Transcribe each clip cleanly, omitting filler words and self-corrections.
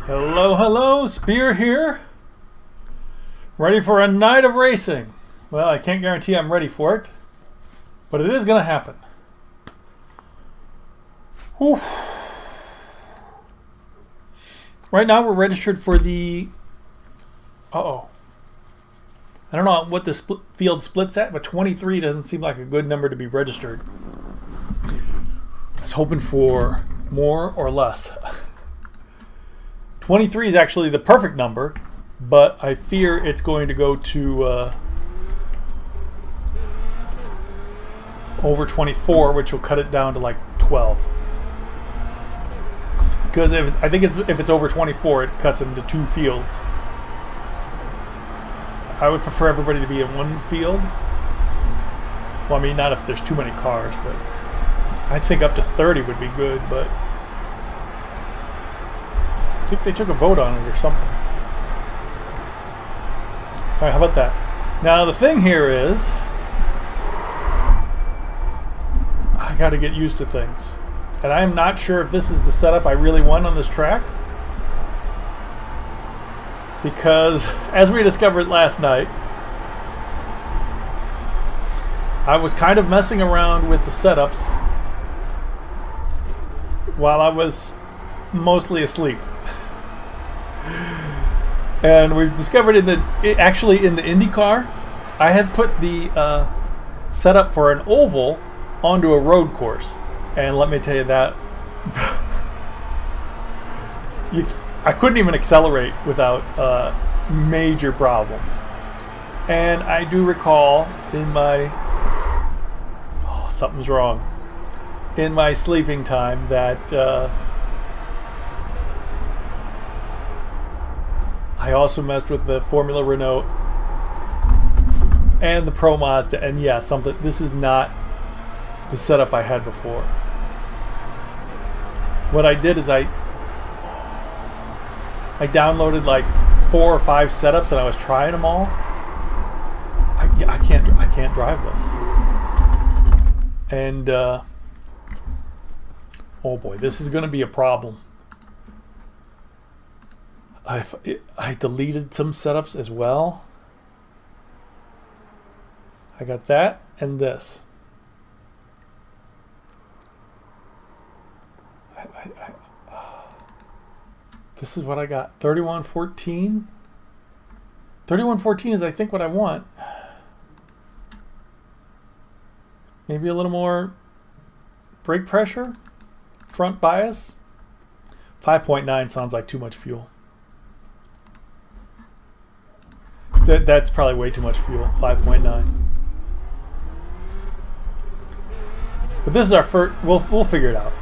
Hello, hello, Spear here. Ready for a night of racing. Well, I can't guarantee I'm ready for it, but it is going to happen. Whew. Right now we're registered for the... I don't know what the field splits at, but 23 doesn't seem like a good number to be registered. I was hoping for more or less. 23 is actually the perfect number, but I fear it's going to go to over 24, which will cut it down to like 12. Because I think if it's over 24, it cuts it into two fields. I would prefer everybody to be in one field. Well, I mean, not if there's too many cars, but I think up to 30 would be good, but I think they took a vote on it or something. All right, how about that? Now, the thing here is, I got to get used to things. And I am not sure if this is the setup I really want on this track. Because, as we discovered last night, I was kind of messing around with the setups while I was mostly asleep. And we've discovered actually in the IndyCar, I had put the setup for an oval onto a road course. And let me tell you that I couldn't even accelerate without major problems. And I do recall in my something's wrong in my sleeping time that I also messed with the Formula Renault and the Pro Mazda, and yeah, this is not the setup I had before. What I did is I downloaded like 4 or 5 setups and I was trying them all. I can't drive this. And oh boy, this is going to be a problem. I deleted some setups as well. I got that and this. This is what I got. 3114. 3114 is, I think, what I want. Maybe a little more brake pressure. Front bias. 5.9 sounds like too much fuel. That's probably way too much fuel. 5.9. But this is our first. We'll figure it out.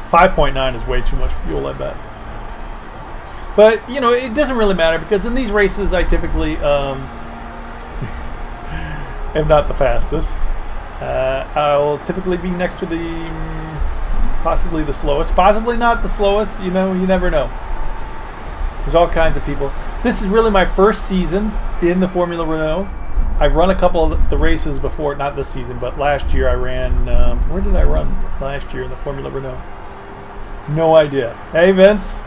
.9 is way too much fuel, I bet. But, you know, it doesn't really matter because in these races I typically am not the fastest. I'll typically be next to possibly the slowest. Possibly not the slowest. You know, you never know. There's all kinds of people. This is really my first season in the Formula Renault. I've run a couple of the races before, not this season, but last year I ran... where did I run last year in the Formula Renault? No idea. Hey, Vince.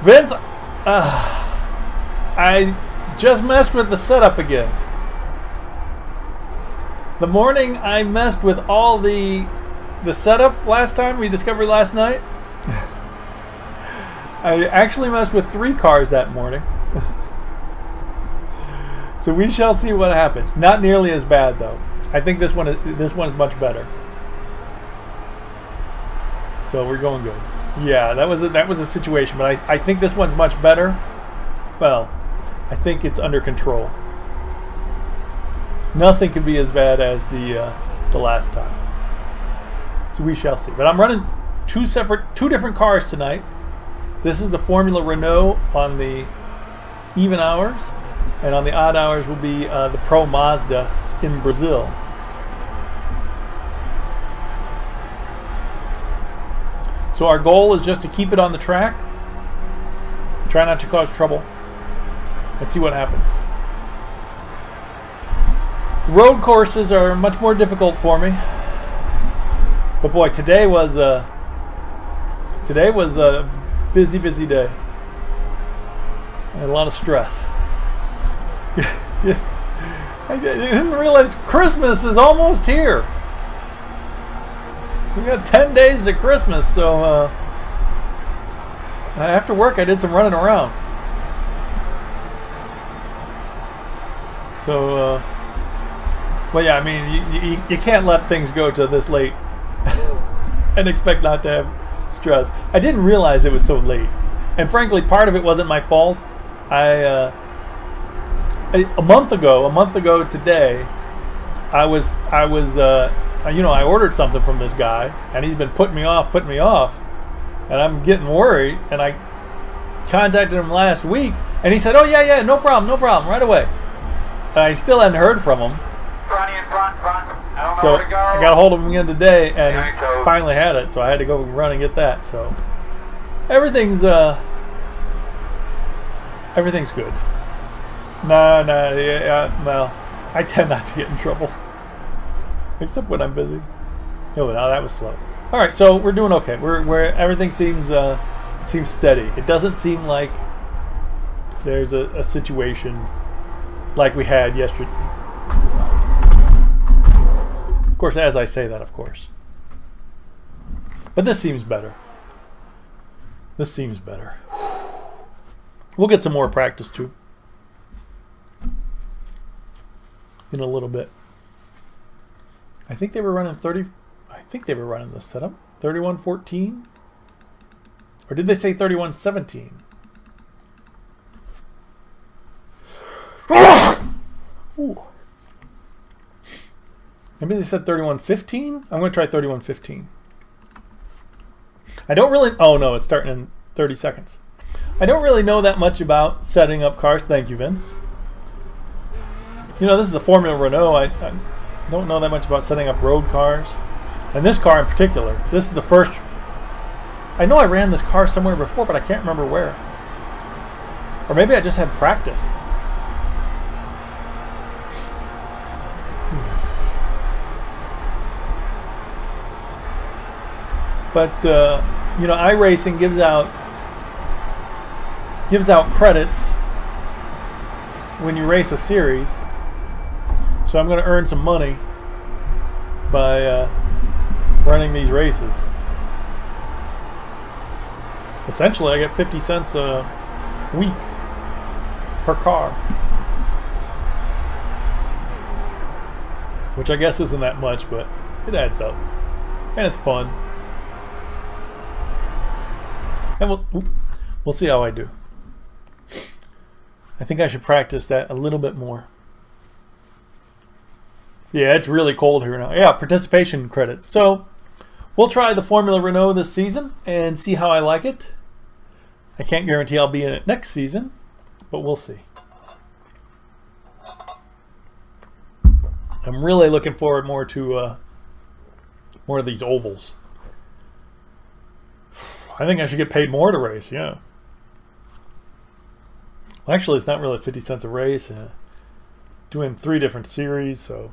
Vince, I just messed with the setup again. The morning I messed with all the setup last time we discovered last night. I actually messed with 3 cars that morning. So we shall see what happens. Not nearly as bad though. I think this one is much better. So we're going good. Yeah, that was a situation, but I think this one's much better. Well, I think it's under control. Nothing can be as bad as the last time. So we shall see. But I'm running two different cars tonight. This is the Formula Renault on the even hours, and on the odd hours will be the Pro Mazda in Brazil. So our goal is just to keep it on the track, try not to cause trouble, and see what happens. Road courses are much more difficult for me. But boy, today was a busy day. And a lot of stress. I didn't realize Christmas is almost here. We got 10 days to Christmas, so after work I did some running around. So, well, yeah, I mean, you can't let things go to this late and expect not to have stress. I didn't realize it was so late, and frankly, part of it wasn't my fault. A month ago today, I ordered something from this guy, and he's been putting me off, and I'm getting worried. And I contacted him last week, and he said, "Oh yeah, no problem, right away." And I still hadn't heard from him. So I got a hold of him again today, and he finally had it. So I had to go run and get that. So everything's good. Well, I tend not to get in trouble, except when I'm busy. Oh, now that was slow. All right, so we're doing okay. We're everything seems steady. It doesn't seem like there's a situation like we had yesterday. Of course, as I say that, of course. But this seems better. We'll get some more practice too in a little bit. I think they were running this setup 3114, or did they say 3117? Ooh. Maybe they said 3115. I'm going to try 3115. I don't really. Oh no, it's starting in 30 seconds. I don't really know that much about setting up cars. Thank you, Vince. You know, this is the Formula Renault. I don't know that much about setting up road cars. And this car in particular, this is the first. I know I ran this car somewhere before, but I can't remember where. Or maybe I just had practice. But you know, iRacing gives out credits when you race a series. So I'm going to earn some money by running these races. Essentially, I get 50 cents a week per car, which I guess isn't that much, but it adds up, and it's fun. And we'll see how I do. I think I should practice that a little bit more. Yeah, it's really cold here now. Yeah, participation credits. So we'll try the Formula Renault this season and see how I like it. I can't guarantee I'll be in it next season, but we'll see. I'm really looking forward more to these ovals. I think I should get paid more to race, yeah. Well, actually, it's not really 50 cents a race. Doing 3 different series, so.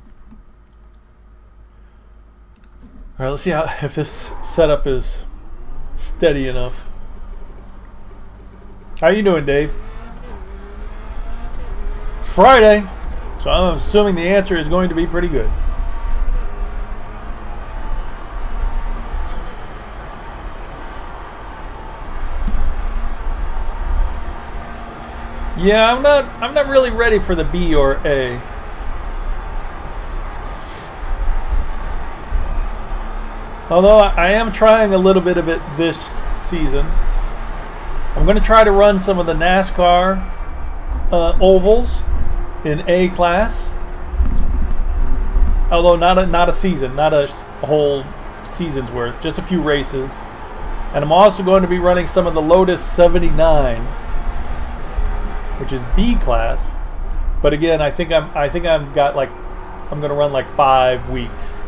All right, let's see if this setup is steady enough. How you doing, Dave? It's Friday, so I'm assuming the answer is going to be pretty good. Yeah, I'm not really ready for the B or A. Although I am trying a little bit of it this season. I'm going to try to run some of the NASCAR ovals in A class. Although not a season, not a whole season's worth, just a few races. And I'm also going to be running some of the Lotus 79, which is B class. But again, I think I'm going to run like 5 weeks.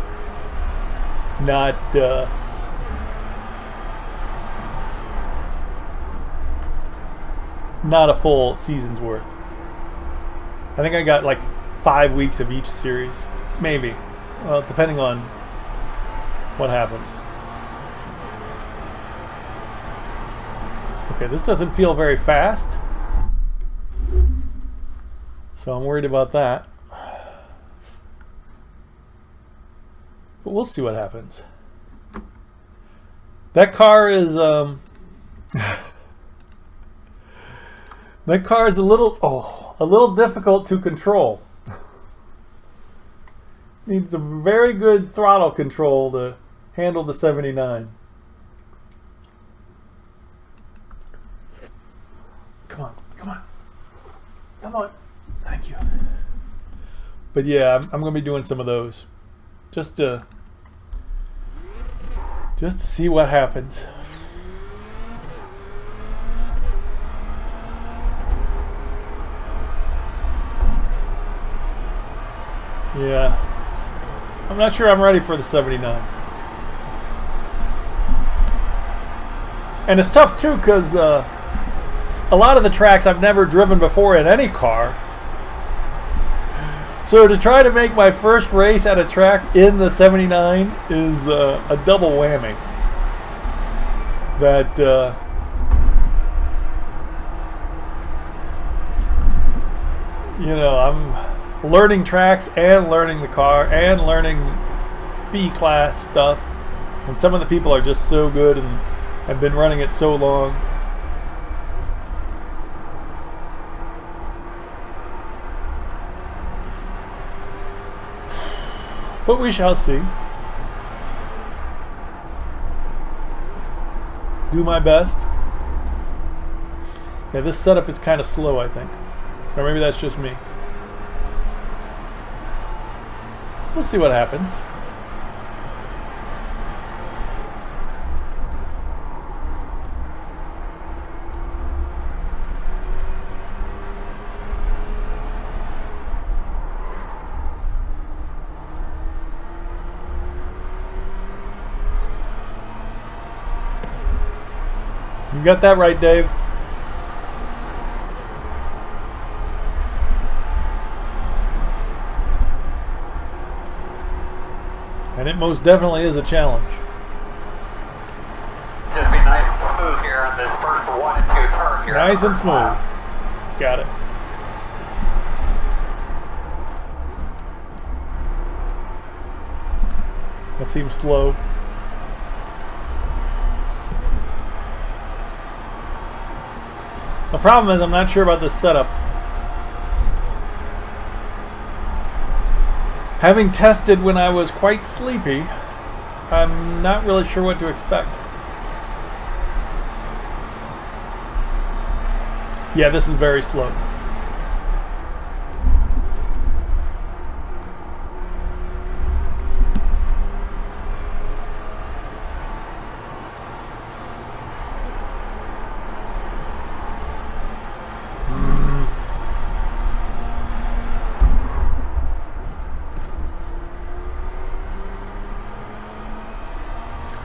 Not a full season's worth. I think I got like 5 weeks of each series, maybe. Well, depending on what happens. Okay, this doesn't feel very fast, so I'm worried about that. But we'll see what happens. That car is that car is a little difficult to control. Needs a very good throttle control to handle the 79. Come on, come on, come on. Thank you. But yeah, I'm going to be doing some of those just to see what happens. Yeah, I'm not sure I'm ready for the 79. And it's tough too because a lot of the tracks I've never driven before in any car. So to try to make my first race at a track in the 79 is a double whammy. That you know, I'm learning tracks and learning the car and learning B-class stuff, and some of the people are just so good and have been running it so long. But we shall see. Do my best. Yeah, this setup is kind of slow, I think. Or maybe that's just me. We'll see what happens. You got that right, Dave. And it most definitely is a challenge. Just be nice and smooth here on this first 1 and 2 turn here. Nice and smooth. Got it. That seems slow. The problem is I'm not sure about this setup. Having tested when I was quite sleepy, I'm not really sure what to expect. Yeah, this is very slow.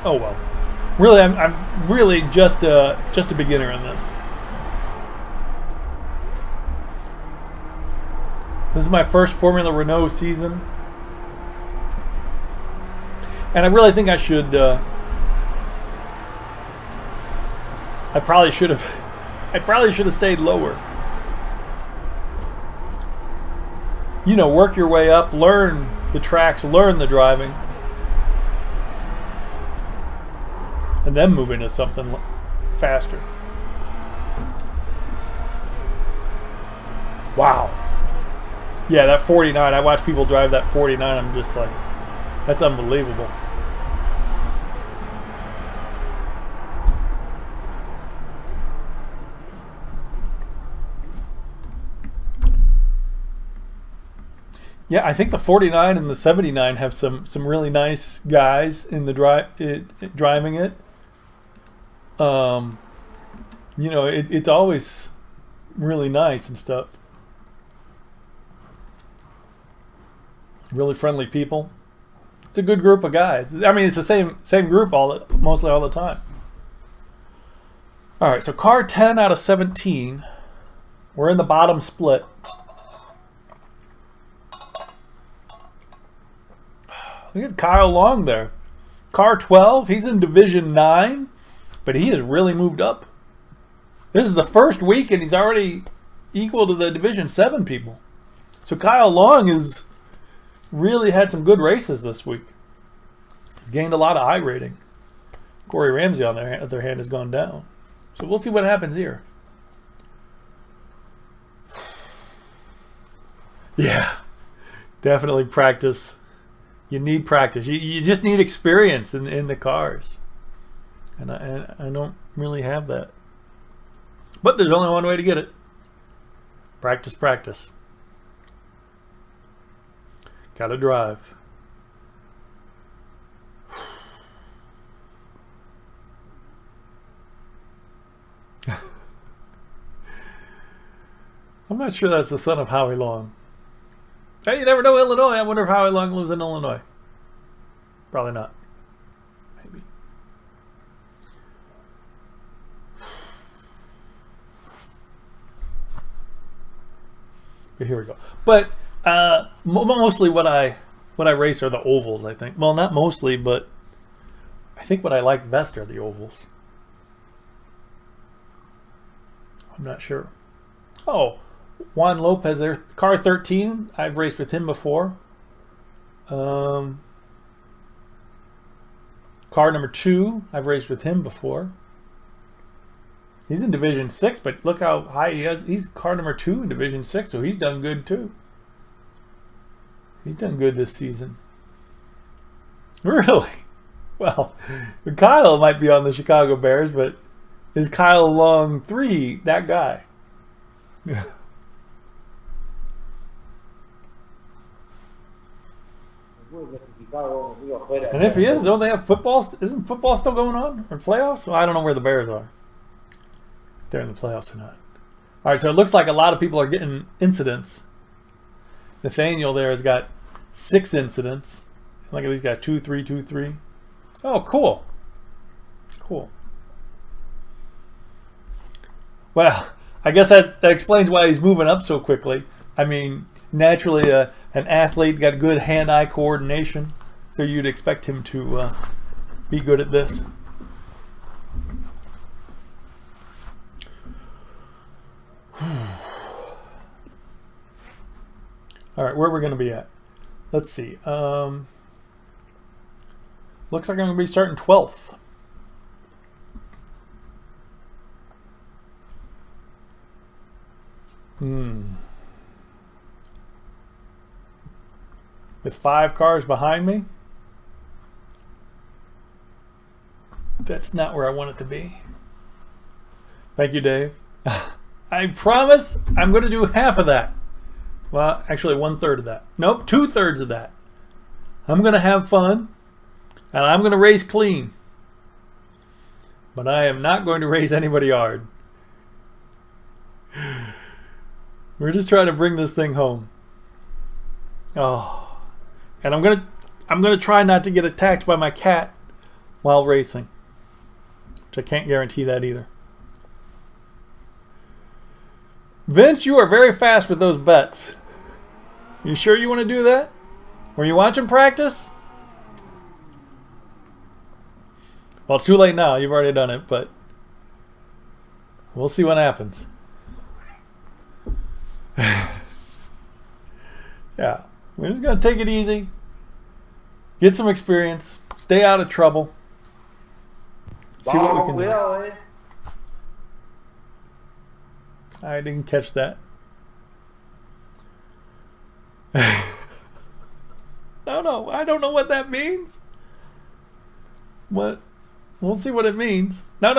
Oh well. Really, I'm really just a beginner in this. This is my first Formula Renault season, and I really think I should. I probably should have stayed lower. You know, work your way up, learn the tracks, learn the driving. And then move into something faster. Wow. Yeah, that 49. I watch people drive that 49. I'm just like, that's unbelievable. Yeah, I think the 49 and the 79 have some really nice guys in the driving it. You know, it's always really nice and stuff. Really friendly people. It's a good group of guys. I mean, it's the same group mostly all the time. All right, so car 10 out of 17. We're in the bottom split. Look at Kyle Long there. car 12. He's in Division 9, but he has really moved up. This is the first week, and he's already equal to the Division 7 people. So Kyle Long has really had some good races this week. He's gained a lot of iRating. Corey Ramsey, on the other hand, has gone down. So we'll see what happens here. Yeah, definitely practice. You need practice. You just need experience in the cars. And I don't really have that. But there's only one way to get it. Practice, practice. Gotta drive. I'm not sure that's the son of Howie Long. Hey, you never know Illinois. I wonder if Howie Long lives in Illinois. Probably not. Maybe. But here we go. But mostly what I race are the ovals, I think. Well, not mostly, but I think what I like best are the ovals. I'm not sure. Oh, Juan Lopez there, car 13. I've raced with him before. Car number 2. I've raced with him before. He's in Division 6, but look how high he is. He's car number 2 in Division 6, so he's done good too. He's done good this season. Really? Well, Kyle might be on the Chicago Bears, but is Kyle Long 3 that guy? Yeah. And if he is, don't they have football? Isn't football still going on? Or playoffs? Well, I don't know where the Bears are. If they're in the playoffs or not. All right, so it looks like a lot of people are getting incidents. Nathaniel there has got 6 incidents. Look at these guys, 2, 3, 2, 3. Oh, cool. Cool. Well, I guess that explains why he's moving up so quickly. I mean, naturally, an athlete got good hand-eye coordination, so you'd expect him to be good at this. All right, where we're going to be at? Let's see. Looks like I'm going to be starting 12th. With 5 cars behind me. That's not where I want it to be. Thank you, Dave. I promise I'm going to do half of that. Well, actually 1/3 of that. Nope, 2/3 of that. I'm going to have fun, and I'm going to race clean. But I am not going to race anybody hard. We're just trying to bring this thing home. Oh, and I'm gonna try not to get attacked by my cat while racing, which I can't guarantee that either. Vince, you are very fast with those bets. You sure you want to do that? Were you watching practice? Well, it's too late now. You've already done it, but we'll see what happens. Yeah, we're just going to take it easy. Get some experience. Stay out of trouble. See what we can do. I didn't catch that. No, I don't know what that means. What? We'll see what it means. No.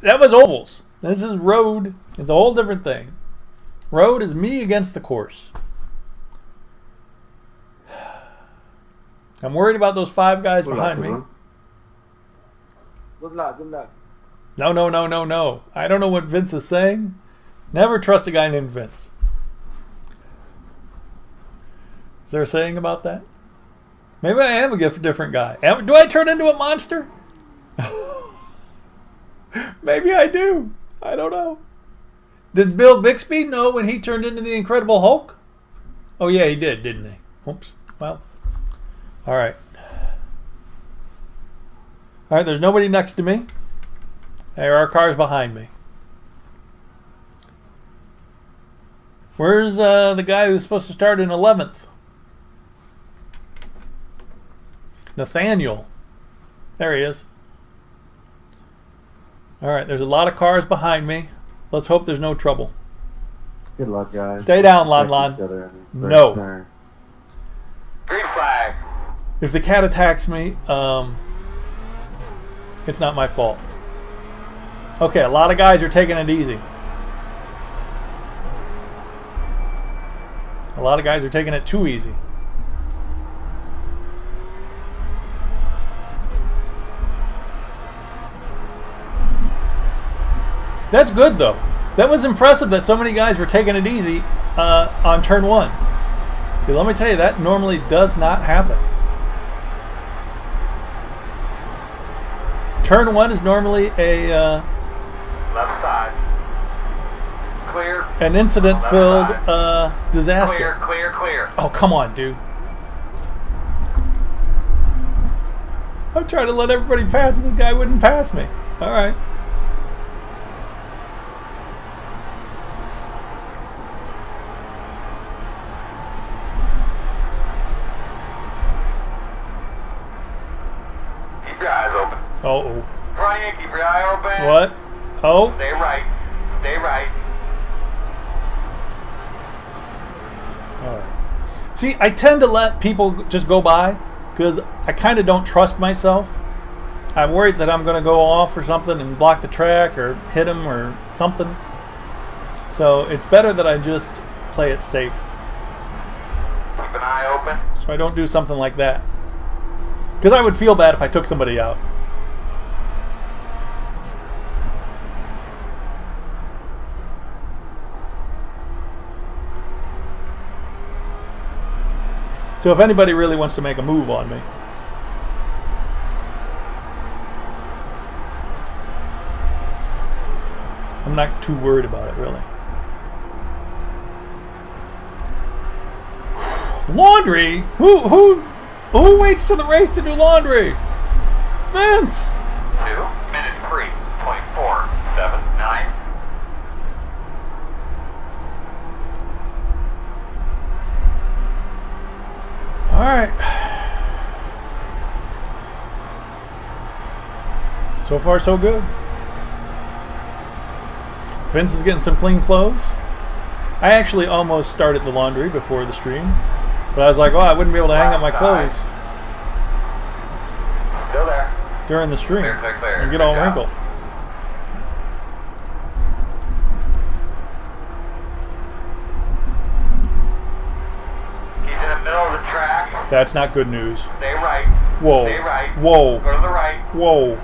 That was ovals. This is road. It's a whole different thing. Road is me against the course. I'm worried about those 5 guys behind me. Good luck. No. I don't know what Vince is saying. Never trust a guy named Vince. Is there a saying about that? Maybe I am a different guy. Do I turn into a monster? Maybe I do. I don't know. Did Bill Bixby know when he turned into the Incredible Hulk? Oh, yeah, he did, didn't he? Oops. Well, all right. All right, there's nobody next to me. There are cars behind me. Where's the guy who's supposed to start in 11th? Nathaniel. There he is. All right, there's a lot of cars behind me. Let's hope there's no trouble. Good luck, guys. Stay down, Lon Lon. No. Green flag. If the cat attacks me, it's not my fault. Okay, a lot of guys are taking it easy. A lot of guys are taking it too easy. That's good, though. That was impressive that so many guys were taking it easy on turn 1. Okay, let me tell you, that normally does not happen. Turn 1 is normally a Left side. Clear. an incident-filled disaster. Clear, clear, clear. Oh, come on, dude. I'm trying to let everybody pass and this guy wouldn't pass me. All right. Keep your eyes open. Uh-oh. Brian, keep your eye open. What? Oh. Stay right. Stay right. All right. See, I tend to let people just go by because I kind of don't trust myself. I'm worried that I'm going to go off or something and block the track or hit him or something. So it's better that I just play it safe. Keep an eye open. So I don't do something like that. Because I would feel bad if I took somebody out. So if anybody really wants to make a move on me, I'm not too worried about it, really. Laundry? Who waits to the race to do laundry? Vince! 2 minute 3.479. All right. So far, so good. Vince is getting some clean clothes. I actually almost started the laundry before the stream, but I was like, oh, I wouldn't be able to hang up my clothes Still there. during the stream Clear, clear, clear. and get Good all job. wrinkled. He's in the middle of the track. That's not good news. Stay right. Whoa. Stay right. Whoa. Go to the right. Whoa.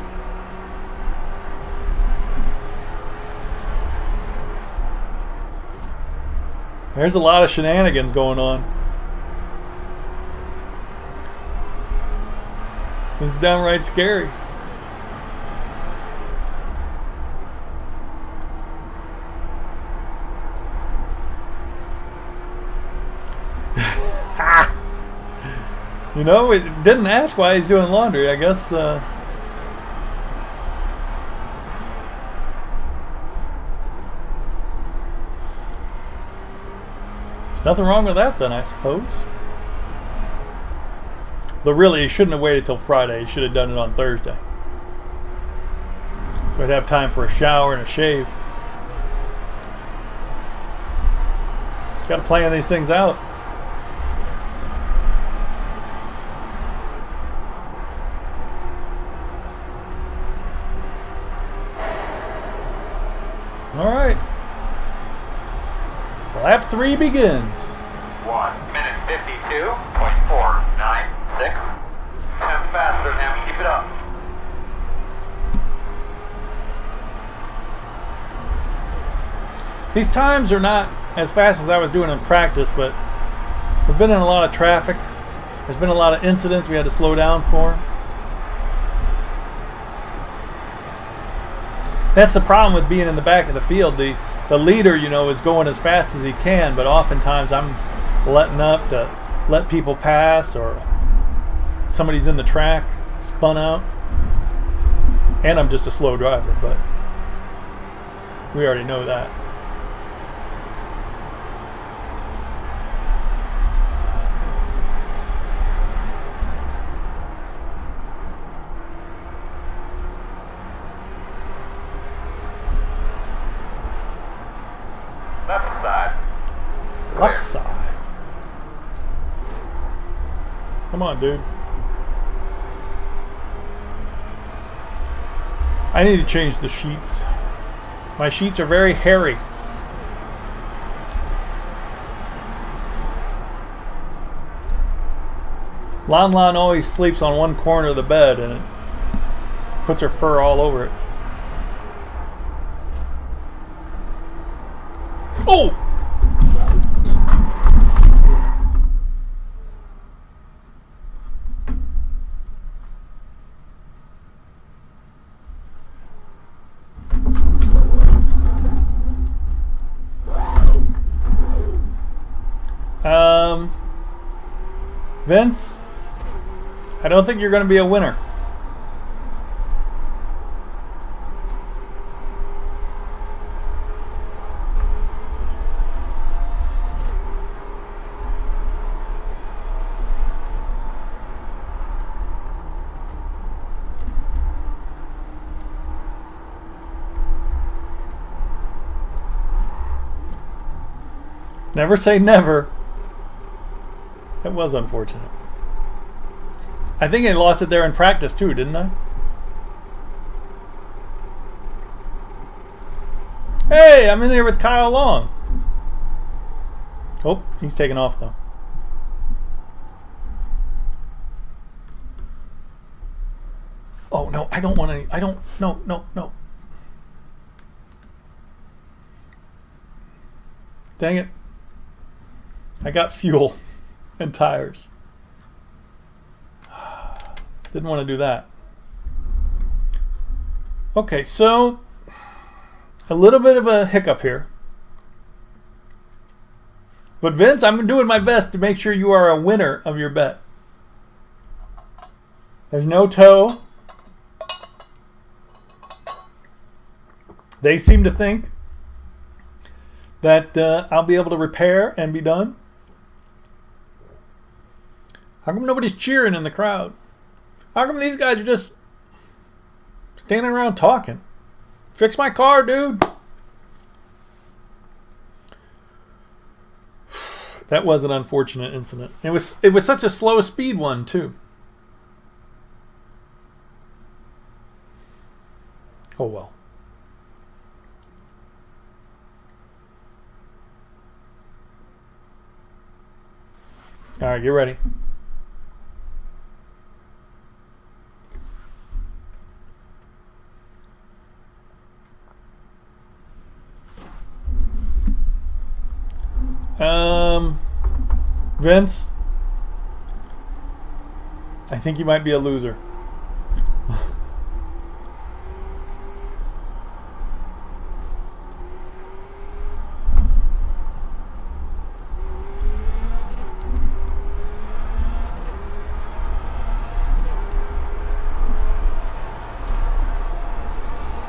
There's a lot of shenanigans going on. It's downright scary. You know, it didn't ask why he's doing laundry. I guess there's nothing wrong with that then, I suppose. But really, he shouldn't have waited till Friday. He should have done it on Thursday. So I'd have time for a shower and a shave. Got to plan these things out. All right. Lap 3 begins. 1 minute 52.496. 10 faster than him. Keep it up. These times are not as fast as I was doing in practice, but we've been in a lot of traffic. There's been a lot of incidents we had to slow down for. That's the problem with being in the back of the field. The leader, you know, is going as fast as he can, but oftentimes I'm letting up to let people pass, or somebody's in the track, spun out. And I'm just a slow driver, but we already know that. Left side. Left side. Come on, dude. I need to change the sheets. My sheets are very hairy. Lon Lon always sleeps on one corner of the bed and it puts her fur all over it. Oh! Vince, I don't think you're going to be a winner. Never say never. That was unfortunate. I think I lost it there in practice too, didn't I? Hey, I'm in here with Kyle Long. Oh, he's taking off though. Oh no, I don't want any. I don't. No, no, no. Dang it. I got fuel and tires. Didn't want to do that. Okay, so a little bit of a hiccup here. But Vince, I'm doing my best to make sure you are a winner of your bet. There's no toe. They seem to think that I'll be able to repair and be done. How come nobody's cheering in the crowd? How come these guys are just standing around talking? Fix my car, dude. That was an unfortunate incident. It was such a slow speed one too. Oh well. All right, get ready. Vince, I think you might be a loser.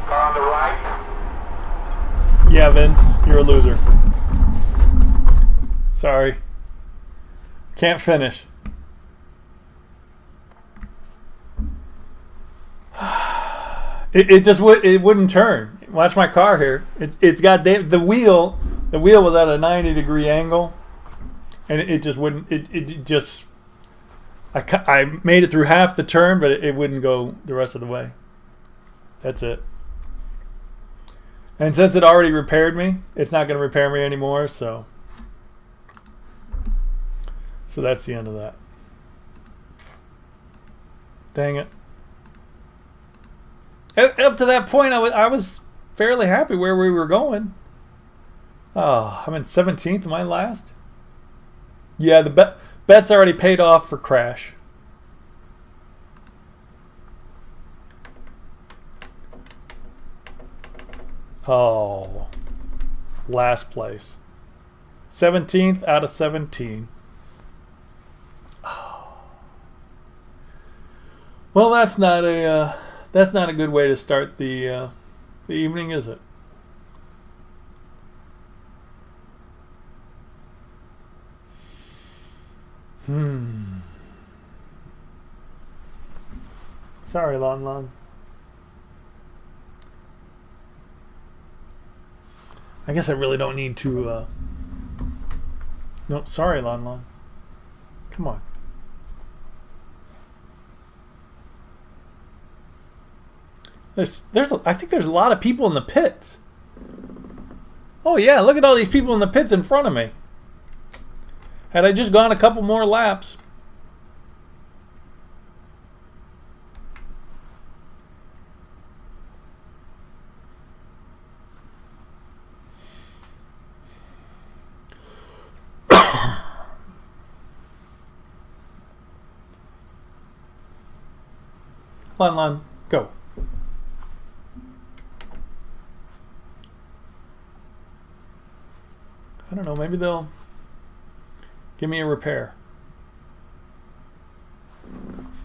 Car on the right. Yeah, Vince, you're a loser. Sorry. Can't finish. It just wouldn't turn. Watch my car here. It's got the wheel. The wheel was at a 90-degree angle, and it just wouldn't. It just. I made it through half the turn, but it wouldn't go the rest of the way. That's it. And since it already repaired me, it's not going to repair me anymore. So that's the end of that. Dang it. Up to that point, I was fairly happy where we were going. Oh, I'm in 17th. Am I last? Yeah, the bet's already paid off for Crash. Oh, last place. 17th out of 17. Oh. Well, that's not That's not a good way to start the evening, is it? Sorry, Lon Lon. I guess I really don't need to. No, sorry, Lon Lon. Come on. I think there's a lot of people in the pits. Oh yeah, look at all these people in the pits in front of me. Had I just gone a couple more laps. Lon, go. I don't know, maybe they'll give me a repair.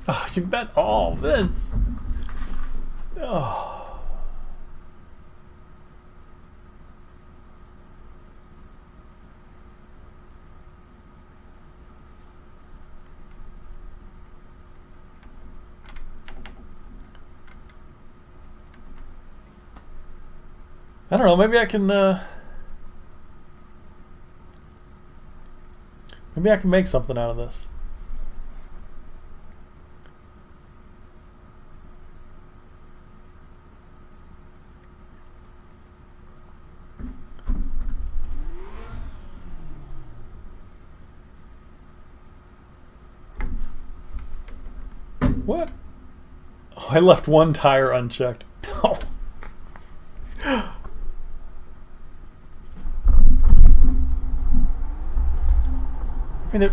Oh, you bet all, Vince. Oh. I don't know, maybe I can make something out of this. What? Oh, I left one tire unchecked. Oh. I mean,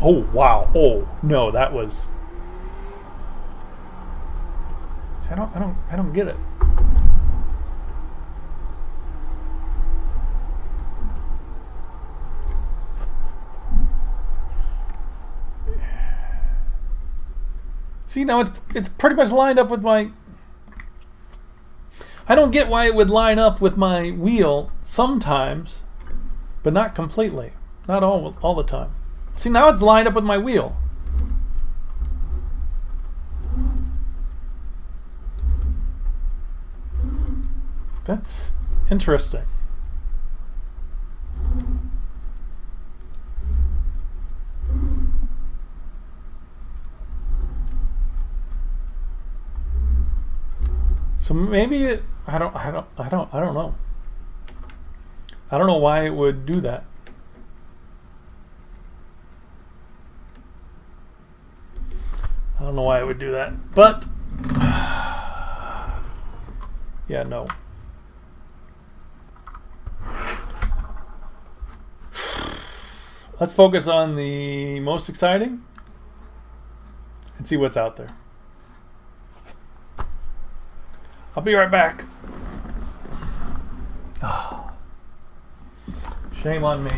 oh wow! Oh no, that was. See, I don't get it. See, now it's pretty much lined up with my. I don't get why it would line up with my wheel sometimes, but not completely. Not all the time. See, now it's lined up with my wheel. That's interesting. So maybe I don't know. I don't know why it would do that. I don't know why it would do that, but yeah, no. Let's focus on the most exciting and see what's out there. I'll be right back. Oh, shame on me.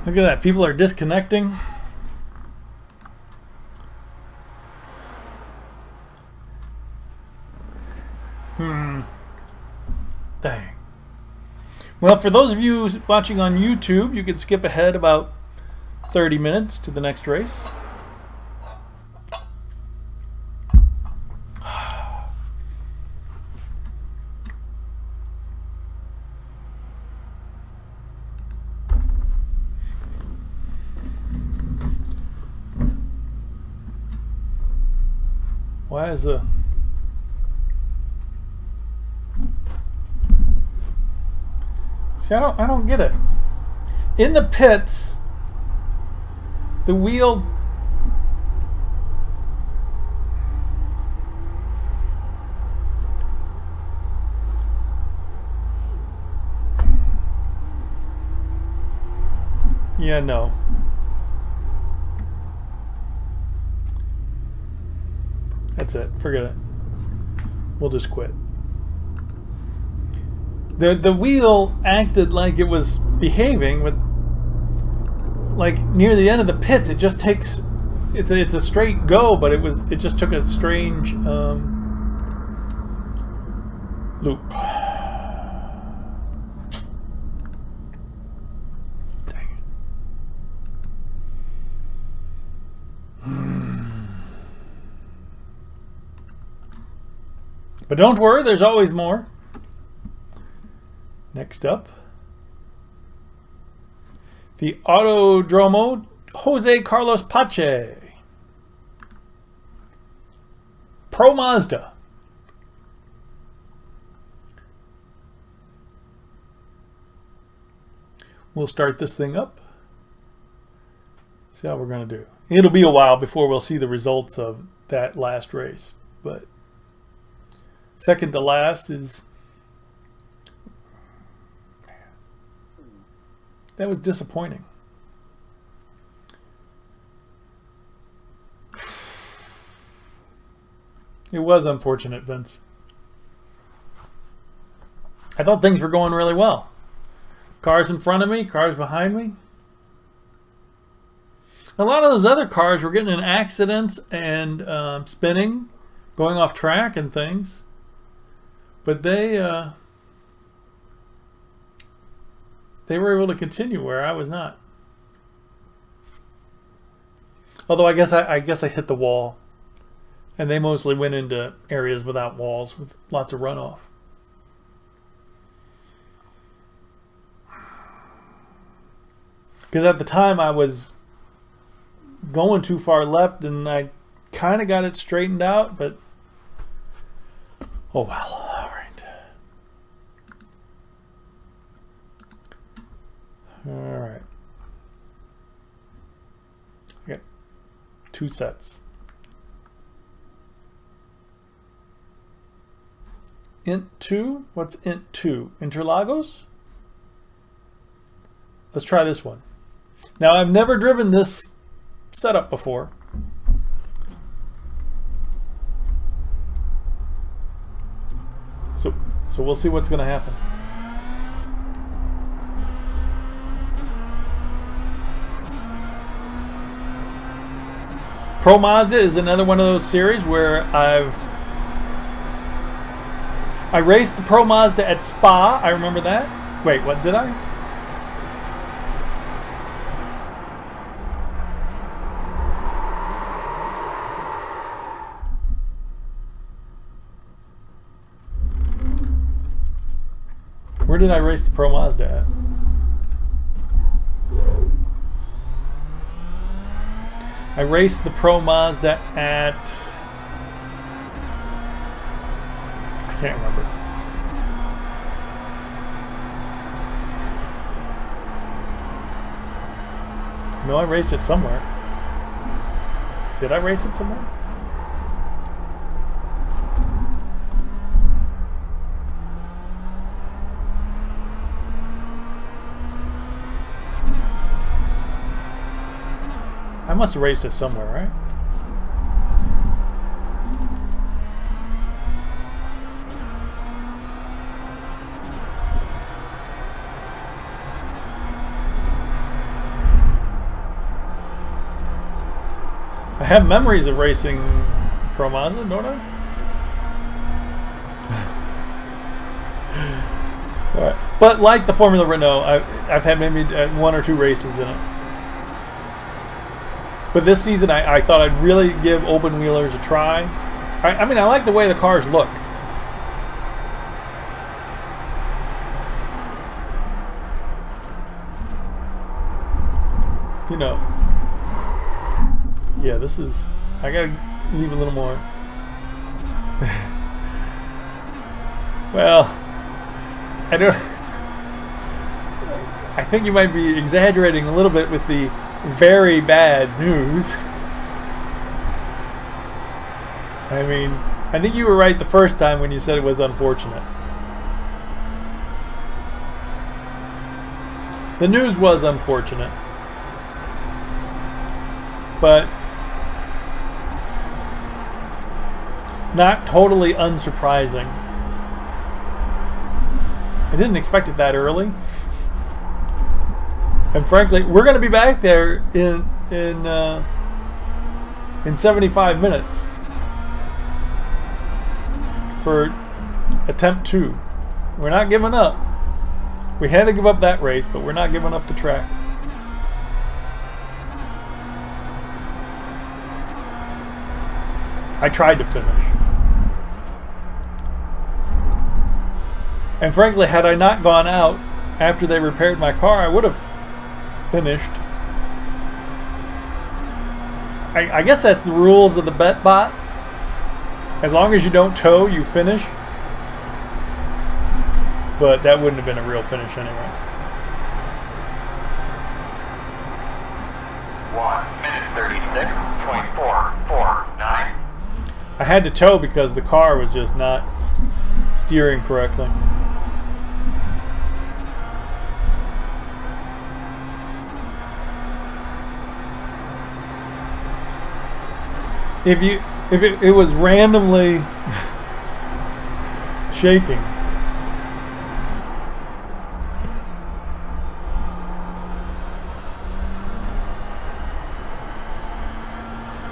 Look at that. People are disconnecting. Dang. Well, for those of you watching on YouTube, you can skip ahead about 30 minutes to the next race. Why is the... See, I don't get it. In the pits, the wheel... Yeah, no. That's it. Forget it. We'll just quit. The wheel acted like it was behaving, but like near the end of the pits, it just takes. It's a straight go, but it just took a strange loop. Dang it. But don't worry, there's always more. Next up, the Autodromo Jose Carlos Pache. Pro Mazda. We'll start this thing up. See how we're going to do. It'll be a while before we'll see the results of that last race, but second to last is... That was disappointing. It was unfortunate, Vince. I thought things were going really well. Cars in front of me, cars behind me. A lot of those other cars were getting in accidents and spinning, going off track and things. But they were able to continue where I was not. Although I guess I hit the wall, and they mostly went into areas without walls with lots of runoff. Because at the time I was going too far left, and I kind of got it straightened out, but oh well. All right. I got 2 sets. Int 2? What's Int 2? Interlagos? Let's try this one. Now, I've never driven this setup before. So we'll see what's going to happen. Pro Mazda is another one of those series where I raced the Pro Mazda at Spa. I remember that. Wait, what did I? Where did I race the Pro Mazda at? I raced the Pro Mazda at... I can't remember. No, I raced it somewhere. Did I race it somewhere? I must have raced it somewhere, right? have memories of racing Pro Mazda, don't I? All right. But like the Formula Renault, I've had maybe 1 or 2 races in it. But this season, I thought I'd really give open wheelers a try. I mean, I like the way the cars look. You know. Yeah, this is... I gotta leave a little more. Well, I think you might be exaggerating a little bit with the very bad news. I mean, I think you were right the first time when you said it was unfortunate. The news was unfortunate. But not totally unsurprising. I didn't expect it that early. And frankly, we're going to be back there in 75 minutes for attempt 2. We're not giving up. We had to give up that race, but we're not giving up the track. I tried to finish. And frankly, had I not gone out after they repaired my car, I would have finished. I guess that's the rules of the bet bot. As long as you don't tow, you finish. But that wouldn't have been a real finish anyway. 1 minute 36.449. I had to tow because the car was just not steering correctly. If it was randomly shaking.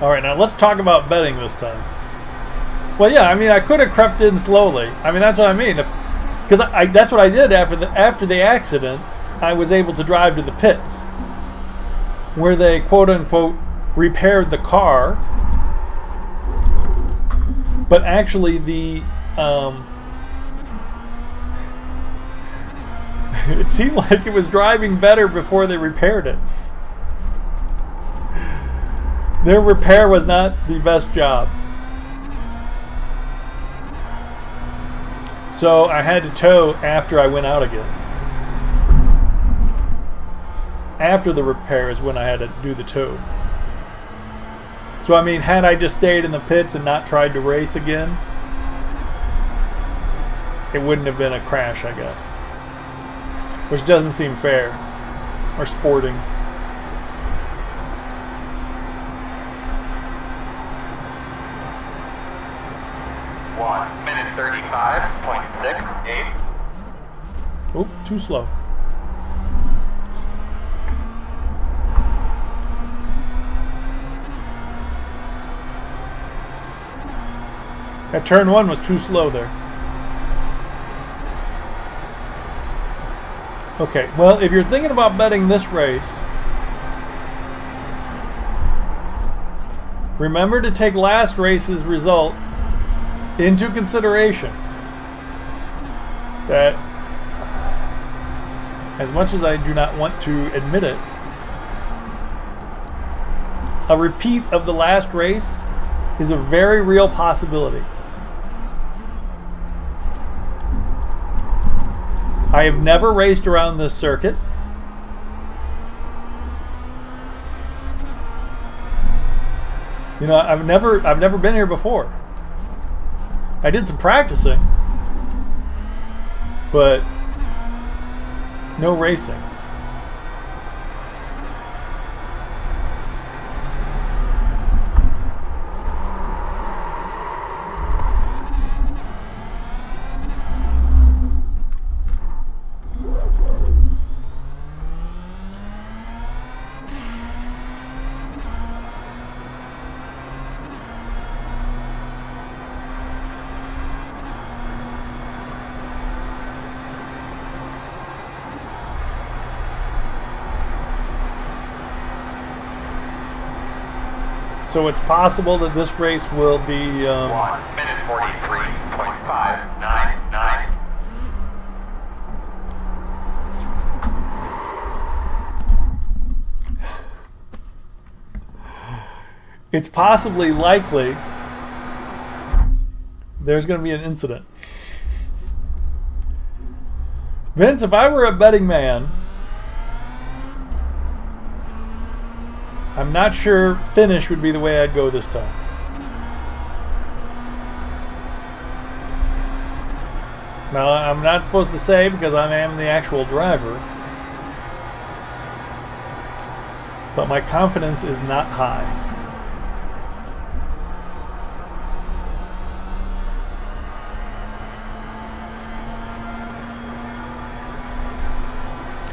All right, now let's talk about betting this time. Well, yeah, I mean, I could have crept in slowly. I mean, that's what I mean. Because that's what I did after the accident. I was able to drive to the pits, where they quote unquote repaired the car. But actually, it seemed like it was driving better before they repaired it. Their repair was not the best job. So I had to tow after I went out again. After the repair is when I had to do the tow. So I mean, had I just stayed in the pits and not tried to race again, it wouldn't have been a crash, I guess. Which doesn't seem fair or sporting. One minute 35.68. Oop, too slow. That turn 1 was too slow there. Okay, well, if you're thinking about betting this race, remember to take last race's result into consideration. That, as much as I do not want to admit it, a repeat of the last race is a very real possibility. I have never raced around this circuit. You know, I've never been here before. I did some practicing, but no racing. So it's possible that this race will be 1 minute 43.599. it's possibly likely there's going to be an incident. Vince, if I were a betting man, I'm not sure finish would be the way I'd go this time. Now, I'm not supposed to say because I am the actual driver, but my confidence is not high.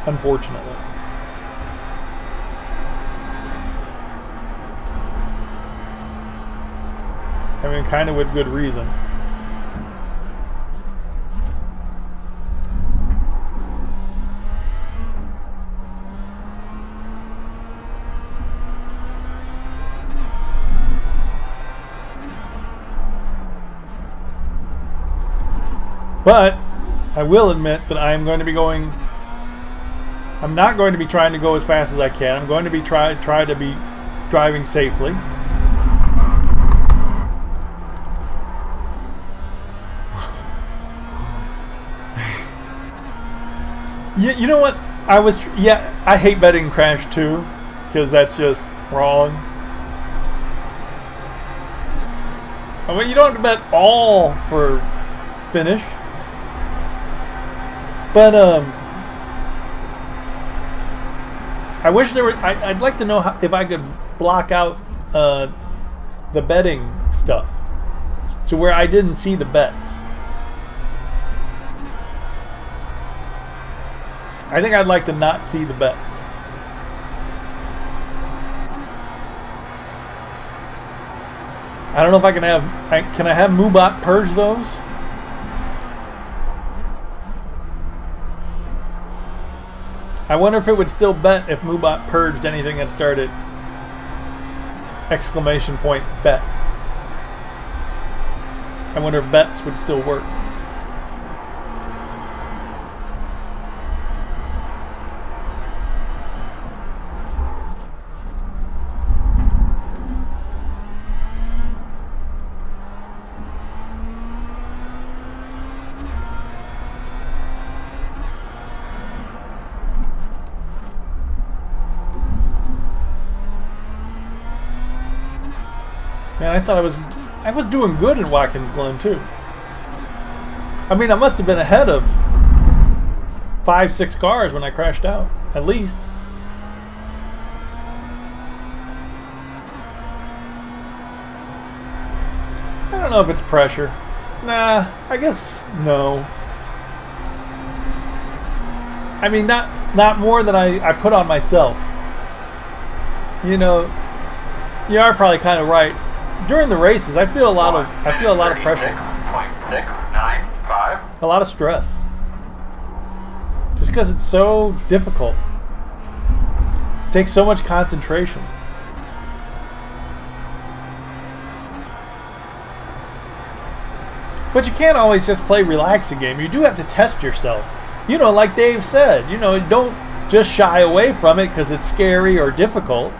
Unfortunately. I mean, kind of with good reason. But I will admit that I am going to be going. I'm not going to be trying to go as fast as I can. I'm going to be try to be driving safely. You know what? I hate betting crash too, because that's just wrong. I mean, you don't have to bet all for finish. But I wish there were. I'd like to know if I could block out the betting stuff, so where I didn't see the bets. I think I'd like to not see the bets. I don't know if I can have. Can I have Moobot purge those? I wonder if it would still bet if Moobot purged anything that started exclamation point bet. I wonder if bets would still work. Man, I thought I was doing good in Watkins Glen too. I mean, I must have been ahead of 5-6 cars when I crashed out, at least. I don't know if it's pressure. Nah, I guess no. I mean, not more than I put on myself. You know, you are probably kind of right. During the races, I feel a lot of pressure, a lot of stress, just because it's so difficult. It takes so much concentration. But you can't always just play relaxing game. You do have to test yourself. You know, like Dave said, you know, don't just shy away from it because it's scary or difficult.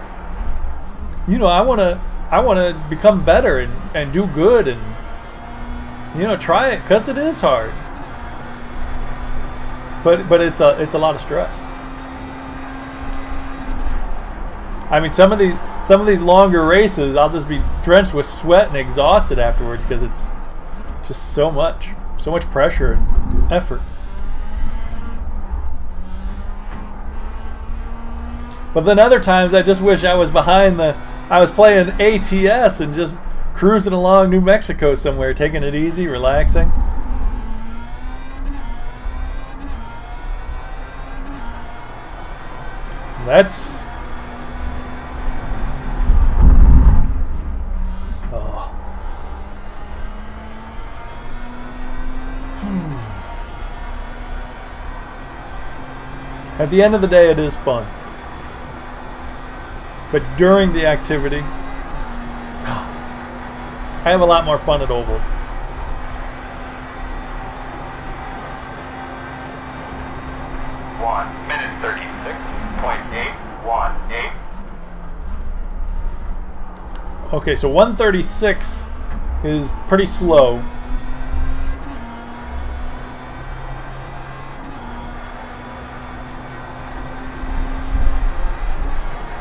You know, I want to become better and do good and, you know, try it because it is hard. But it's a lot of stress. I mean, some of these longer races, I'll just be drenched with sweat and exhausted afterwards because it's just so much pressure and effort. But then other times I just wish I was I was playing ATS and just cruising along New Mexico somewhere, taking it easy, relaxing. That's... Oh. At the end of the day, it is fun. But during the activity, I have a lot more fun at ovals. One minute 36.818. Okay, so 136 is pretty slow.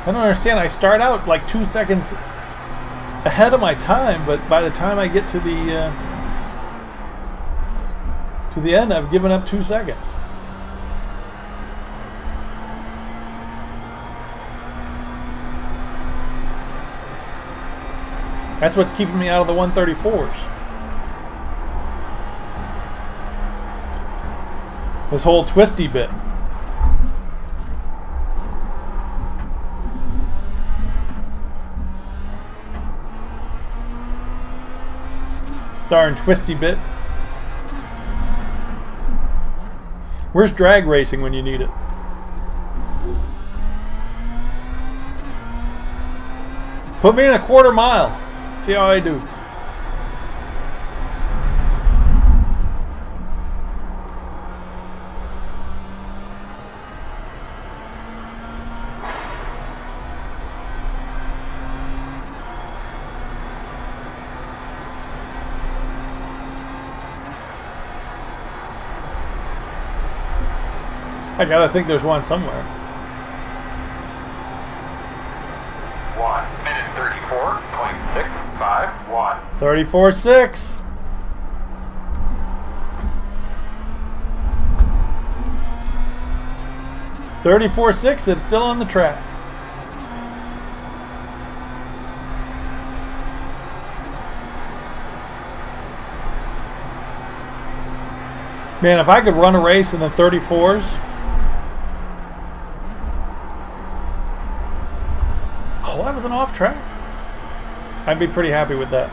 I don't understand. I start out like 2 seconds ahead of my time, but by the time I get to the end, I've given up 2 seconds. That's what's keeping me out of the 134s. This whole twisty bit. Darn twisty bit. Where's drag racing when you need it? Put me in a quarter mile. See how I do. I gotta think there's one somewhere. 1 minute 34.651. 34.6. .34.6. It's still on the track. Man, if I could run a race in the 34s. Oh, that was an off track. I'd be pretty happy with that.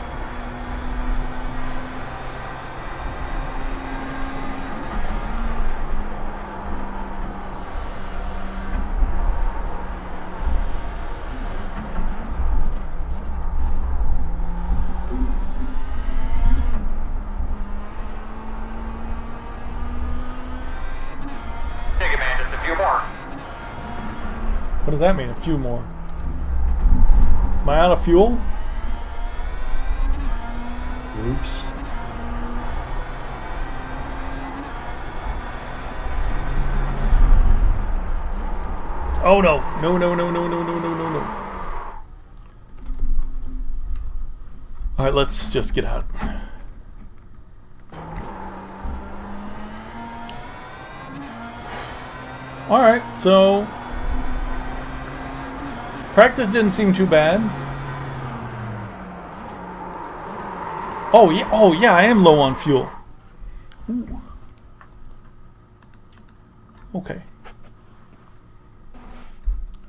Take it, man, just a few more. What does that mean? A few more. Am I out of fuel? Oops. Oh no. No, no, no, no, no, no, no, no, no. Alright, let's just get out. Alright, so practice didn't seem too bad. Oh yeah, I am low on fuel. Ooh. Okay.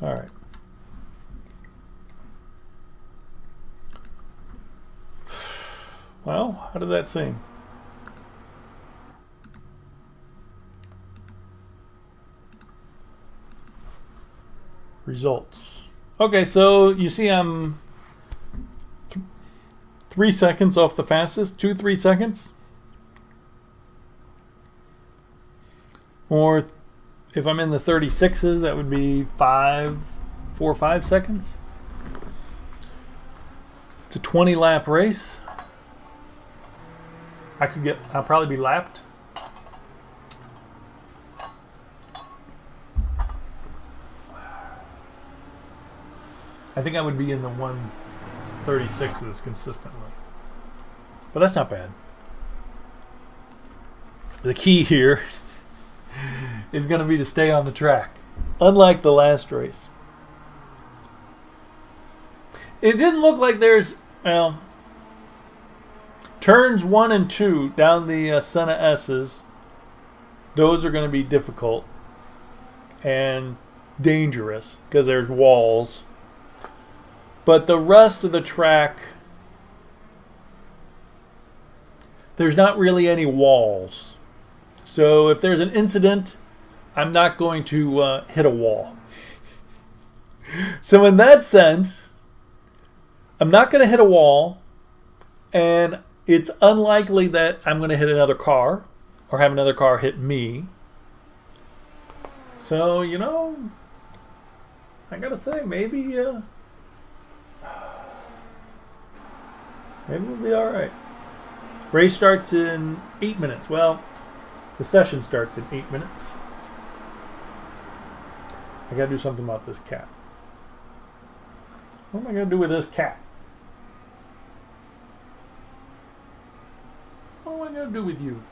All right. Well, how did that seem? Results. Okay, so you see I'm 3 seconds off the fastest, 2-3 seconds. Or if I'm in the 36s, that would be 4 or 5 seconds. It's a 20 lap race. I'll probably be lapped. I think I would be in the 136s consistently. But that's not bad. The key here is going to be to stay on the track. Unlike the last race. It didn't look like there's, well, turns 1 and 2 down the Senna S's. Those are going to be difficult and dangerous because there's walls. But the rest of the track, there's not really any walls. So if there's an incident, I'm not going to hit a wall. So in that sense, I'm not going to hit a wall. And it's unlikely that I'm going to hit another car or have another car hit me. So, you know, I got to say, maybe maybe we'll be all right. Race starts in 8 minutes. Well, the session starts in 8 minutes. I got to do something about this cat. What am I going to do with this cat? What am I going to do with you?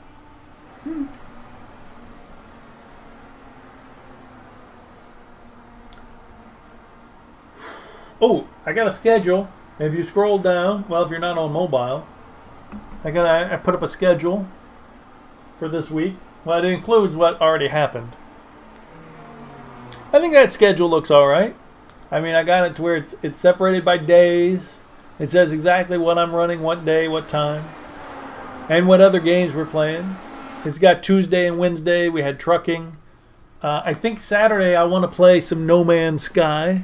Oh, I got a schedule. If you scroll down, well, if you're not on mobile, I put up a schedule for this week. Well, it includes what already happened. I think that schedule looks all right. I mean, I got it to where it's separated by days. It says exactly what I'm running, what day, what time, and what other games we're playing. It's got Tuesday and Wednesday. We had trucking. I think Saturday I want to play some No Man's Sky.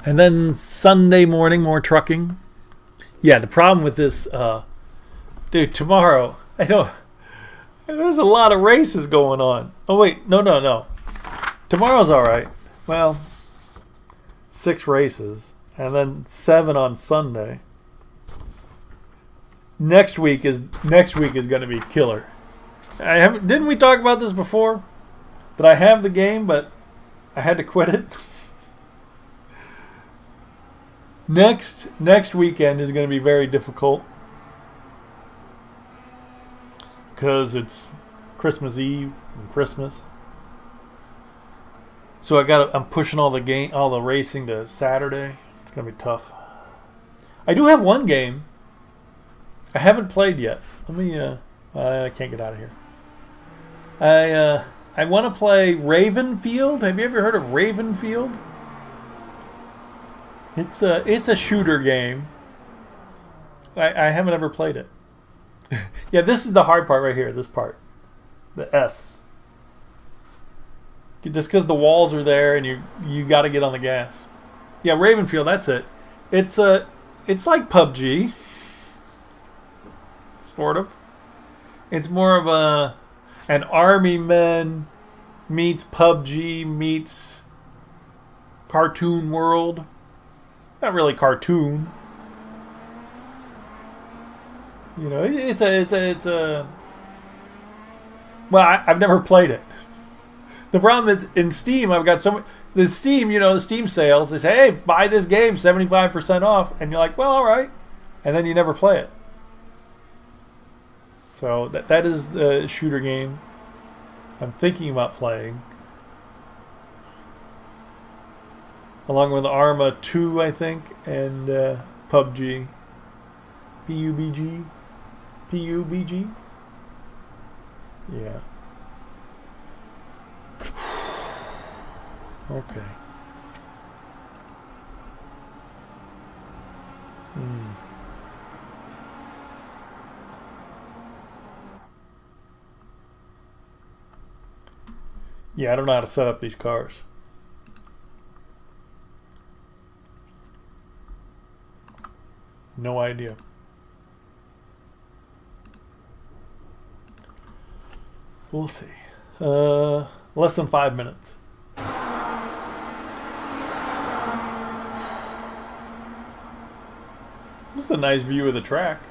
And then Sunday morning, more trucking. Yeah, the problem with this, dude, tomorrow, there's a lot of races going on. Oh, wait, no. Tomorrow's all right. Well, 6 races, and then 7 on Sunday. Next week is going to be killer. Didn't we talk about this before? That I have the game, but I had to quit it. Next weekend is going to be very difficult because it's Eve and Christmas. So I'm pushing all the racing to Saturday. It's going to be tough. I do have one game I haven't played yet. Let me I can't get out of here. I want to play Ravenfield. Have you ever heard of Ravenfield? It's a shooter game. I haven't ever played it. Yeah, this is the hard part right here. This part, the S. Just because the walls are there and you got to get on the gas. Yeah, Ravenfield. That's it. It's like PUBG, sort of. It's more of an army men meets PUBG meets cartoon world. Not really cartoon. You know, it's a. Well, I've never played it. The problem is in Steam, I've got so much. The Steam sales. They say, "Hey, buy this game, 75% off," and you're like, "Well, all right," and then you never play it. So that is the shooter game I'm thinking about playing. Along with Arma 2, I think, and PUBG. PUBG? PUBG? Yeah. Okay. Yeah, I don't know how to set up these cars. No idea. We'll see. Less than 5 minutes. This is a nice view of the track.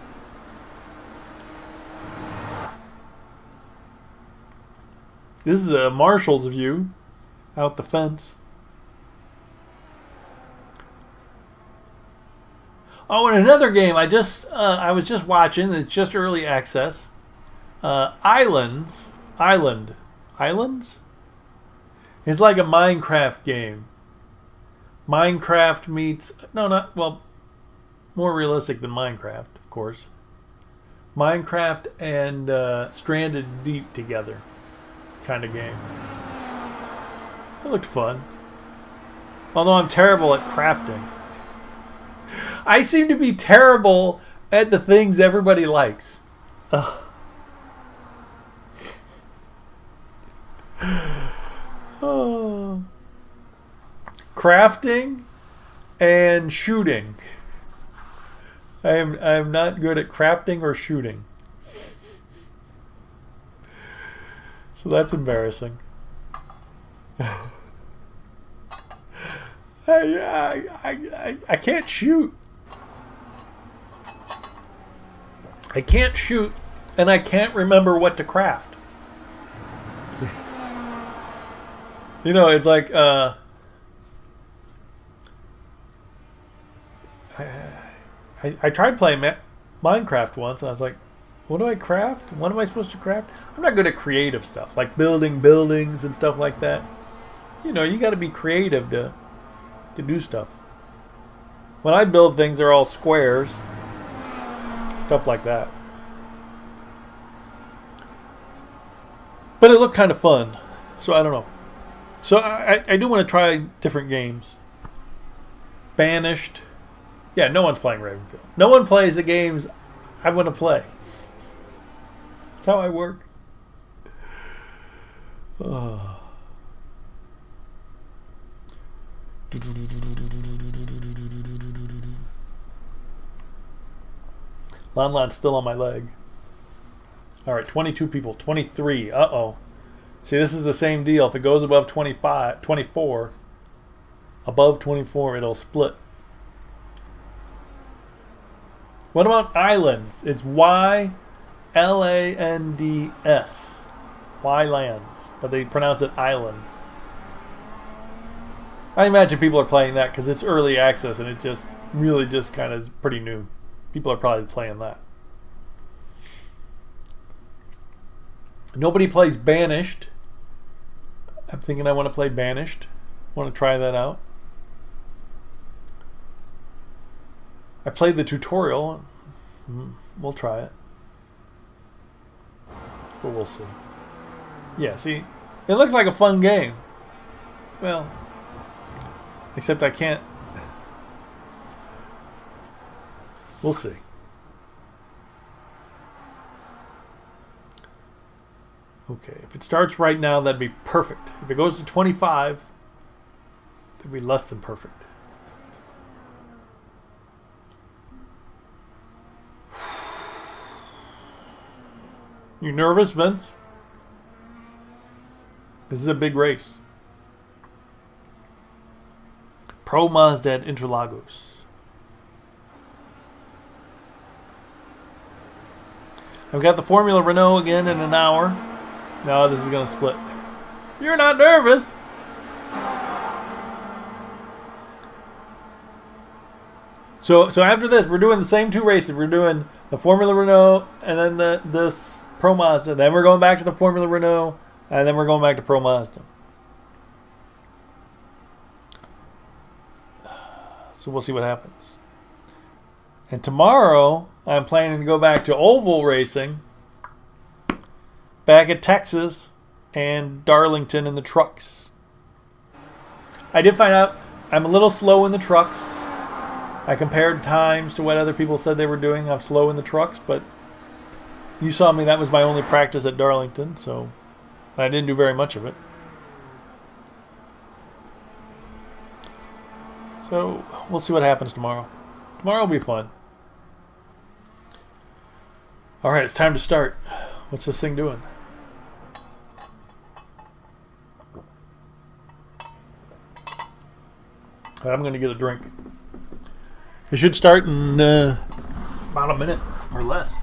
This is a Marshall's view out the fence. Oh, and another game I was just watching. It's just early access. Islands. It's like a Minecraft game. Minecraft meets more realistic than Minecraft, of course. Minecraft and Stranded Deep together, kind of game. It looked fun. Although I'm terrible at crafting. I seem to be terrible at the things everybody likes. Ugh. Oh. Crafting and shooting. I am not good at crafting or shooting. So that's embarrassing. I can't shoot. I can't shoot, and I can't remember what to craft. You know, it's like I tried playing Minecraft once, and I was like, what do I craft? What am I supposed to craft? I'm not good at creative stuff, like building buildings and stuff like that. You know, you got to be creative to do stuff. When I build things, they're all squares, stuff like that. But it looked kind of fun, so I don't know. So I do want to try different games. Banished. Yeah, no one's playing Ravenfield. No one plays the games I want to play. That's how I work. Oh. Lon Lon's still on my leg. All right, 22 people. 23. Uh-oh. See, this is the same deal. If it goes above 24, above 24, it'll split. What about islands? It's YLANDS. Y-lands. But they pronounce it islands. I imagine people are playing that because it's early access and it just really just kind of is pretty new. People are probably playing that. Nobody plays Banished. I'm thinking I want to play Banished. Want to try that out. I played the tutorial. We'll try it. But we'll see. Yeah, see? It looks like a fun game. Well, except I can't. We'll see. Okay, if it starts right now, that'd be perfect. If it goes to 25, that'd be less than perfect. You nervous, Vince? This is a big race. Pro Mazda at Interlagos. I've got the Formula Renault again in an hour. No, this is going to split. You're not nervous. So after this, we're doing the same two races. We're doing the Formula Renault and then this Pro Mazda. Then we're going back to the Formula Renault and then we're going back to Pro Mazda. So we'll see what happens. And tomorrow, I'm planning to go back to oval racing. Back at Texas and Darlington in the trucks. I did find out I'm a little slow in the trucks. I compared times to what other people said they were doing. I'm slow in the trucks, but you saw me. That was my only practice at Darlington, so I didn't do very much of it. So we'll see what happens tomorrow. Tomorrow will be fun. All right, it's time to start. What's this thing doing? I'm going to get a drink. It should start in about a minute or less.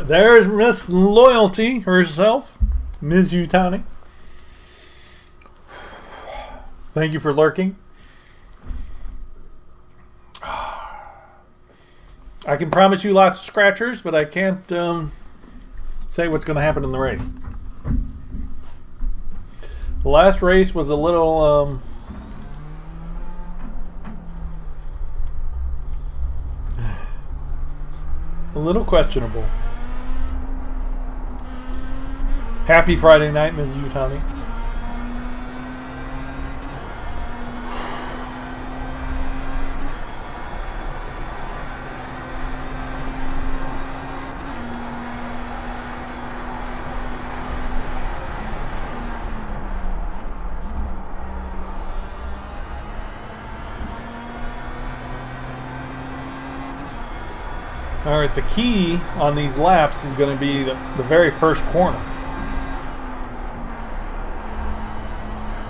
There's Miss Loyalty herself, Ms. Utani. Thank you for lurking. I can promise you lots of scratchers, but I can't say what's going to happen in the race. The last race was a little questionable. Happy Friday night, Ms. Utani. All right, the key on these laps is going to be the very first corner.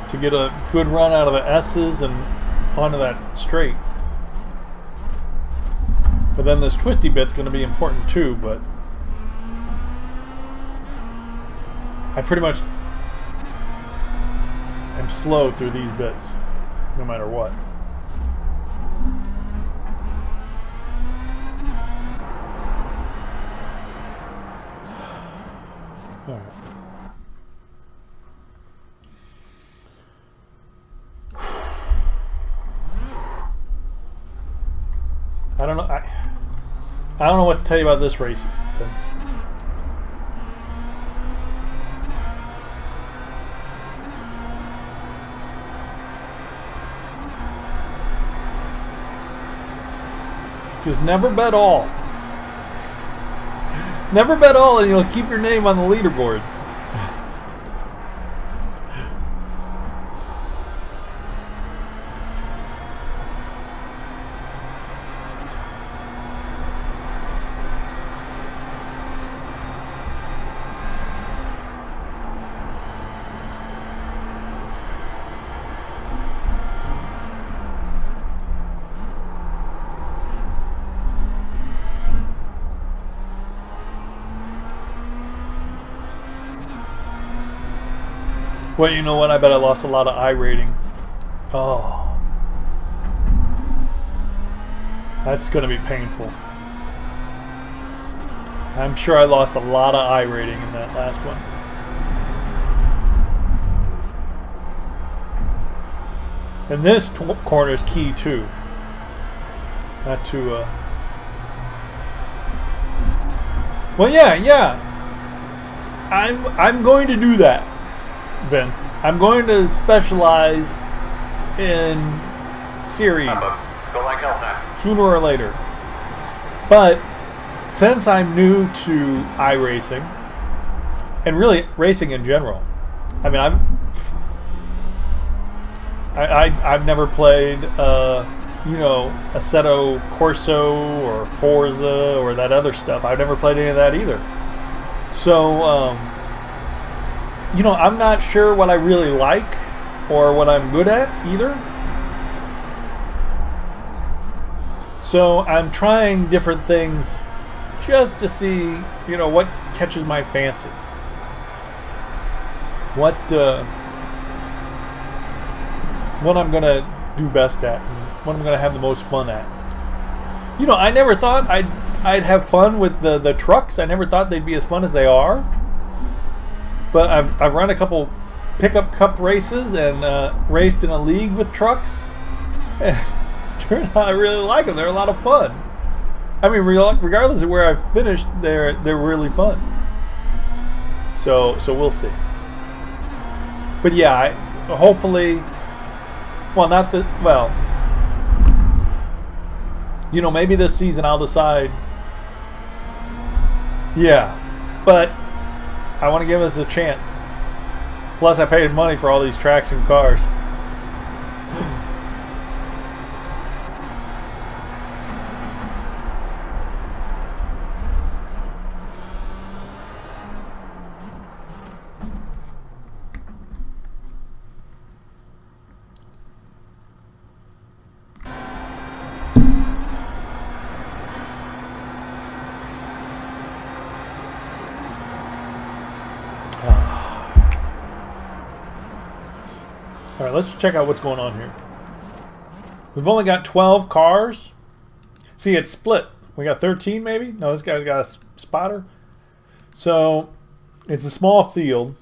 To get a good run out of the S's and onto that straight. But then this twisty bit's going to be important too, but I pretty much am slow through these bits, no matter what. All right. I don't know. I don't know what to tell you about this race, Vince. Just never bet all. Never bet all, and you'll keep your name on the leaderboard. Well, you know what? I bet I lost a lot of iRating. Oh. That's going to be painful. I'm sure I lost a lot of iRating in that last one. And this corner is key too. Not to... Well, yeah. I'm going to do that. Vince, I'm going to specialize in series sooner or later. But since I'm new to iRacing and really racing in general, I mean, I've never played Assetto Corso or Forza or that other stuff. I've never played any of that either. So I'm not sure what I really like or what I'm good at either. So I'm trying different things just to see, what catches my fancy. What I'm going to do best at and what I'm going to have the most fun at. I never thought I'd have fun with the trucks. I never thought they'd be as fun as they are. But I've run a couple pickup cup races and raced in a league with trucks. And it turns out I really like them. They're a lot of fun. I mean, regardless of where I've finished, they're really fun. So we'll see. But yeah, hopefully, maybe this season I'll decide. Yeah, but I want to give us a chance. Plus, I paid money for all these tracks and cars. All right, let's check out what's going on here. We've only got 12 cars. See, it's split. We got 13 maybe? No, this guy's got a spotter. So, it's a small field.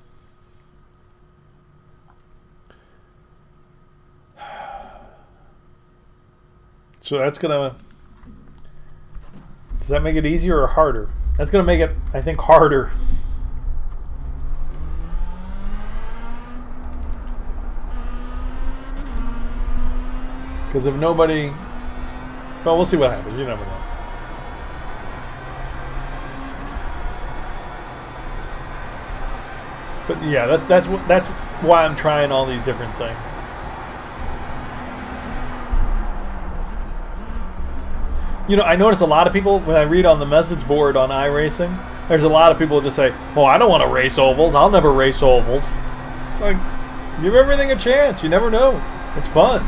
So that's going to... Does that make it easier or harder? That's going to make it, I think, harder. Because if nobody... Well, we'll see what happens. You never know. But yeah, that's why I'm trying all these different things. You know, I notice a lot of people, when I read on the message board on iRacing, there's a lot of people who just say, well, I don't want to race ovals. I'll never race ovals. It's like, give everything a chance. You never know. It's fun.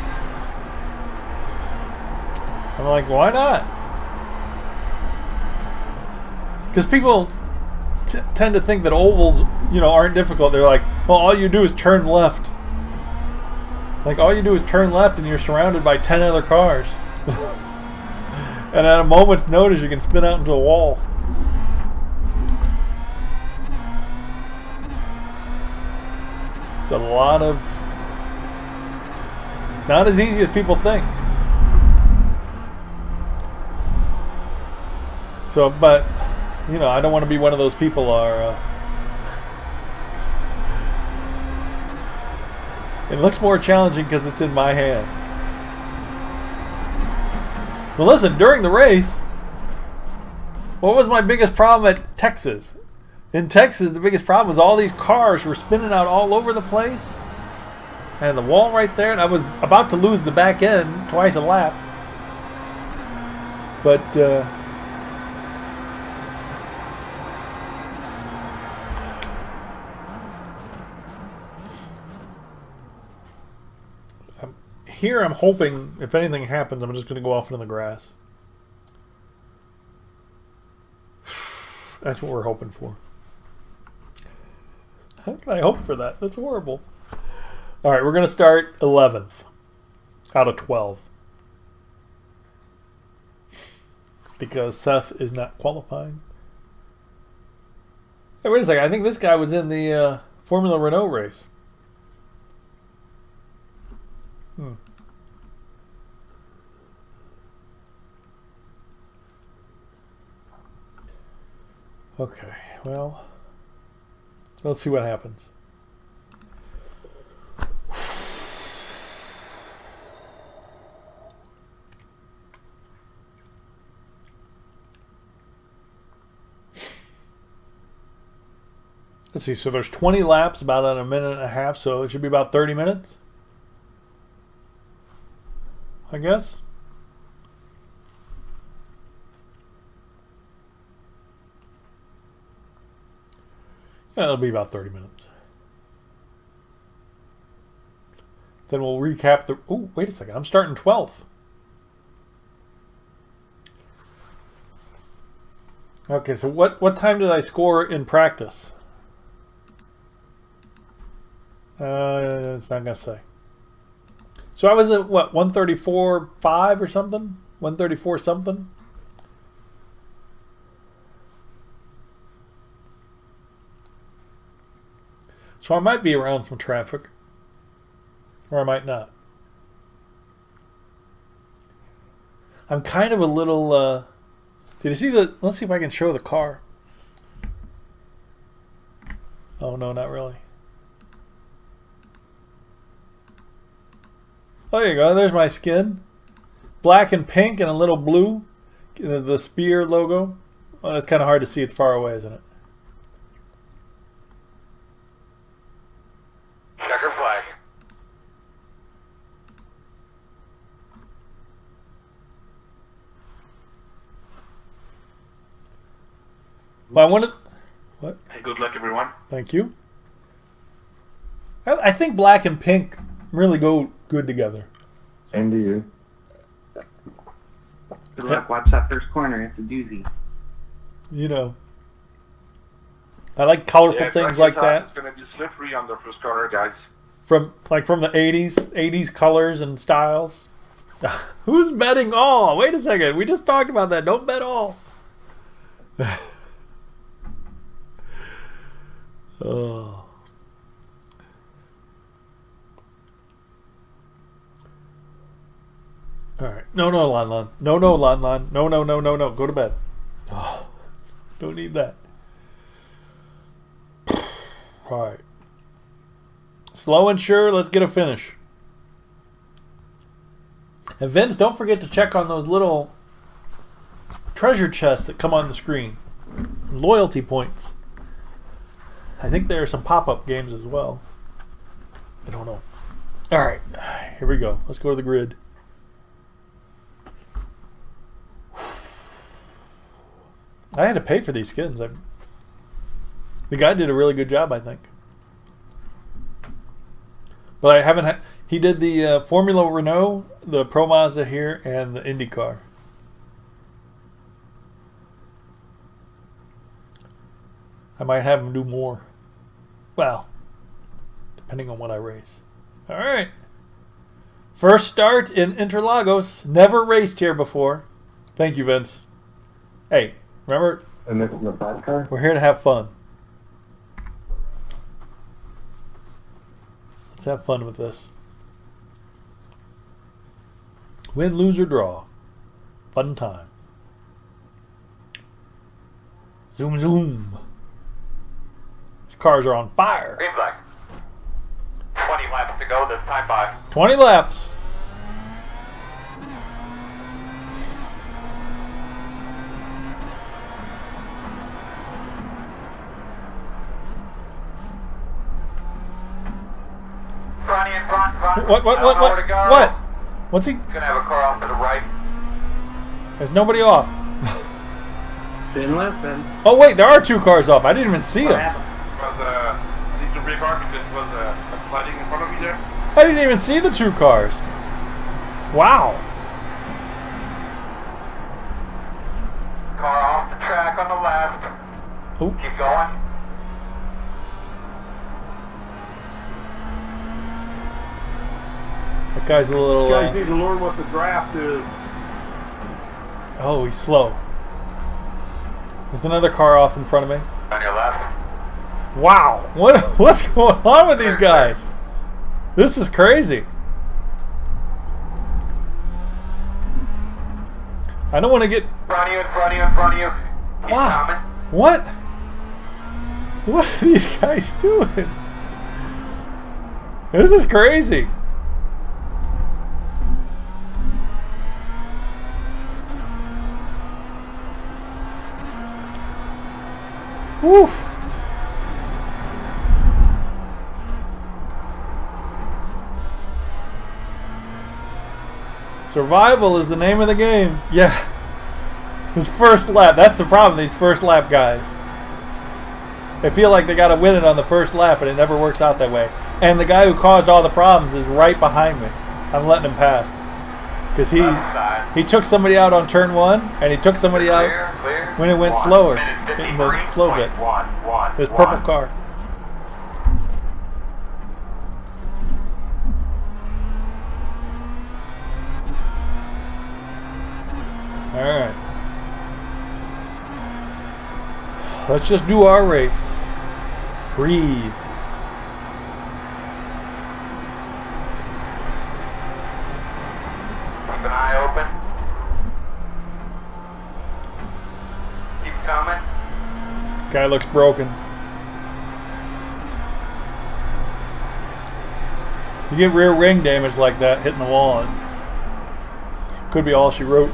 I'm like, why not? Because people tend to think that ovals, you know, aren't difficult. They're like, well, all you do is turn left. Like, all you do is turn left and you're surrounded by 10 other cars. And at a moment's notice, you can spin out into a wall. It's a lot of... It's not as easy as people think. So, but, you know, I don't want to be one of those people it looks more challenging because it's in my hands. Well, listen, during the race, what was my biggest problem at Texas? In Texas, the biggest problem was all these cars were spinning out all over the place. And the wall right there, and I was about to lose the back end twice a lap. But, here I'm hoping, if anything happens, I'm just going to go off into the grass. That's what we're hoping for. How can I hope for that? That's horrible. All right, we're going to start 11th out of 12. Because Seth is not qualifying. Hey, wait a second. I think this guy was in the Formula Renault race. Okay, well, let's see what happens. Let's see, so there's 20 laps, about in a minute and a half, so it should be about 30 minutes, I guess. Yeah, it'll be about 30 minutes. Then we'll recap the... Oh, wait a second. I'm starting 12th. Okay, so what time did I score in practice? It's not going to say. So I was at, what, 134.5 or something? 134 something? So I might be around some traffic. Or I might not. I'm kind of a little... Did you see the... Let's see if I can show the car. Oh, no, not really. Oh, there you go. There's my skin. Black and pink and a little blue. The Spear logo. Well, that's kind of hard to see. It's far away, isn't it? Checker flag. Well, I wanted... What? Hey, good luck, everyone. Thank you. I think black and pink really go good together. Same to you. Good luck. Watch that first corner. It's a doozy. You know. I like colorful things like that. It's going to be slippery on the first corner, guys. from the 80s colors and styles. Who's betting all? Wait a second. We just talked about that. Don't bet all. Oh. All right. No, Lon Lon. No, Lon Lon. No. Go to bed. Oh, don't need that. All right. Slow and sure. Let's get a finish. And Vince, don't forget to check on those little treasure chests that come on the screen. Loyalty points. I think there are some pop-up games as well. I don't know. All right. Here we go. Let's go to the grid. I had to pay for these skins. The guy did a really good job, I think. But I haven't had... He did the Formula Renault, the Pro Mazda here, and the IndyCar. I might have him do more. Well, depending on what I race. All right. First start in Interlagos. Never raced here before. Thank you, Vince. Hey, remember? And this is the fast car? We're here to have fun. Let's have fun with this. Win, lose, or draw. Fun time. Zoom, zoom. These cars are on fire. Green flag. 20 laps to go this time by. 20 laps. Front in front. What? Nowhere to go. What? What's he? Gonna have a car off to the right. There's nobody off. Didn't listen. Oh wait, there are two cars off. I didn't even see What them. happened? Need to brake hard because it was a flooding in front of me there. I didn't even see the two cars. Wow. Car off the track on the left. Oop. Keep going. That guy's a little. You guys need to learn what the draft is. Oh, he's slow. There's another car off in front of me. On your left. Wow. What's going on with these guys? This is crazy. I don't want to get. In front of you. He's Wow. coming. What? What are these guys doing? This is crazy. Woof. Survival is the name of the game. Yeah. This first lap. That's the problem, these first lap guys. They feel like they got to win it on the first lap, and it never works out that way. And the guy who caused all the problems is right behind me. I'm letting him pass. Because he took somebody out on turn one, and he took somebody out Clear. when it went 1 slower minute in the slow bits. 53.11. This purple car. Alright. Let's just do our race. Breathe. Keep an eye open. Keep coming. Guy looks broken. You get rear wing damage like that hitting the wall. Could be all she wrote.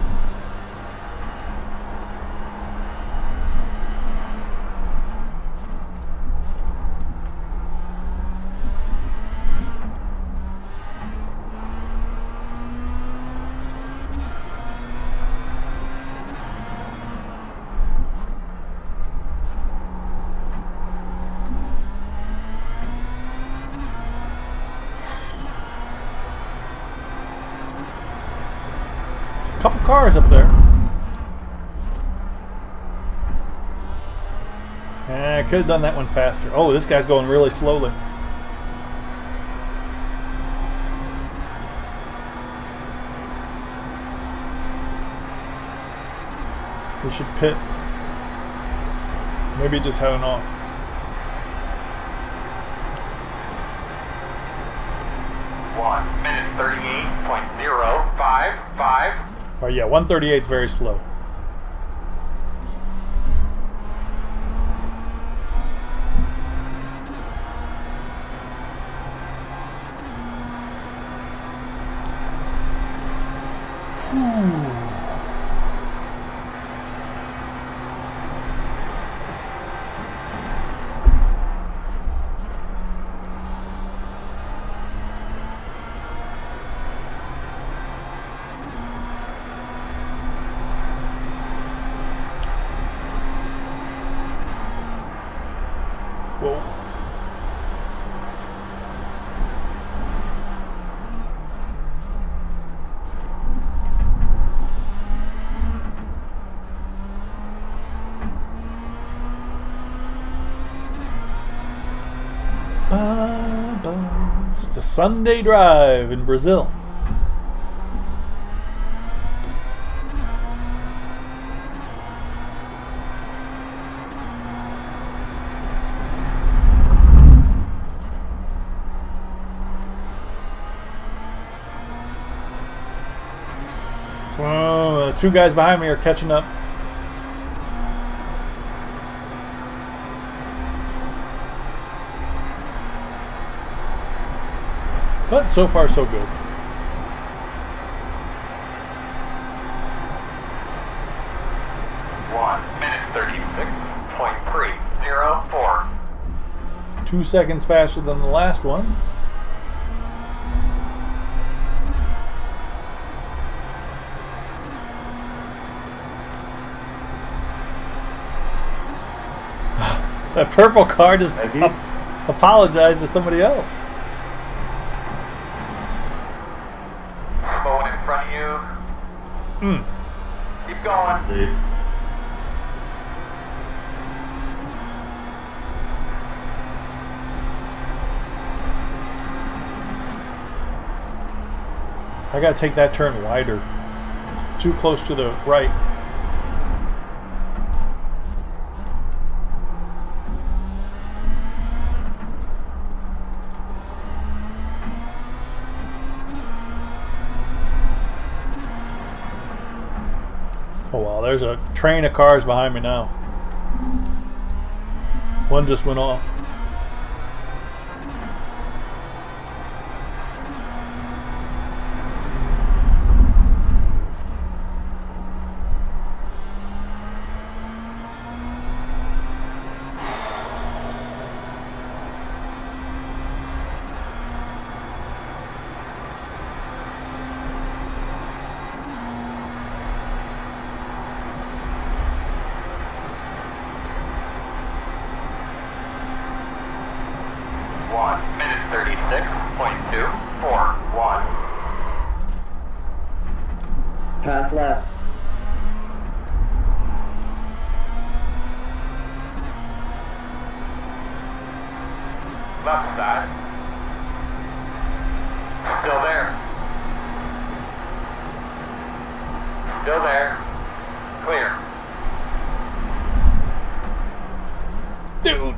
Couple cars up there. I could have done that one faster. Oh, this guy's going really slowly. He should pit. Maybe just heading off. One minute 38.055. Oh yeah, 138 is very slow. Whoa. It's just a Sunday drive in Brazil. The two guys behind me are catching up. But so far, so good. One minute 36.304. 2 seconds faster than the last one. That purple car just apologized to somebody else. Going in front of you. Keep going. Dude. I gotta take that turn wider. Too close to the right. Oh wow, there's a train of cars behind me now. One just went off. One minute 36.241. Pass left. Left side. Still there. Still there. Clear. Dude!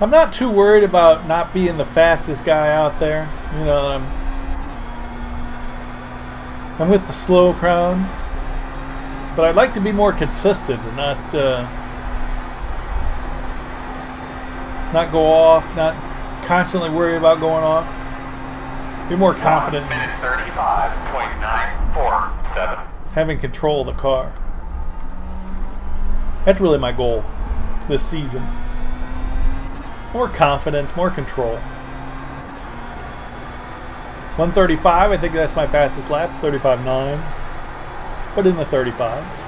I'm not too worried about not being the fastest guy out there. You know, I'm with the slow crowd, but I'd like to be more consistent and not go off, not constantly worry about going off. Be more confident 1 in minute 35.947. having control of the car. That's really my goal this season. More confidence, more control. 135, I think that's my fastest lap. 35.9. But in the 35s.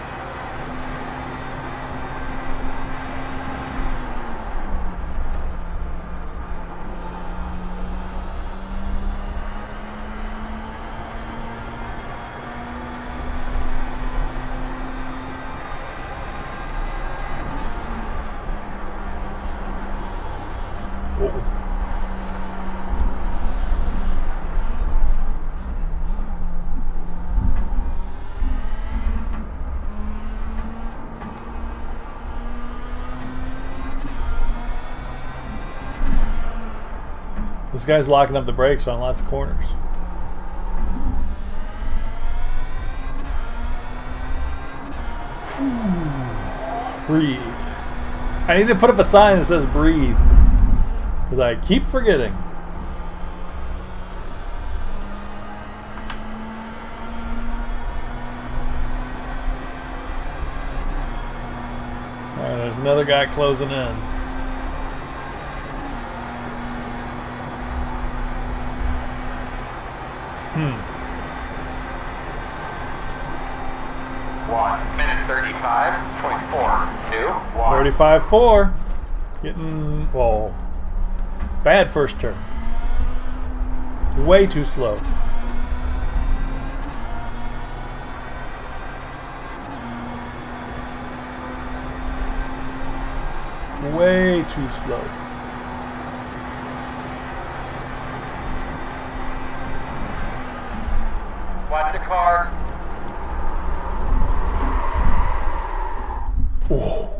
This guy's locking up the brakes on lots of corners. Breathe. I need to put up a sign that says breathe. Because I keep forgetting. Alright, there's another guy closing in. Hmm. 1 minute 35.421. 35.4. Getting, whoa. Bad first turn. Way too slow. Way too slow. Watch the car. Oh.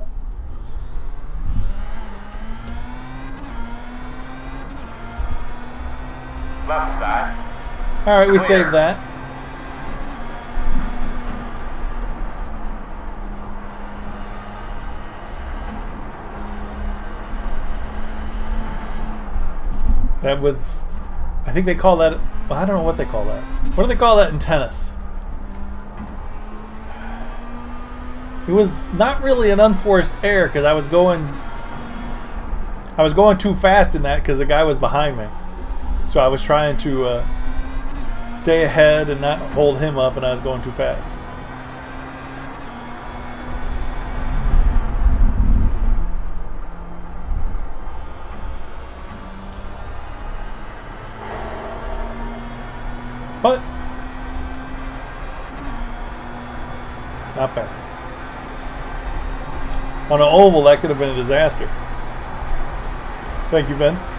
Left side. All right, we Clear. saved that. That was, I think they call that, well, I don't know what they call that. What do they call that in tennis? It was not really an unforced error because I was going too fast in that because the guy was behind me. So I was trying to stay ahead and not hold him up, and I was going too fast. But not bad. On an oval, that could have been a disaster. Thank you, Vince.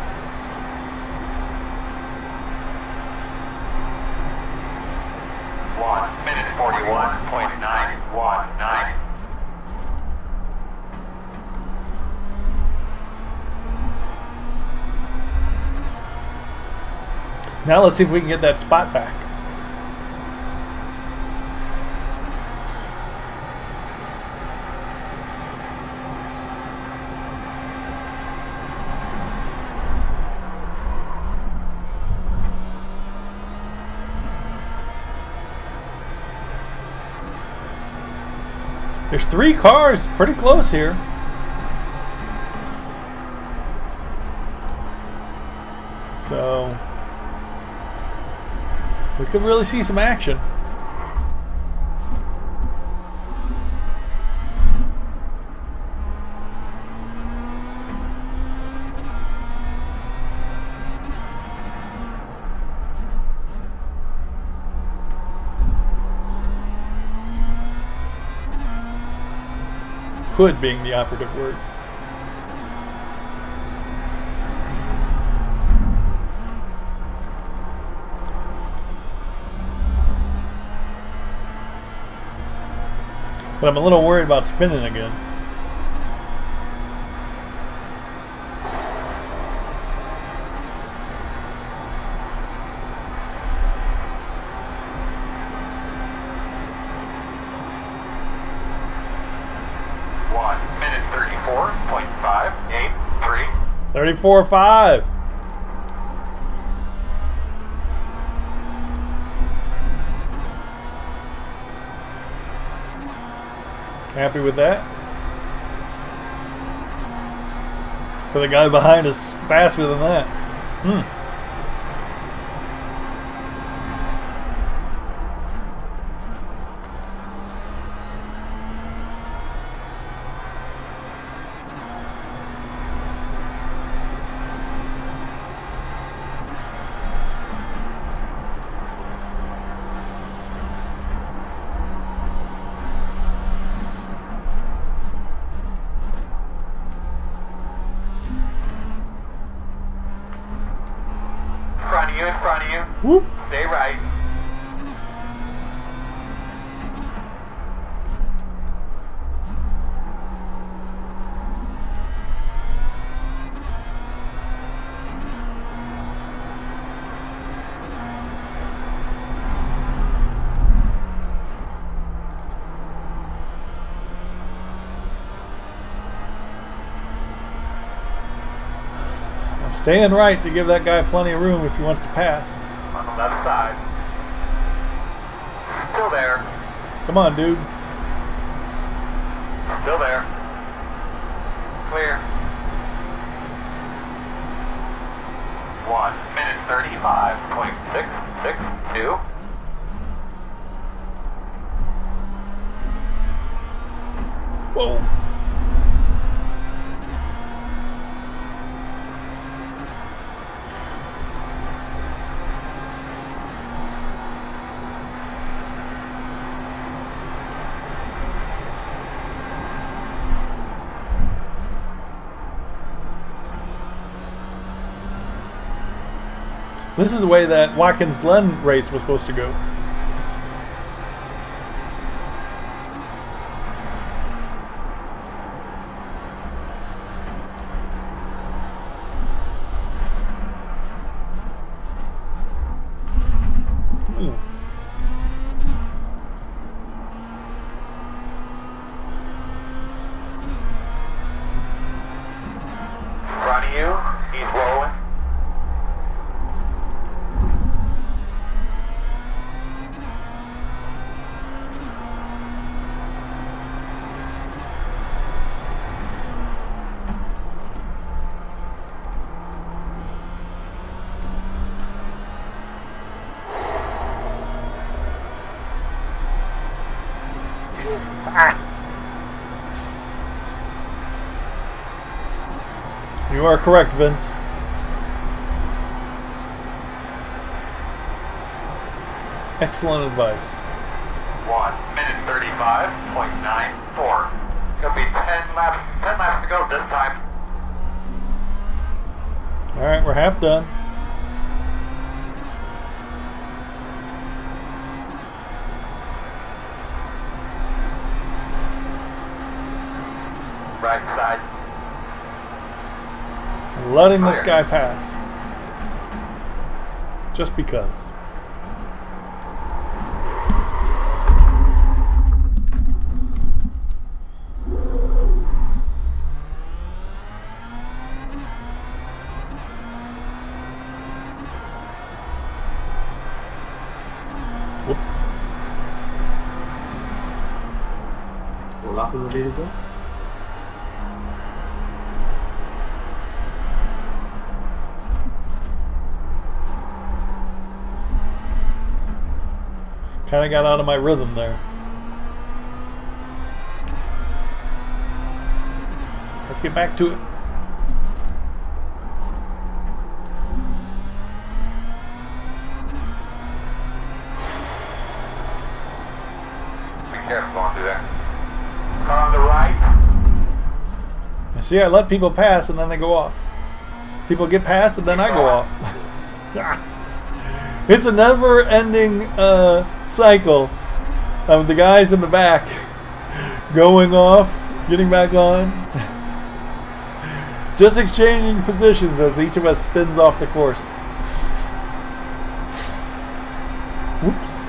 Minute 41.919. Now let's see if we can get that spot back. There's 3 cars pretty close here. So we could really see some action. Could being the operative word. But I'm a little worried about spinning again. Minute 34.583. 34.5. Happy with that. But the guy behind us faster than that. In front of you. Whoop. Stay right. I'm staying right to give that guy plenty of room if he wants to pass. On the left side. Still there. Come on, dude. Still there. Clear. 1 minute 35.662. Whoa. This is the way that Watkins Glen race was supposed to go. Ooh. In front of you. He's rolling. You are correct, Vince. Excellent advice. 1 minute 35.94. It'll be 10 laps to go this time. Alright, we're half done. Right side. Letting this guy pass. Just because. Whoops. What lap is it again? Kind of got out of my rhythm there. Let's get back to it. Be careful going through there. Car on the right. See, I let people pass and then they go off. People get past and then I go off. It's a never-ending cycle of the guys in the back going off, getting back on, just exchanging positions as each of us spins off the course. Whoops.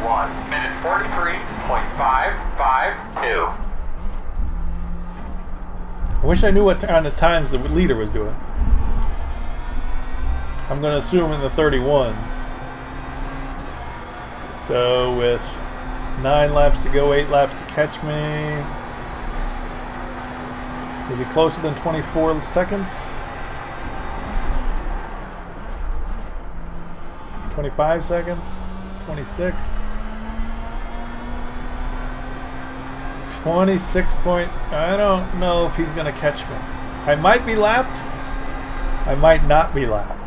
1 minute 43.552. I wish I knew what kind of times the leader was doing. I'm going to assume in the 31s. So with 9 laps to go, 8 laps to catch me, Is he closer than 24 seconds? 25 seconds? 26? 26 point... I don't know if he's going to catch me. I might be lapped. I might not be lapped.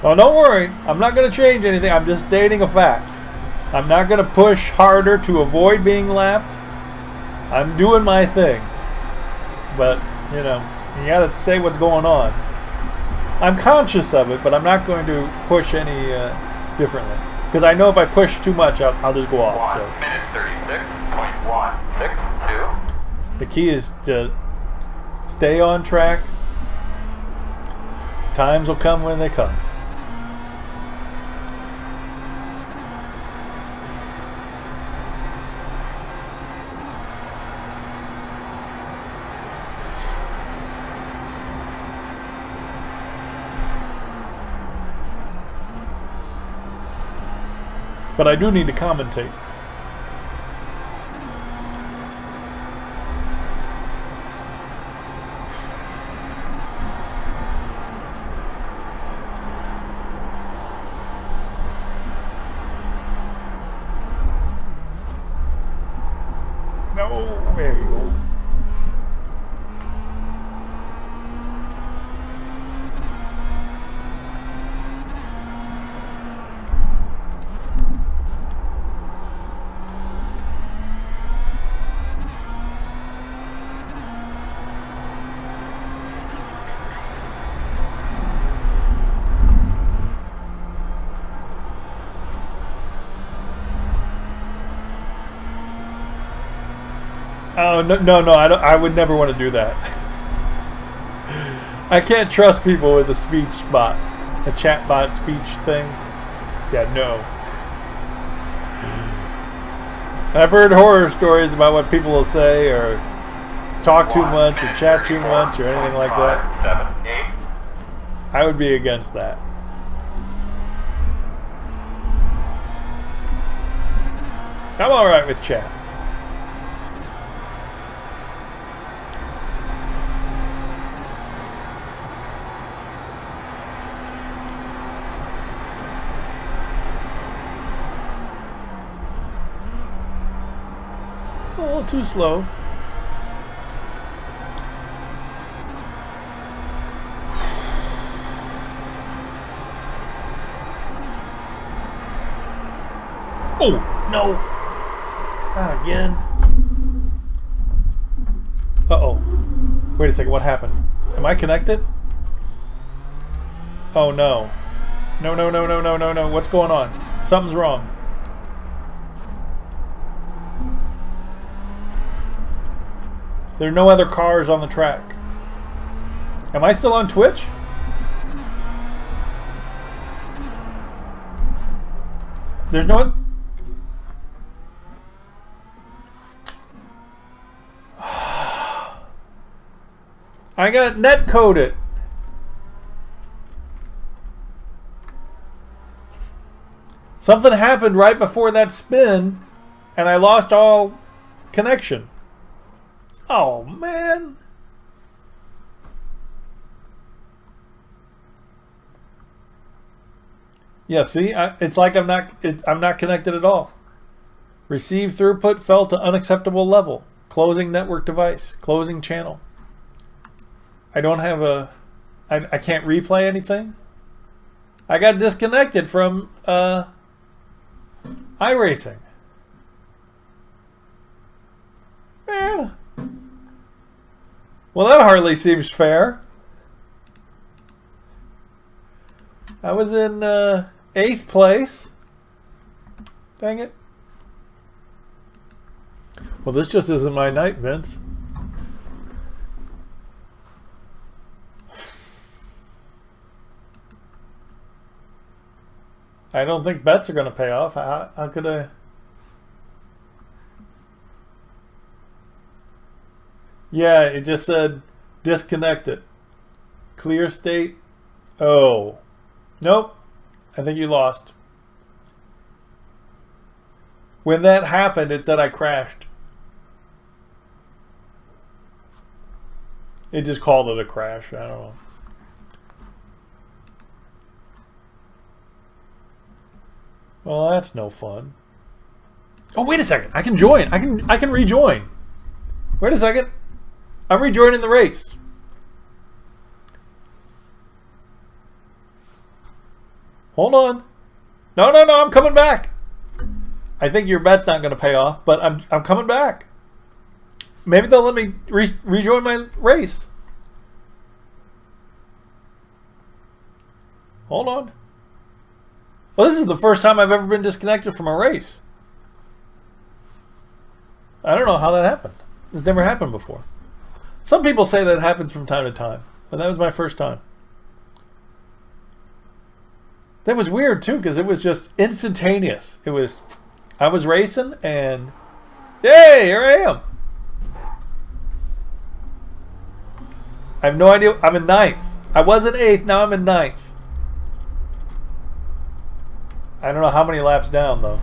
Oh, don't worry. I'm not going to change anything. I'm just stating a fact. I'm not going to push harder to avoid being lapped. I'm doing my thing. But, you know, you got to say what's going on. I'm conscious of it, but I'm not going to push any differently. Because I know if I push too much, I'll just go off. 1 minute 36.162. The key is to stay on track. Times will come when they come. But I do need to commentate. No, there you go. Oh, no, I would never want to do that. I can't trust people with a speech bot, a chat bot speech thing. Yeah, no. I've heard horror stories about what people will say or talk too much or chat too much or anything like that. I would be against that. I'm alright with chat. A little too slow. Oh, no. Not again. Uh-oh. Wait a second, what happened? Am I connected? Oh, no. No. What's going on? Something's wrong. There are no other cars on the track. Am I still on Twitch? There's no... I got netcoded. Something happened right before that spin, and I lost all connection. Oh, man. Yeah, see, it's like I'm not connected at all. Receive throughput fell to unacceptable level. Closing network device. Closing channel. I don't have a... I can't replay anything. I got disconnected from iRacing. Yeah. Well, that hardly seems fair. I was in 8th place. Dang it. Well, this just isn't my night, Vince. I don't think bets are going to pay off. How could I? Yeah, it just said disconnected. Clear state. Oh. Nope. I think you lost. When that happened, it said I crashed. It just called it a crash. I don't know. Well, that's no fun. Oh, wait a second. I can join. I can rejoin. Wait a second. I'm rejoining the race. Hold on. No, I'm coming back. I think your bet's not going to pay off, but I'm coming back. Maybe they'll let me rejoin my race. Hold on. Well, this is the first time I've ever been disconnected from a race. I don't know how that happened. It's never happened before. Some people say that happens from time to time, but that was my first time. That was weird too, because it was just instantaneous. I was racing and yay, here I am. I have no idea. I'm in 9th. I was in 8th, now I'm in 9th. I don't know how many laps down though.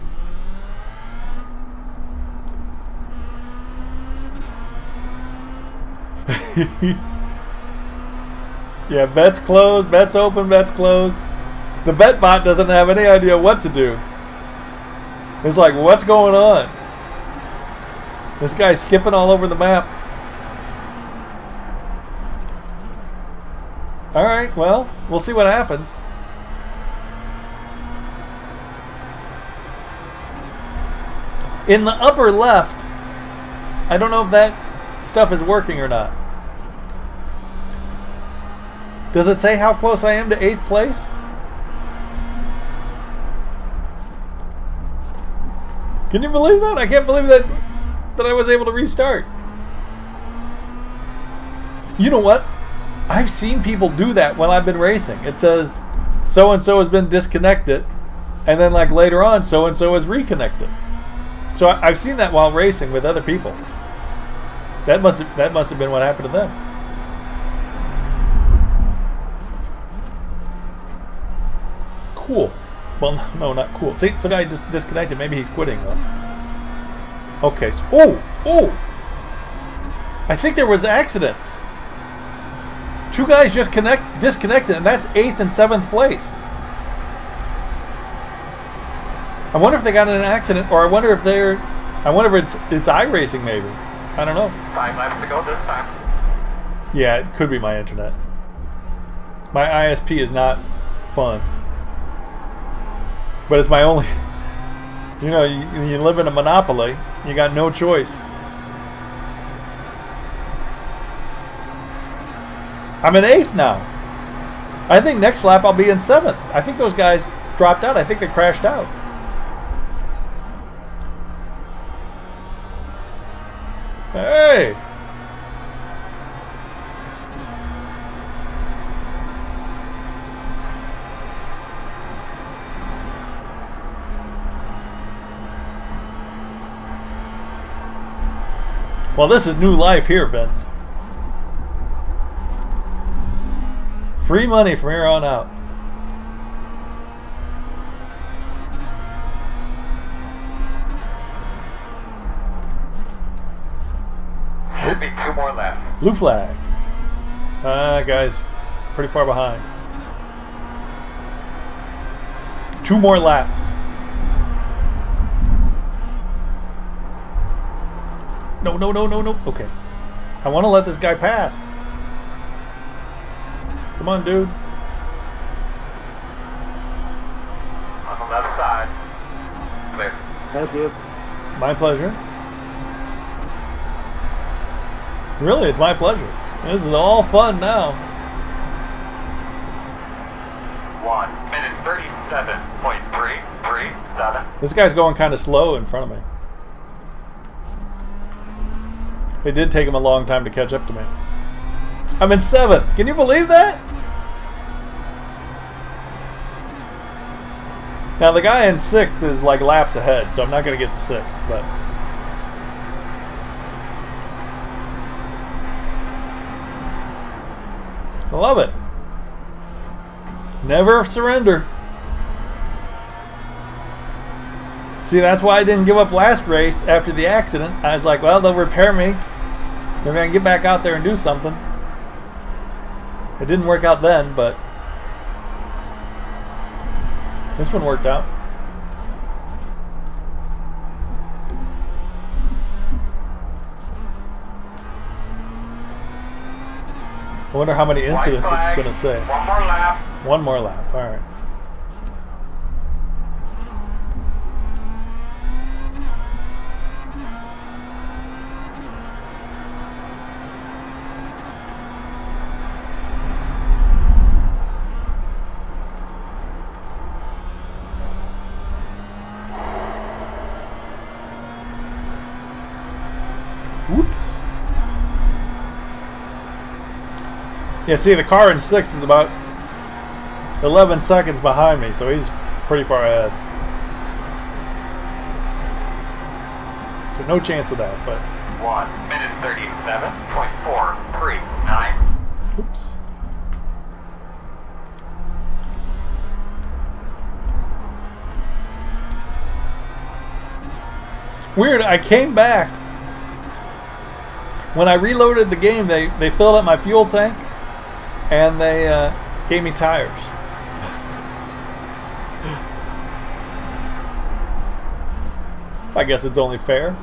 Yeah, bets closed, bets open, bets closed. The bet bot doesn't have any idea what to do. It's like, what's going on? This guy's skipping all over the map. Alright, well, we'll see what happens. In the upper left, I don't know if that stuff is working or not. Does it say how close I am to 8th place? Can you believe that? I can't believe that I was able to restart. You know what? I've seen people do that when I've been racing. It says so-and-so has been disconnected, and then like later on, so-and-so is reconnected. So I've seen that while racing with other people. That must have been what happened to them. Cool. Well, no, not cool. See, so guy just disconnected. Maybe he's quitting though. Okay. So, oh! I think there was accidents. 2 guys just disconnected, and that's 8th and 7th place. I wonder if they got in an accident, or I wonder if it's iRacing maybe. I don't know. 5 laps to go this time. Yeah, it could be my internet. My ISP is not fun. But it's my only... You know, you live in a monopoly. You got no choice. I'm in 8th now. I think next lap I'll be in 7th. I think those guys dropped out. I think they crashed out. Hey! Well, this is new life here, Vince. Free money from here on out. Should be 2 more laps. Blue flag. Guys, pretty far behind. 2 more laps. No. Okay. I want to let this guy pass. Come on, dude. On the left side. Clear. Thank you. My pleasure. Really, it's my pleasure. This is all fun now. 1 minute 37.337. This guy's going kind of slow in front of me. It did take him a long time to catch up to me. I'm in 7th. Can you believe that? Now the guy in 6th is like laps ahead, so I'm not going to get to 6th, but I love it. Never surrender. See, that's why I didn't give up last race after the accident. I was like, well, they'll repair me. They're going to get back out there and do something. It didn't work out then, but this one worked out. I wonder how many incidents it's going to say. One more lap. One more lap. All right. Whoops. Yeah, see, the car in 6th is about 11 seconds behind me, so he's pretty far ahead. So no chance of that, but 1 minute 37.439. oops. Weird, I came back. When I reloaded the game, they filled up my fuel tank and they gave me tires. I guess it's only fair.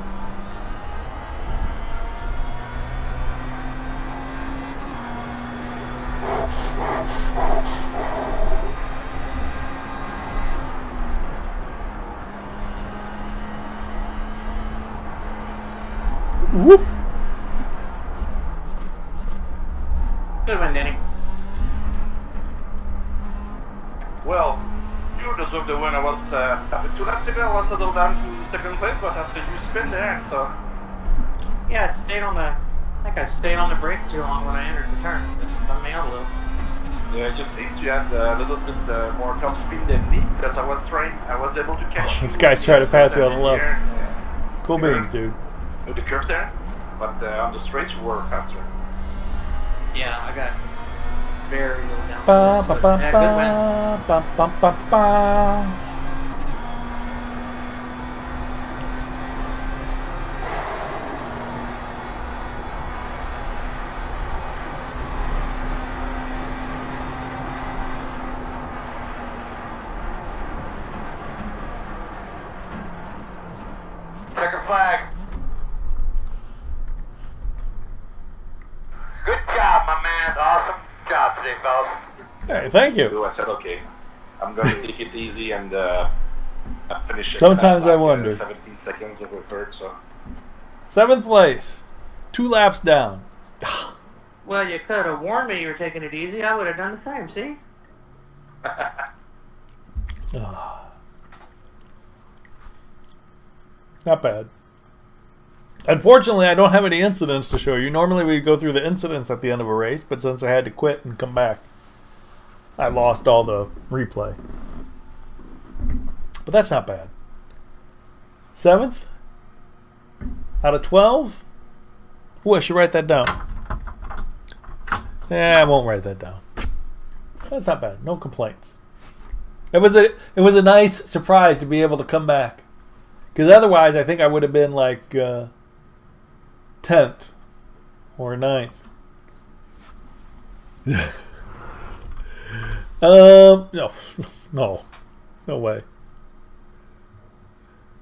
Whoop. Good one, Danny. Well, you deserve the win. I was, after 2 laps ago, I was a little down to 2nd place, but after you spin there, so... Yeah, I stayed on the... I think I stayed on the brake too long when I entered the turn. It bummed me out a little. Yeah, it just seems you had a little bit more top speed than me, because I was able to catch This guy's trying to pass me on the left. Yeah. Cool beans, dude. With the curve there, but on the straights you were faster. Yeah, I got very little down. Ba, ba, ba, Yeah, good win. ba, ba, ba, ba. Checker flag. Good job, my man. Awesome job today, fellas. Hey, thank you. So I said, okay, I'm going to take it easy and finish it. Sometimes I Like, wonder. 17 seconds over third, so... 7th place. 2 laps down. Well, you could have warned me you were taking it easy. I would have done the same, see? Not bad. Unfortunately, I don't have any incidents to show you. Normally we go through the incidents at the end of a race, but since I had to quit and come back, I lost all the replay. But that's not bad. 7th? Out of 12? Ooh, I should write that down. Yeah, I won't write that down. That's not bad. No complaints. It was a nice surprise to be able to come back. Because otherwise, I think I would have been like 10th or 9th. No way.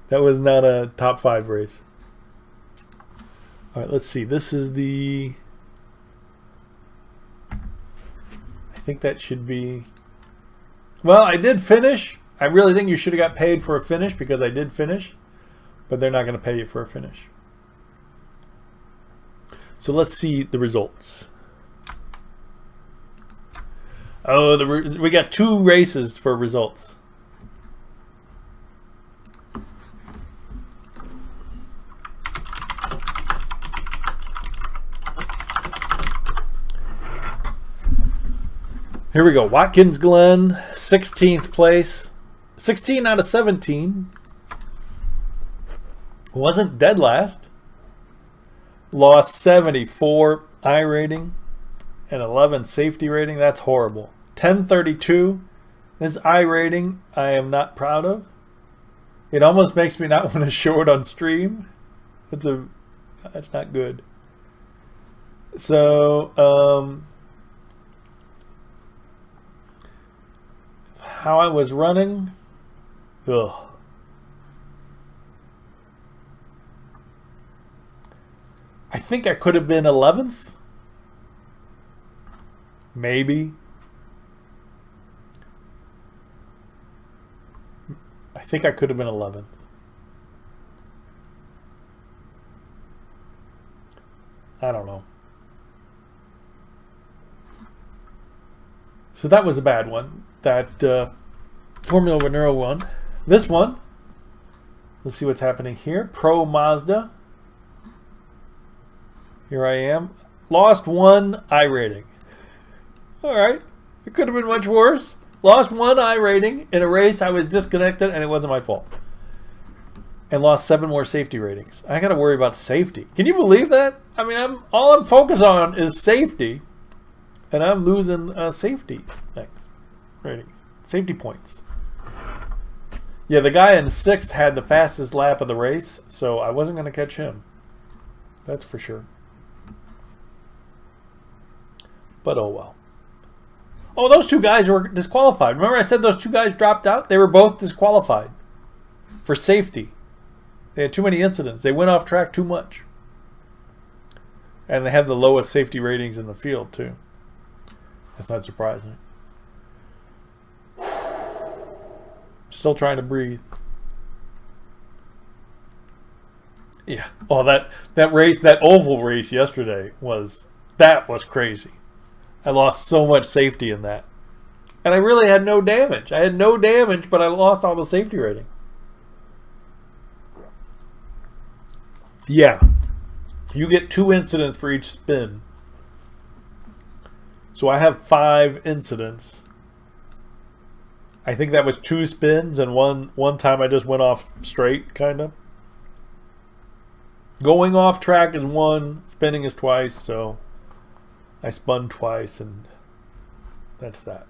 That was not a top 5 race. All right, let's see. This is the... I think that should be... Well, I did finish. I really think you should have got paid for a finish because I did finish. But they're not going to pay you for a finish. So let's see the results. Oh, we got 2 races for results. Here we go. Watkins Glen, 16th place. 16 out of 17. Wasn't dead last. Lost 74 iRating and 11 safety rating. That's horrible. 1032. This iRating I am not proud of. It almost makes me not want to show it on stream. That's not good. So, how I was running, ugh. I think I could have been 11th. Maybe. I think I could have been 11th. I don't know. So that was a bad one. That Formula Renault one. This one. Let's see what's happening here. Pro Mazda. Here I am. Lost 1 iRating. Alright. It could have been much worse. Lost 1 iRating in a race I was disconnected and it wasn't my fault. And lost 7 more safety ratings. I gotta worry about safety. Can you believe that? I mean, all I'm focused on is safety. And I'm losing safety things. Rating. Safety points. Yeah, the guy in 6th had the fastest lap of the race, so I wasn't going to catch him. That's for sure. But oh well. Oh, those 2 guys were disqualified. Remember I said those 2 guys dropped out? They were both disqualified for safety. They had too many incidents. They went off track too much. And they have the lowest safety ratings in the field, too. That's not surprising. Still trying to breathe. Yeah. Oh, that race, that oval race yesterday was crazy. I lost so much safety in that. And I really had no damage. I had no damage, but I lost all the safety rating. Yeah. You get 2 incidents for each spin. So I have 5 incidents. I think that was 2 spins and one time I just went off straight, kind of. Going off track is 1, spinning is twice, so I spun twice and that's that.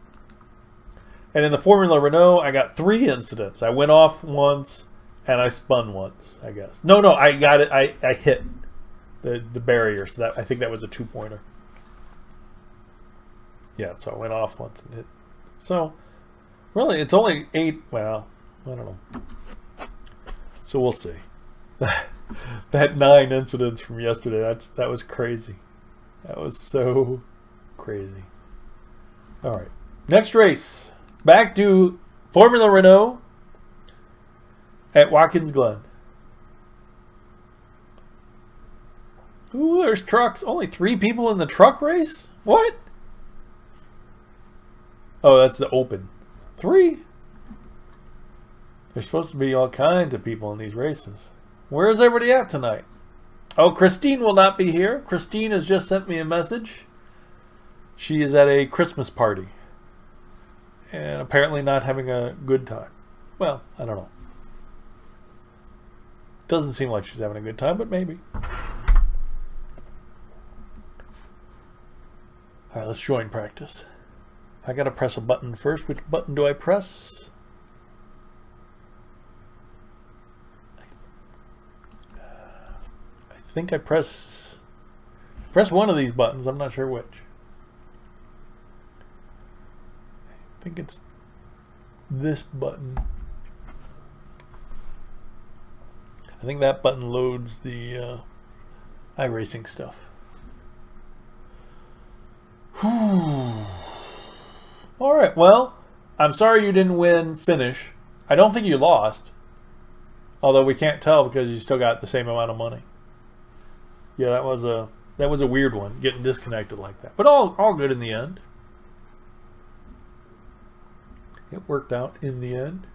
And in the Formula Renault, I got 3 incidents. I went off once and I spun once, I guess. No, I got it. I hit the barrier, so that I think that was a 2-pointer. Yeah, so I went off once and hit. So, really, it's only 8. Well, I don't know. So we'll see. That 9 incidents from yesterday, that was crazy. That was so crazy. All right. Next race. Back to Formula Renault at Watkins Glen. Ooh, there's trucks. Only 3 people in the truck race? What? Oh, that's the open. 3? There's supposed to be all kinds of people in these races. Where is everybody at tonight? Oh, Christine will not be here. Christine has just sent me a message. She is at a Christmas party. And apparently not having a good time. Well, I don't know. Doesn't seem like she's having a good time, but maybe. Alright, let's join practice. I gotta press a button first. Which button do I press? I think I press one of these buttons. I'm not sure which. I think it's this button. I think that button loads the iRacing stuff. All right, well, I'm sorry you didn't win finish. I don't think you lost. Although we can't tell because you still got the same amount of money. Yeah, that was a weird one, getting disconnected like that. But all good in the end. It worked out in the end.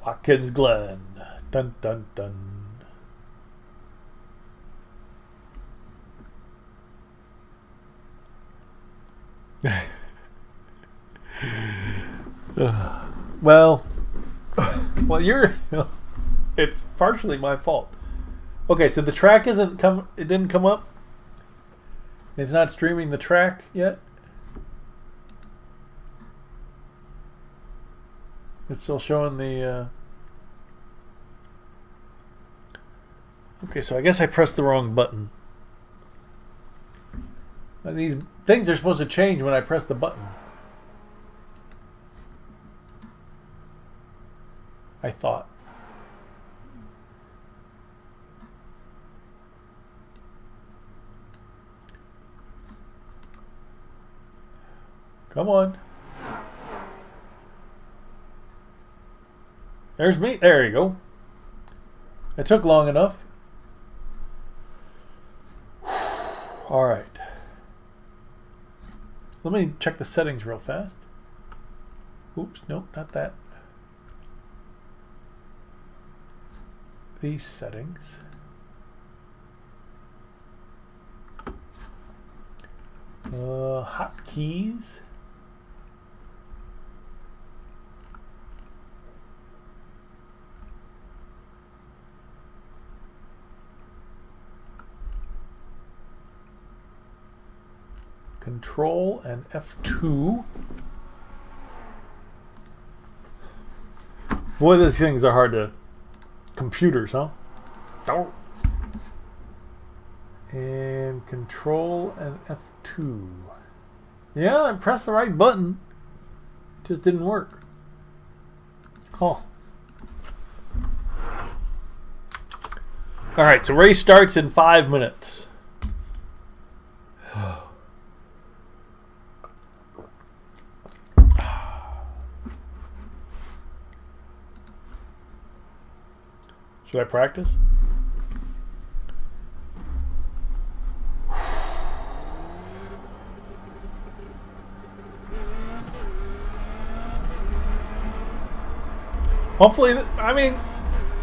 Watkins Glen. Dun dun dun. Well, you're. It's partially my fault. Okay, so the track isn't come. It didn't come up. It's not streaming the track yet. It's still showing the. Okay, so I guess I pressed the wrong button. And these things are supposed to change when I press the button. I thought. Come on. There's me. There you go. It took long enough. All right. Let me check the settings real fast. Oops, nope, not that. These settings. Hotkeys. Control and F2. Boy, these things are hard to. Computers, huh? Oh. And Control and F2. Yeah, I pressed the right button. It just didn't work. Oh. All right, so race starts in 5 minutes. Should I practice? Hopefully, I mean,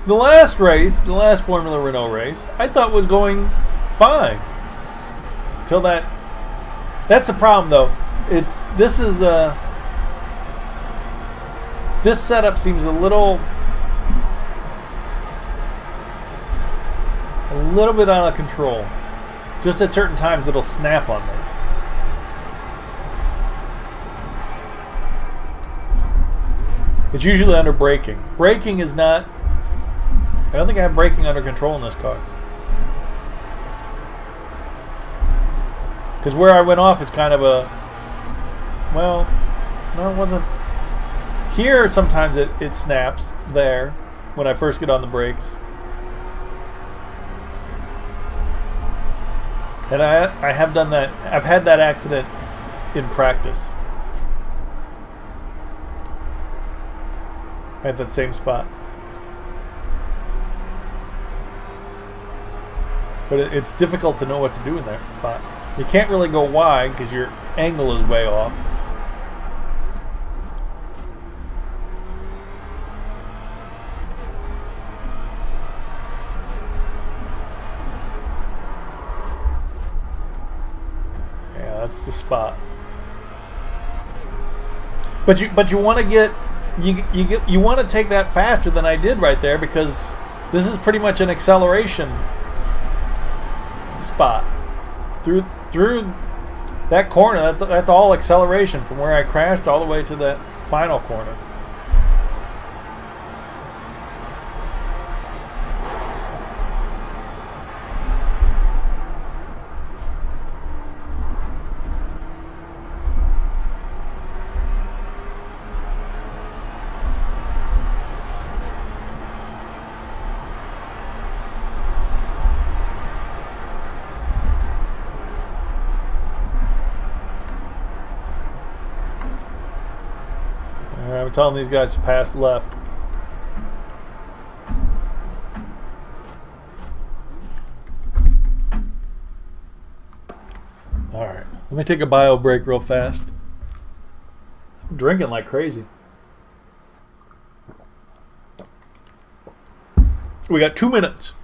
the last race, the last Formula Renault race, I thought was going fine. Until that. That's the problem, though. This setup seems a little bit out of control. Just at certain times it'll snap on me. It's usually under braking. Braking is not... I don't think I have braking under control in this car. Because where I went off is kind of a... Well, no, it wasn't. Here sometimes it snaps there when I first get on the brakes. And I have done that. I've had that accident in practice. At that same spot. But it's difficult to know what to do in that spot. You can't really go wide because your angle is way off. That's the spot. But you want to get you want to take that faster than I did right there, because this is pretty much an acceleration spot through that corner. That's all acceleration from where I crashed all the way to the final corner. I'm telling these guys to pass left. Alright, let me take a bio break real fast. I'm drinking like crazy. We got 2 minutes.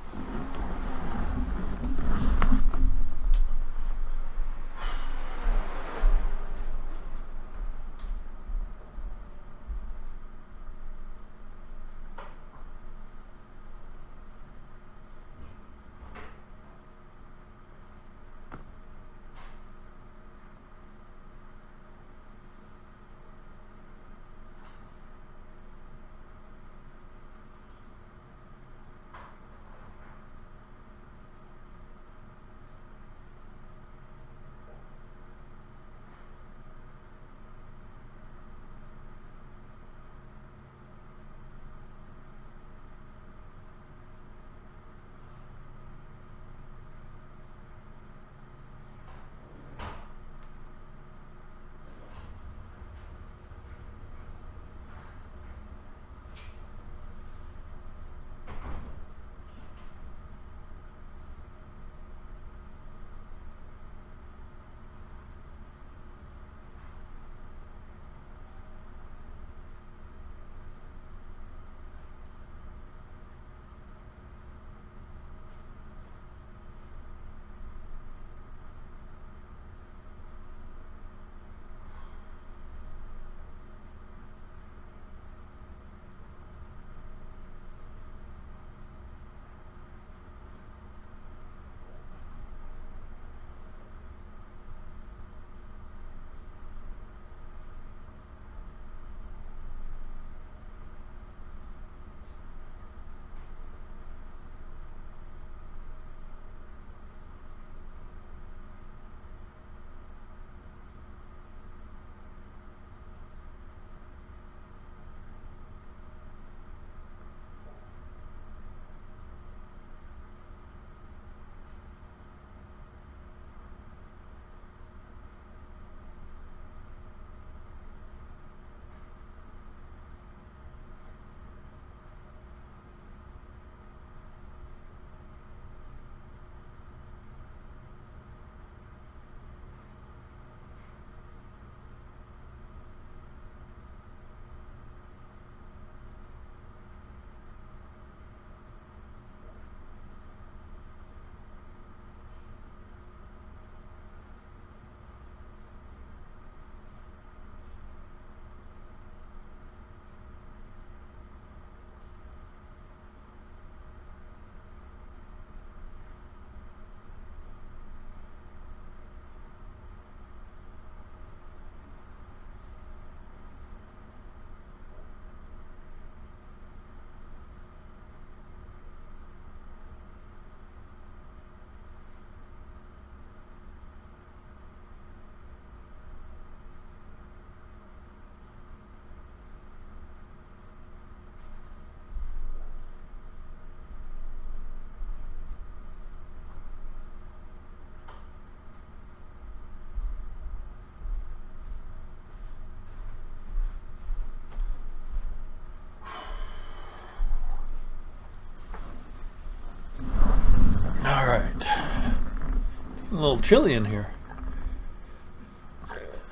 little chilly in here.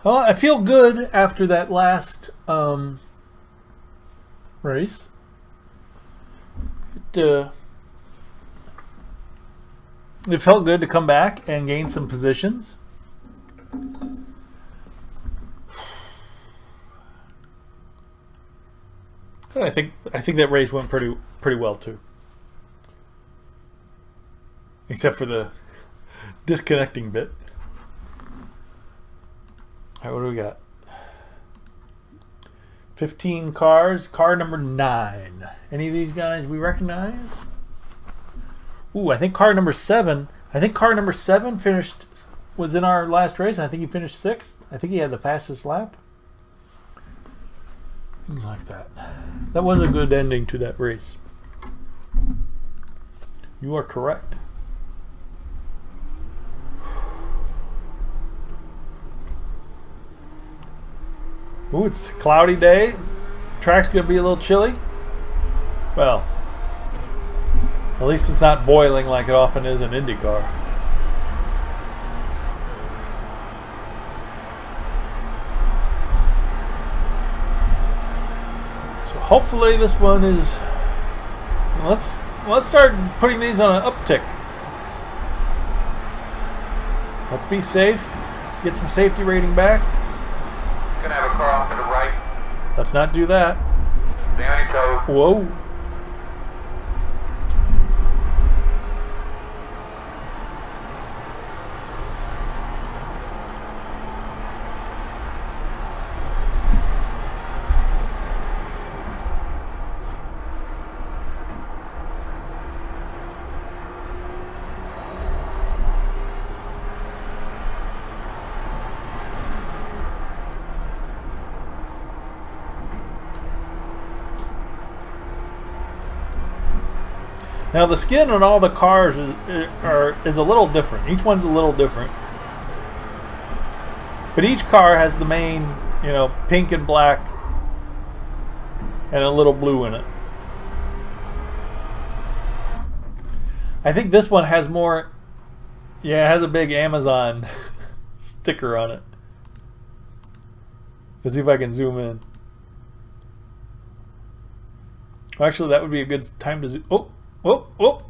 Well, I feel good after that last race. It felt good to come back and gain some positions. And I think that race went pretty well too. Except for the disconnecting bit. All right, what do we got? 15 cars. Car number 9. Any of these guys we recognize? Ooh, I think car number 7. I think car number 7 was in our last race. I think he finished 6th. I think he had the fastest lap. Things like that. That was a good ending to that race. You are correct. Ooh, it's a cloudy day. Track's gonna be a little chilly. Well, at least it's not boiling like it often is in IndyCar. So hopefully this one is. Let's start putting these on an uptick. Let's be safe. Get some safety rating back. Gonna have a car off to the right. Let's not do that. Stay on your toes. Whoa. Now the skin on all the cars is a little different. Each one's a little different. But each car has the main, pink and black and a little blue in it. I think this one has more, it has a big Amazon sticker on it. Let's see if I can zoom in. Actually, that would be a good time to zoom. Oh! Whoa, whoa.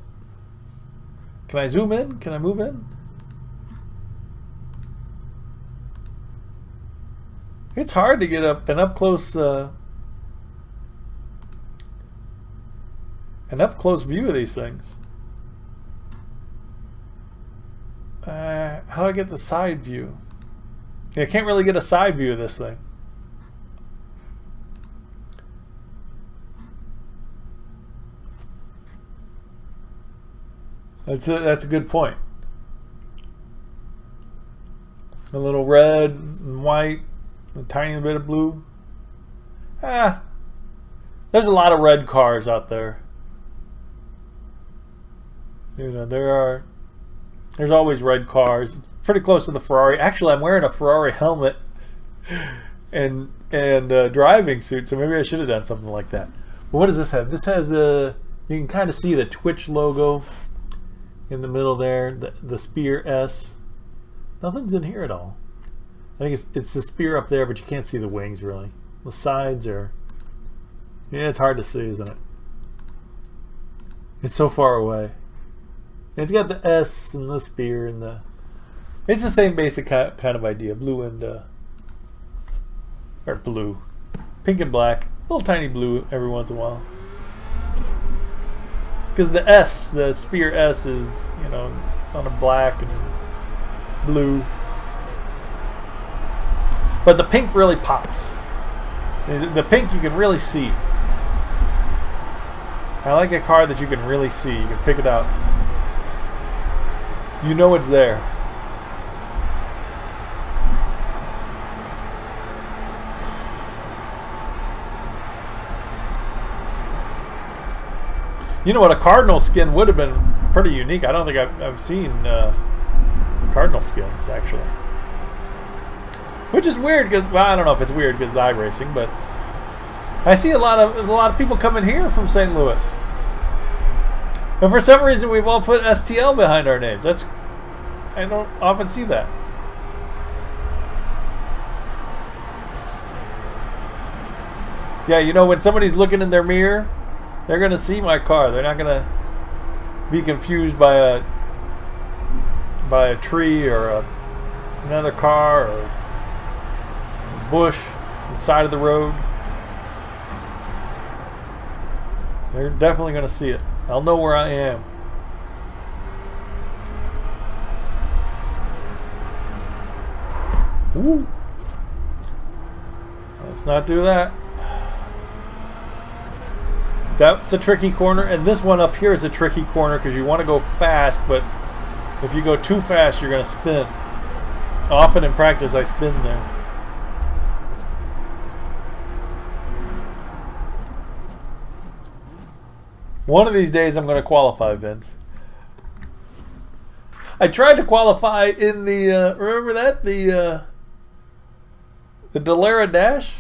Can I zoom in? Can I move in? It's hard to get an up close view of these things. How do I get the side view? I can't really get a side view of this thing. That's a good point. A little red and white, a tiny bit of blue. There's a lot of red cars out there. There's always red cars. It's pretty close to the Ferrari. Actually, I'm wearing a Ferrari helmet and driving suit, so maybe I should have done something like that. But what does this have? This has you can kind of see the Twitch logo in the middle there, the Spear S. Nothing's in here at all. I think it's the Spear up there, but you can't see the wings really. The sides are, it's hard to see, isn't it? It's so far away. It's got the S and the Spear and it's the same basic kind of idea. Blue and or blue, pink and black, a little tiny blue every once in a while. Because the S, the Spear S is, it's on a black and blue. But the pink really pops. The pink you can really see. I like a car that you can really see. You can pick it out. You know it's there. You know what, a cardinal skin would have been pretty unique. I don't think I've seen cardinal skins, actually. Which is weird, because, well, I don't know if it's weird because it's iRacing, but I see a lot of people coming here from St. Louis. And for some reason, we've all put STL behind our names. That's I don't often see that. Yeah, you know, when somebody's looking in their mirror, they're gonna see my car. They're not gonna be confused by a tree or another car or a bush on the side of the road. They're definitely gonna see it. I'll know where I am. Ooh. Let's not do that. That's a tricky corner, and this one up here is a tricky corner because you want to go fast, but if you go too fast, you're going to spin. Often in practice, I spin there. One of these days, I'm going to qualify, Vince. I tried to qualify in the, remember that? The Dallara Dash?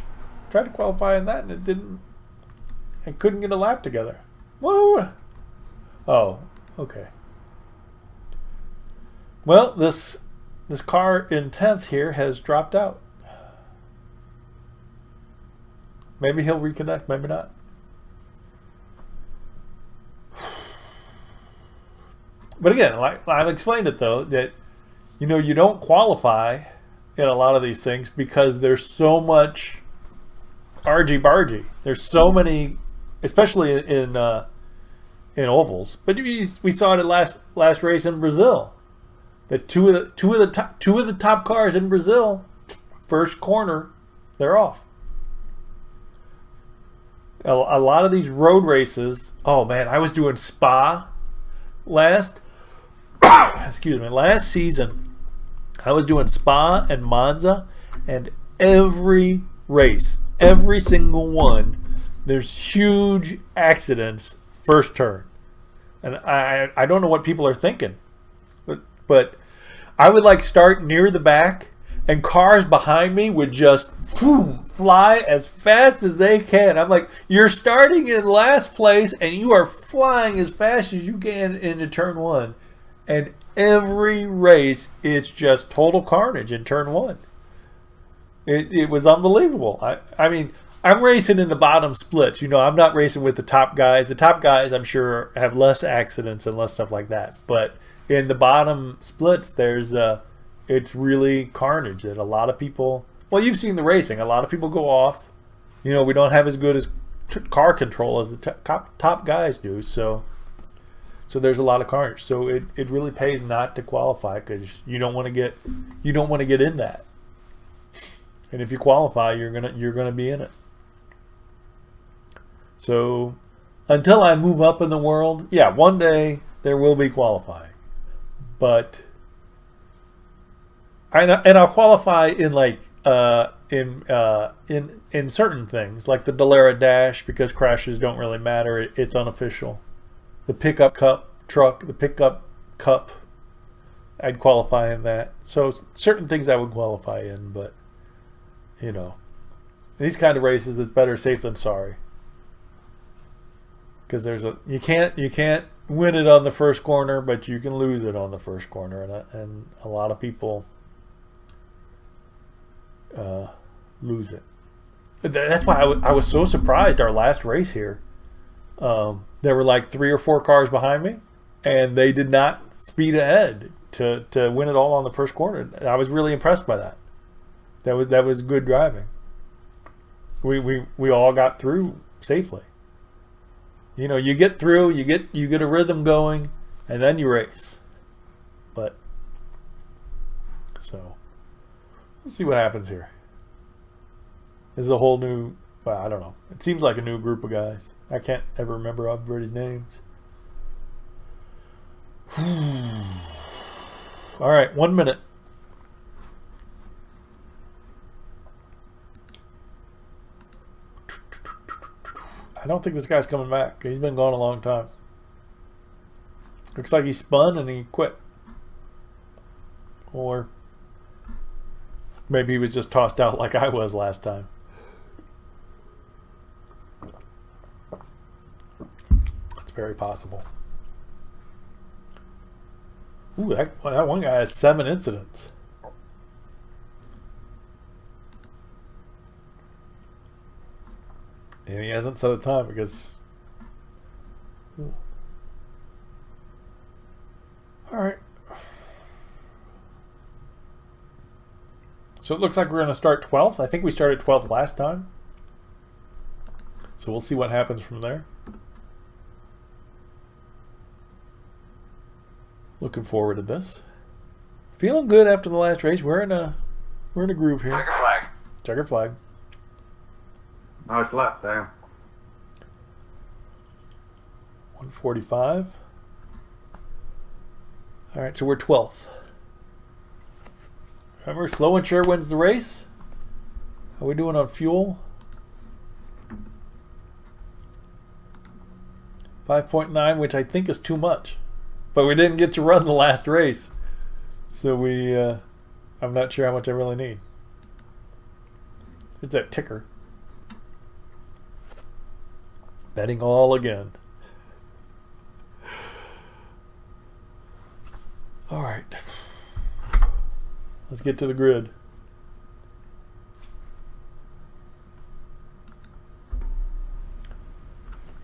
Tried to qualify in that, and it didn't. I couldn't get a lap together. Whoa! Oh, okay. Well, this car in 10th here has dropped out. Maybe he'll reconnect, maybe not. But again, like I've explained it though, that you know you don't qualify in a lot of these things because there's so much argy-bargy. There's so many, especially in ovals. But we saw it at last race in Brazil. That two of the top cars in Brazil, first corner, they're off. A lot of these road races. Oh man, I was doing Spa last season. I was doing Spa and Monza, and every race, every single one, there's huge accidents first turn. And I don't know what people are thinking. But I would like start near the back, and cars behind me would just fly as fast as they can. I'm like, you're starting in last place and you are flying as fast as you can into turn one. And every race, it's just total carnage in turn one. It was unbelievable. I mean, I'm racing in the bottom splits. You know, I'm not racing with the top guys. The top guys, I'm sure, have less accidents and less stuff like that. But in the bottom splits, it's really carnage. And a lot of people, well, you've seen the racing. A lot of people go off. You know, we don't have as good as car control as the top guys do. So there's a lot of carnage. So it really pays not to qualify because you don't want to get in that. And if you qualify, you're gonna be in it. So until I move up in the world, yeah, one day there will be qualifying. But I'll qualify in like in certain things like the Dallara Dash because crashes don't really matter. It's unofficial. The pickup cup, I'd qualify in that. So certain things I would qualify in, but you know, these kind of races, it's better safe than sorry. Because you can't win it on the first corner, but you can lose it on the first corner, and a lot of people lose it. That's why I was so surprised our last race here. There were like 3 or 4 cars behind me, and they did not speed ahead to win it all on the first corner. I was really impressed by that. That was good driving. We all got through safely. You know, you get through, you get a rhythm going, and then you race. But so let's see what happens here. This is a whole new, well, I don't know. It seems like a new group of guys. I can't ever remember everybody's names. All right, 1 minute. I don't think this guy's coming back. He's been gone a long time. Looks like he spun and he quit. Or maybe he was just tossed out like I was last time. That's very possible. Ooh, that one guy has 7 incidents. And he hasn't set a time because... Ooh. Alright. So it looks like we're going to start 12th. I think we started 12th last time. So we'll see what happens from there. Looking forward to this. Feeling good after the last race. We're in a groove here. Checker flag. Checker flag. Oh, it's left there. 145. All right, so we're 12th. Remember, slow and sure wins the race. How are we doing on fuel? 5.9, which I think is too much. But we didn't get to run the last race. So I'm not sure how much I really need. It's that ticker. Betting all again. All right. Let's get to the grid.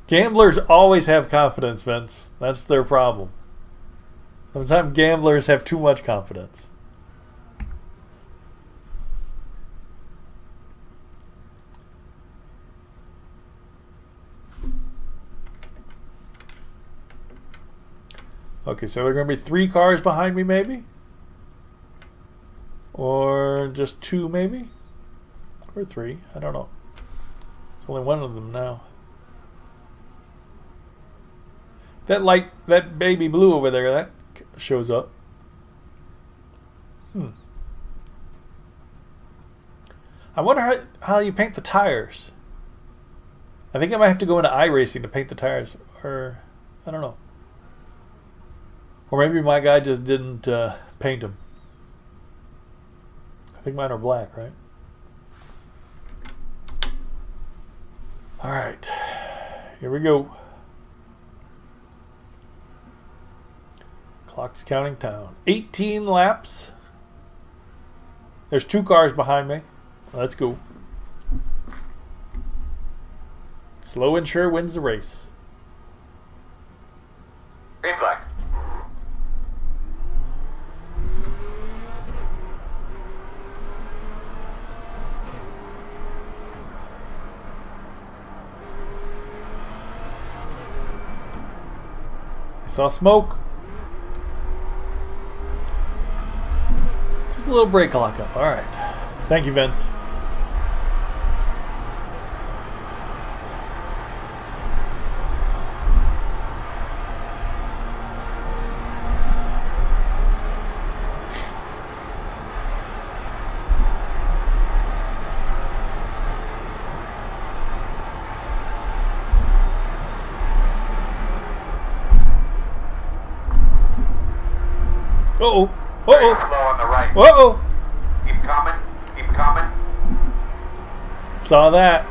Gamblers always have confidence, Vince. That's their problem. Sometimes gamblers have too much confidence. Okay, so there are going to be 3 cars behind me, maybe? Or just 2, maybe? Or 3, I don't know. There's only one of them now. That light, that baby blue over there, that shows up. I wonder how you paint the tires. I think I might have to go into iRacing to paint the tires. Or, I don't know. Or maybe my guy just didn't paint them. I think mine are black, right? Alright. Here we go. Clock's counting down. 18 laps. There's 2 cars behind me. Let's go. Slow and sure wins the race. Green flag. I saw smoke. Just a little brake lockup. All right. Thank you, Vince. Uh-oh. Very Uh-oh. slow on the right. Uh-oh. Keep coming. Keep coming. Saw that.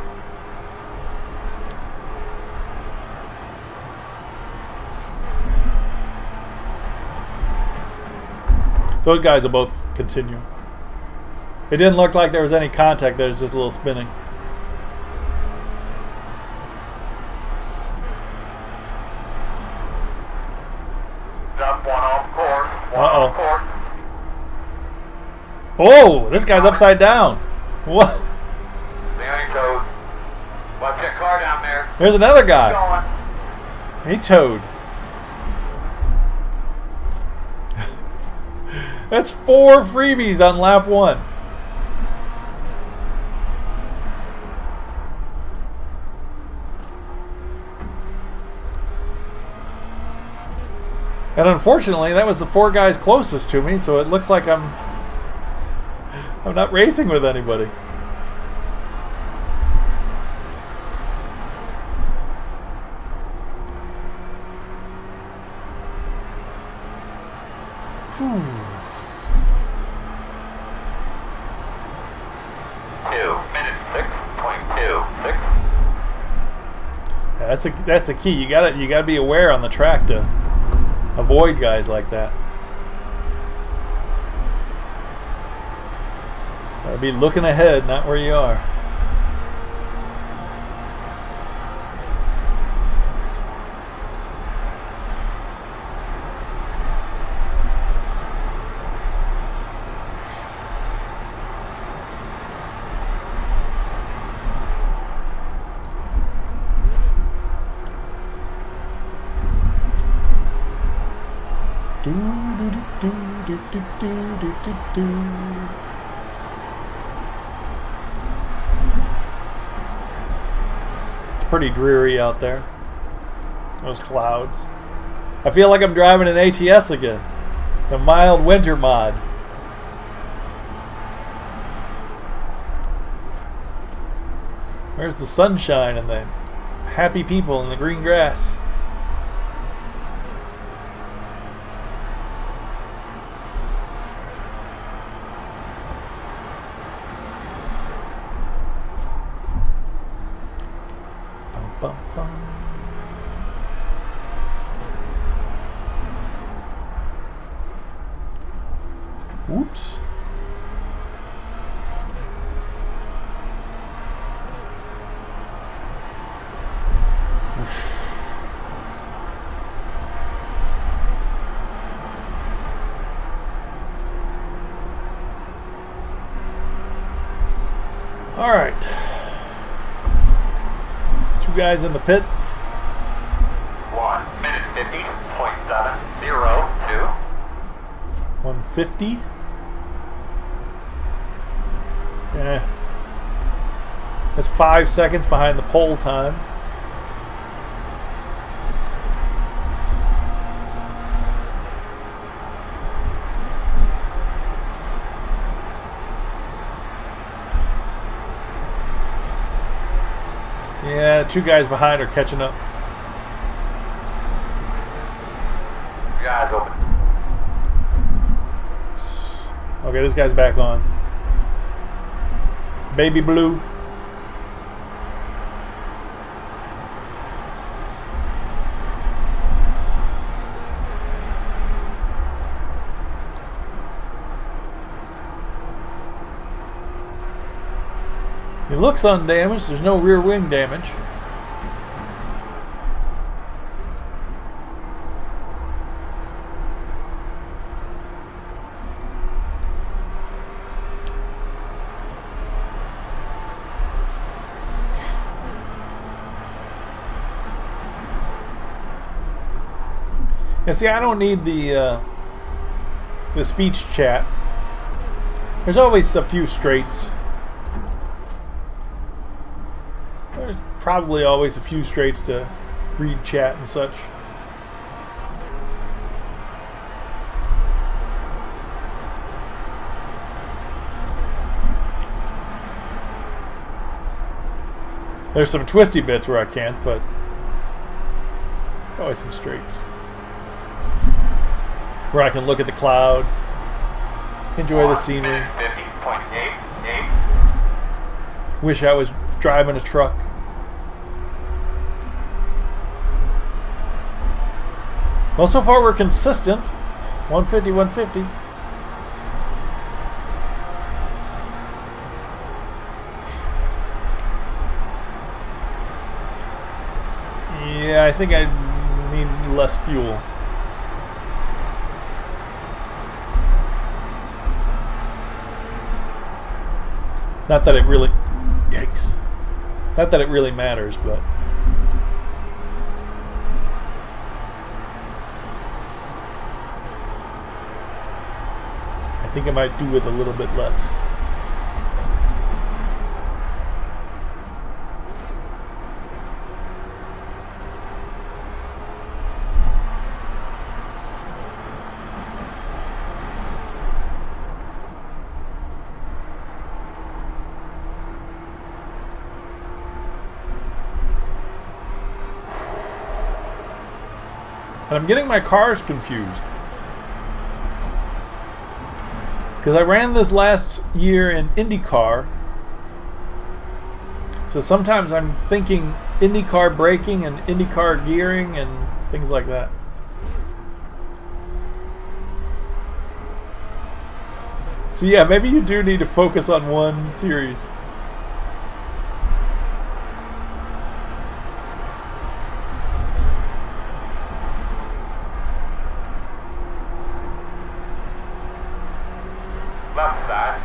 Those guys will both continue. It didn't look like there was any contact. There was just a little spinning. Jump one off course. One Uh-oh. off course. Oh, this guy's upside down. What? Leonie toes. Watch that car down there. There's another Keep guy. going. He towed. That's 4 freebies on lap 1. And unfortunately, that was the 4 guys closest to me, so it looks like I'm not racing with anybody. Whew. 2:06.26. Yeah, that's the key. You gotta be aware on the track to avoid guys like that. Gotta be looking ahead, not where you are. It's pretty dreary out there. Those clouds. I feel like I'm driving an ATS again. The mild winter mod. Where's the sunshine and the happy people in the green grass? Bum, bum. Whoops. All right. Two guys in the pits. 1 minute 50.702. 150. Yeah. That's 5 seconds behind the pole time. Yeah, two guys behind are catching up. Your eyes open. Okay, this guy's back on. Baby blue. He looks undamaged. There's no rear wing damage. Yeah, see, I don't need the speech chat. There's always a few straights. There's probably always a few straights to read chat and such. There's some twisty bits where I can't, but always some straights. Where I can look at the clouds, enjoy the scenery. 50.88. Wish I was driving a truck. Well, so far we're consistent. 150, 150. Yeah, I think I need less fuel. Not that it really... Yikes. Not that it really matters, but... I think I might do with a little bit less. And I'm getting my cars confused. Because I ran this last year in IndyCar. So sometimes I'm thinking IndyCar braking and IndyCar gearing and things like that. So yeah, maybe you do need to focus on one series. Left side.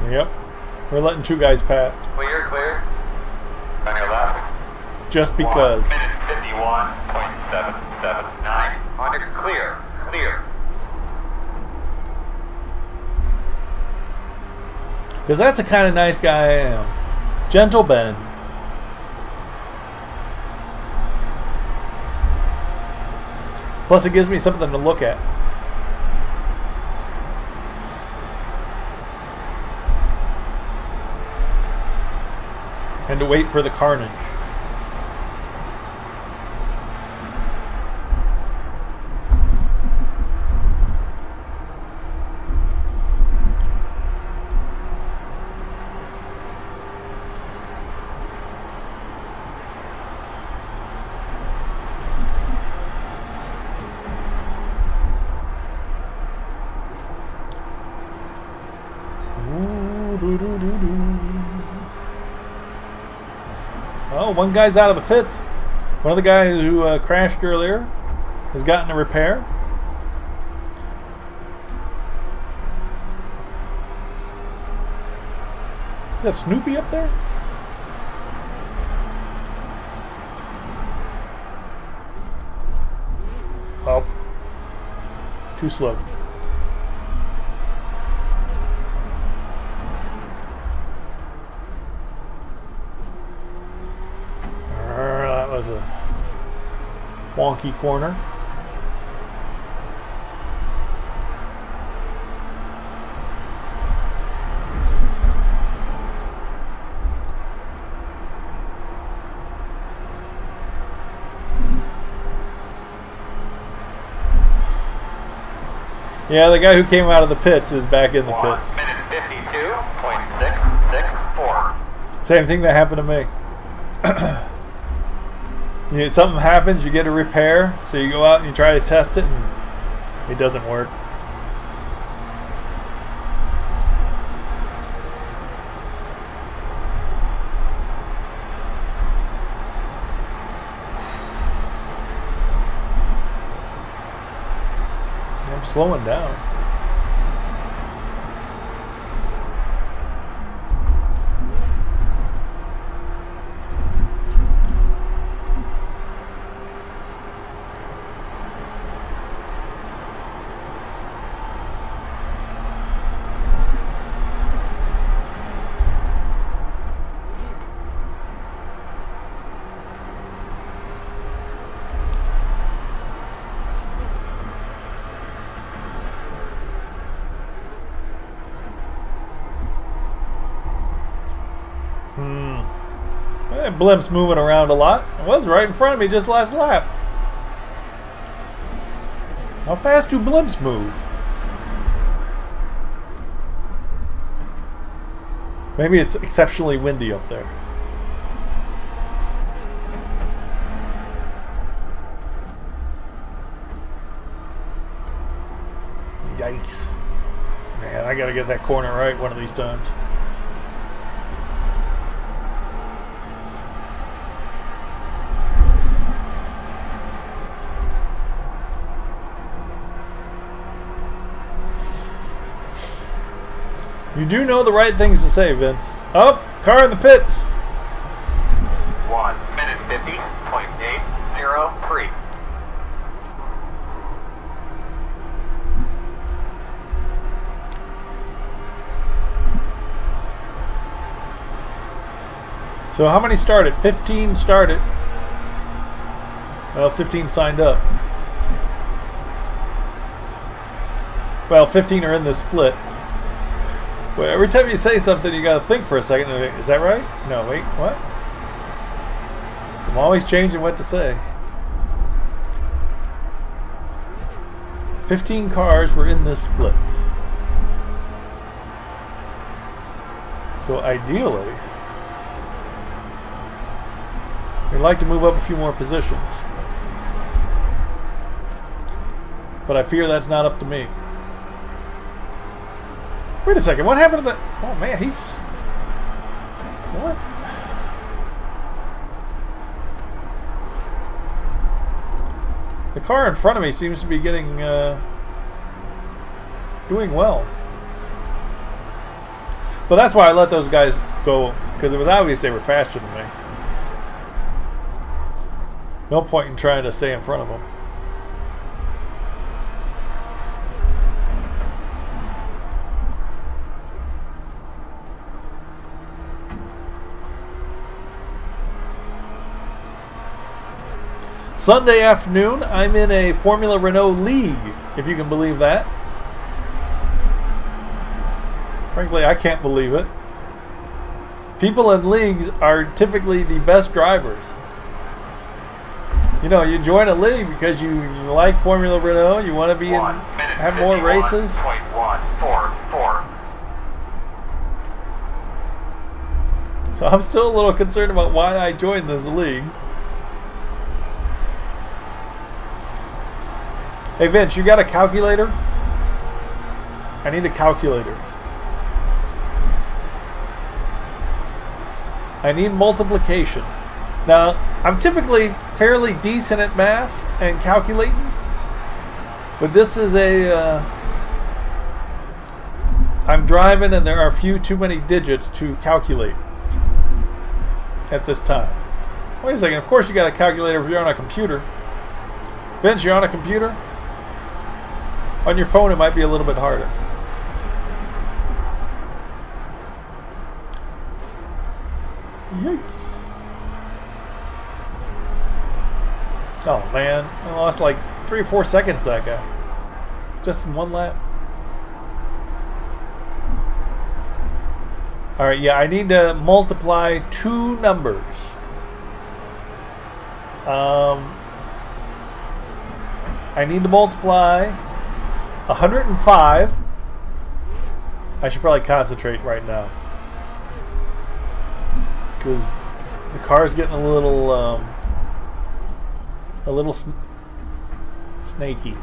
Yep. We're letting two guys past. Clear, clear. On your left. Just because. 1 minute 51.779. On your clear, clear. Because that's the kind of nice guy I am. Gentle Ben. Plus it gives me something to look at. And to wait for the carnage. Oh, one guy's out of the pits. One of the guys who crashed earlier has gotten a repair. Is that Snoopy up there? Oh. Too slow. That was a wonky corner. Yeah, the guy who came out of the pits is back in the pits. 1 minute 52.664. Same thing that happened to me. Something happens, you get a repair, so you go out and you try to test it, and it doesn't work. I'm slowing down. That blimp's moving around a lot. It was right in front of me just last lap. How fast do blimps move? Maybe it's exceptionally windy up there. Yikes. Man, I gotta get that corner right one of these times. You do know the right things to say, Vince. Oh, car in the pits. 1 minute 50.803. So how many started? 15 started. Well, 15 signed up. Well, 15 are in this split. Well, every time you say something, you gotta think for a second. Is that right? No, wait, what? So I'm always changing what to say. 15 cars were in this split. So ideally, we'd like to move up a few more positions. But I fear that's not up to me. Wait a second, what happened to the... Oh man, he's... What? The car in front of me seems to be getting... doing well. But that's why I let those guys go, because it was obvious they were faster than me. No point in trying to stay in front of them. Sunday afternoon, I'm in a Formula Renault league, if you can believe that. Frankly, I can't believe it. People in leagues are typically the best drivers. You know, you join a league because you like Formula Renault, you want to be in, have more races. 1:51.144. So I'm still a little concerned about why I joined this league. Hey Vince, you got a calculator? I need a calculator. I need multiplication. Now, I'm typically fairly decent at math and calculating, but this is a... I'm driving and there are a few too many digits to calculate at this time. Wait a second, of course you got a calculator if you're on a computer. Vince, you're on a computer? On your phone it might be a little bit harder. Yikes. Oh man, I lost like 3 or 4 seconds to that guy. Just in one lap. Alright, yeah, I need to multiply 2 numbers. I need to multiply 105. I should probably concentrate right now, because the car's getting a little snaky.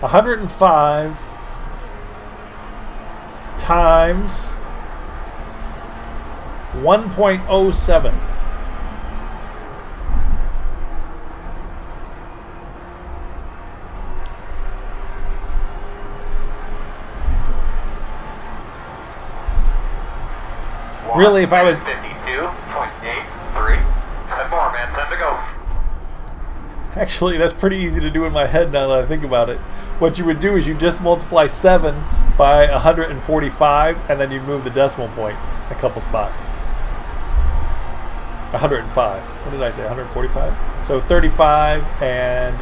105 times 1.07. Really, if I was 52.83. 10 more, man. 10 to go. Actually, that's pretty easy to do in my head now that I think about it. What you would do is you just multiply 7 by 145, and then you move the decimal point a couple spots. 105. What did I say? 145? So 35 and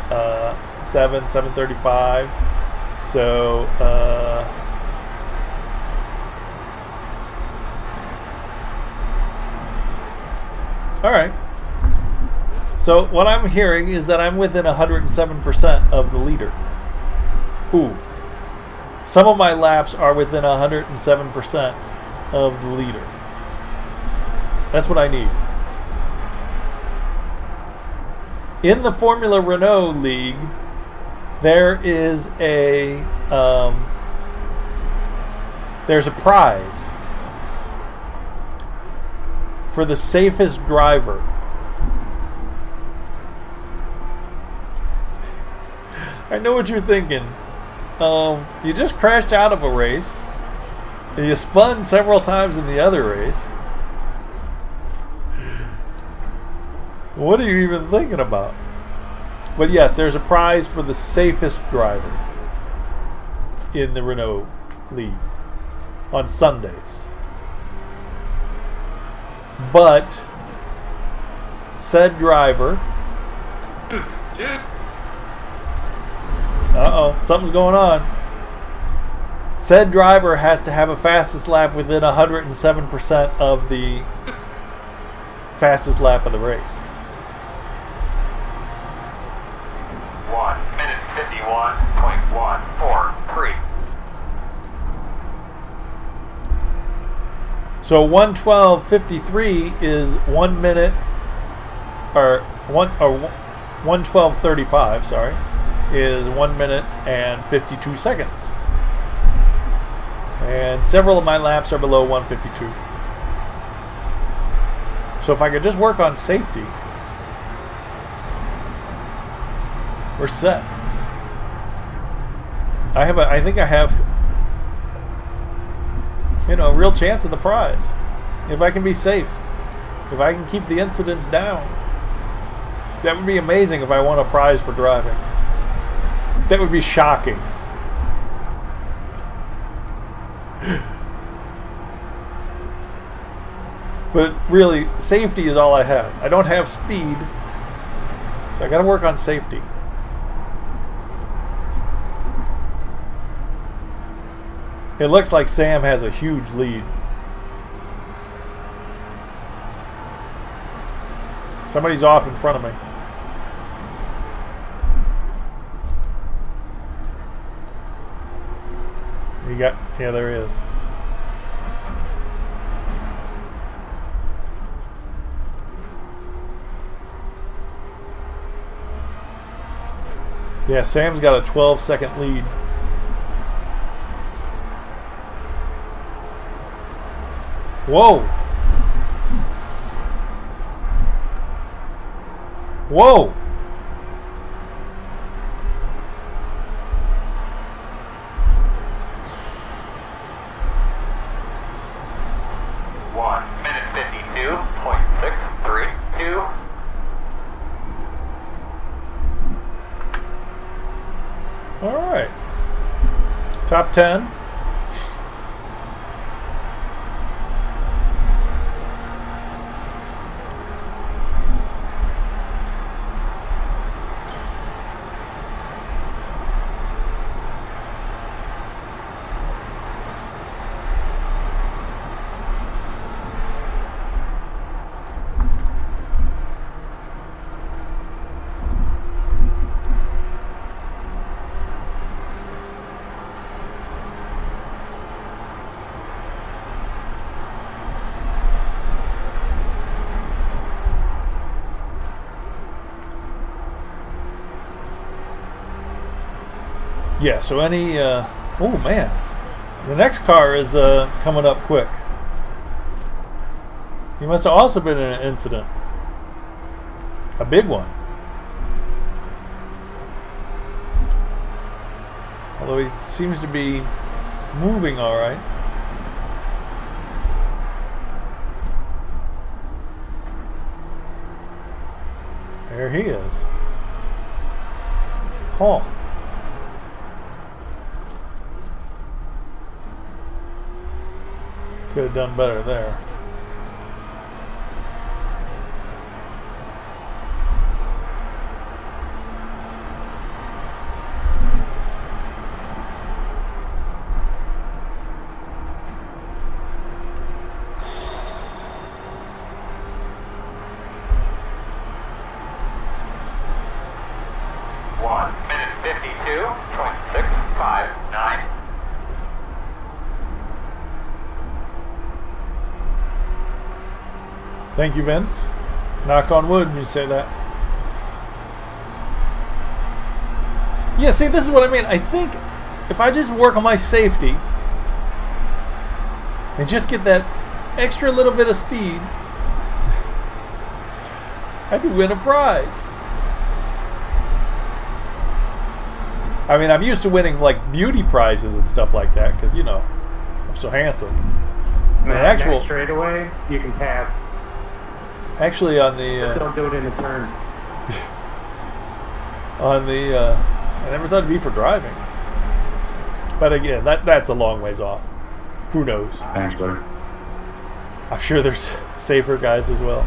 735. So, alright. So what I'm hearing is that I'm within 107% of the leader. Ooh. Some of my laps are within 107% of the leader. That's what I need. In the Formula Renault League, there is a there's a prize for the safest driver. I know what you're thinking. You just crashed out of a race. And you spun several times in the other race. What are you even thinking about? But yes, there's a prize for the safest driver in the Renault League on Sundays. But said driver... Uh-oh, something's going on. Said driver has to have a fastest lap within 107% of the fastest lap of the race. 1 minute 51.143. So 1:12:53 is 1 minute, or 1:12:35. Sorry, is 1 minute and 52 seconds. And several of my laps are below 152. So if I could just work on safety, we're set. I think I have, a real chance of the prize. If I can be safe. If I can keep the incidents down. That would be amazing if I won a prize for driving. That would be shocking. But really, safety is all I have. I don't have speed, so I gotta work on safety. It looks like Sam has a huge lead. Somebody's off in front of me. Yeah, there he is. Yeah, Sam's got a 12-second lead. Whoa! Whoa! All right. Top 10. Yeah, so any, oh man, the next car is coming up quick. He must have also been in an incident. A big one. Although he seems to be moving all right. There he is. Oh. Could have done better there. Thank you, Vince. Knock on wood when you say that. Yeah, see, this is what I mean. I think if I just work on my safety and just get that extra little bit of speed, I could win a prize. I mean, I'm used to winning like beauty prizes and stuff like that because, you know, I'm so handsome. Actual straight away, you can pass. Actually, on the don't do it in a turn. On the I never thought it'd be for driving, but again, that's a long ways off. Who knows? Thanks, buddy. I'm sure there's safer guys as well.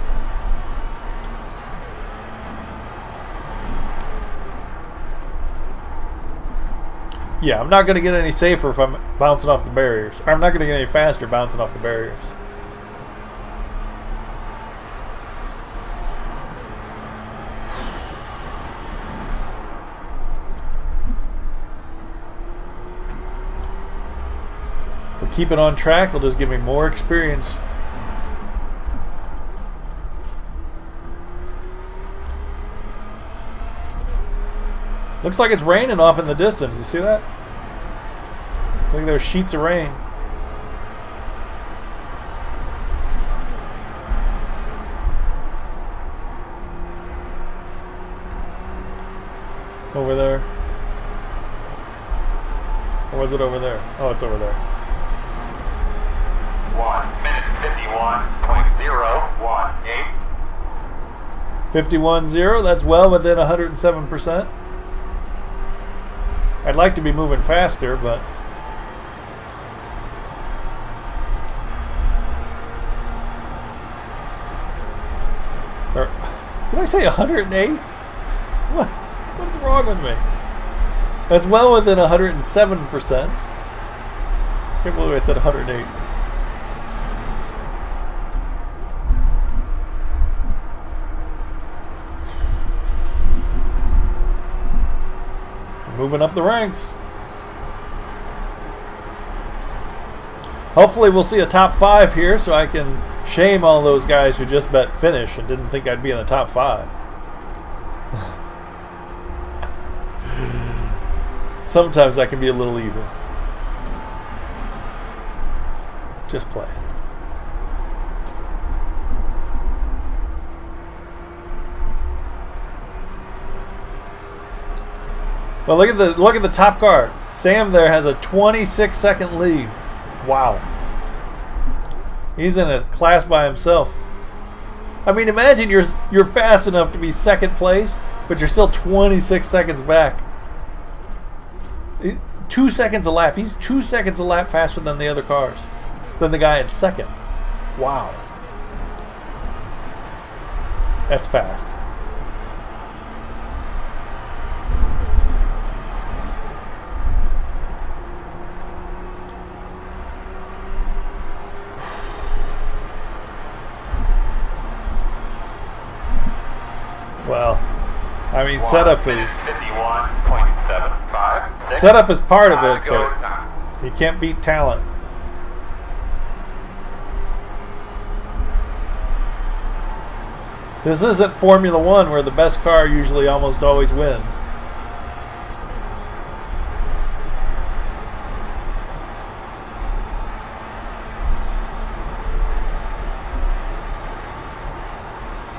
Yeah, I'm not going to get any safer if I'm bouncing off the barriers. Or I'm not going to get any faster bouncing off the barriers. But keep it on track. It'll just give me more experience. Looks like it's raining off in the distance. You see that? Looks like there's sheets of rain. Over there. Or was it over there? Oh, it's over there. 1 minute 51.018. 51.0, that's well within 107%. I'd like to be moving faster, but did I say 108? What is wrong with me? That's well within 107%. Can't believe I said 108. Moving up the ranks. Hopefully we'll see a top 5 here so I can shame all those guys who just bet finish and didn't think I'd be in the top 5. Sometimes I can be a little evil. Just playing. Well, look at the top car. Sam there has a 26-second lead. Wow. He's in a class by himself. I mean, imagine you're fast enough to be second place, but you're still 26 seconds back. 2 seconds a lap. He's 2 seconds a lap faster than the other cars, than the guy in second. Wow. That's fast. Well, I mean, setup is 51.756. setup is part of it, but you can't beat talent. This isn't Formula One where the best car usually almost always wins.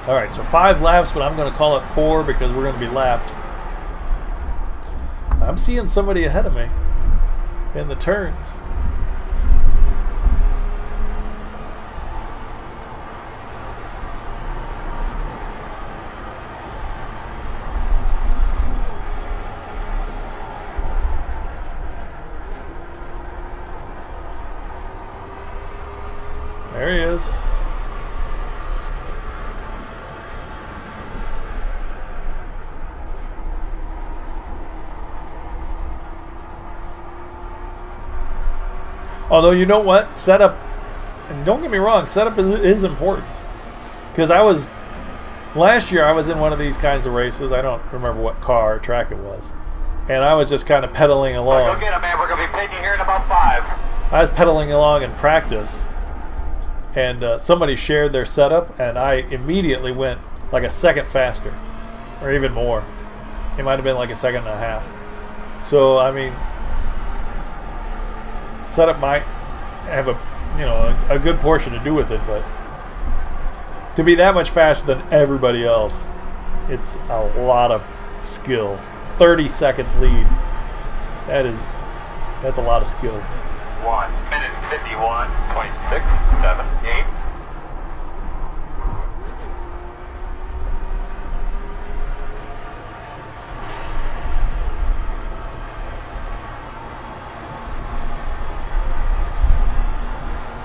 Alright, so 5 laps, but I'm going to call it 4 because we're going to be lapped. I'm seeing somebody ahead of me in the turns. There he is. Although, you know what? Setup, and don't get me wrong, setup is important. Because last year I was in one of these kinds of races. I don't remember what car or track it was. And I was just kind of pedaling along. Go get him, man. We're going to be peaking here in about 5. I was pedaling along in practice. And somebody shared their setup, and I immediately went like a second faster. Or even more. It might have been like a second and a half. So, I mean, setup might have a good portion to do with it, but to be that much faster than everybody else, it's a lot of skill. 30-second lead. That's a lot of skill. 1 minute 51.678.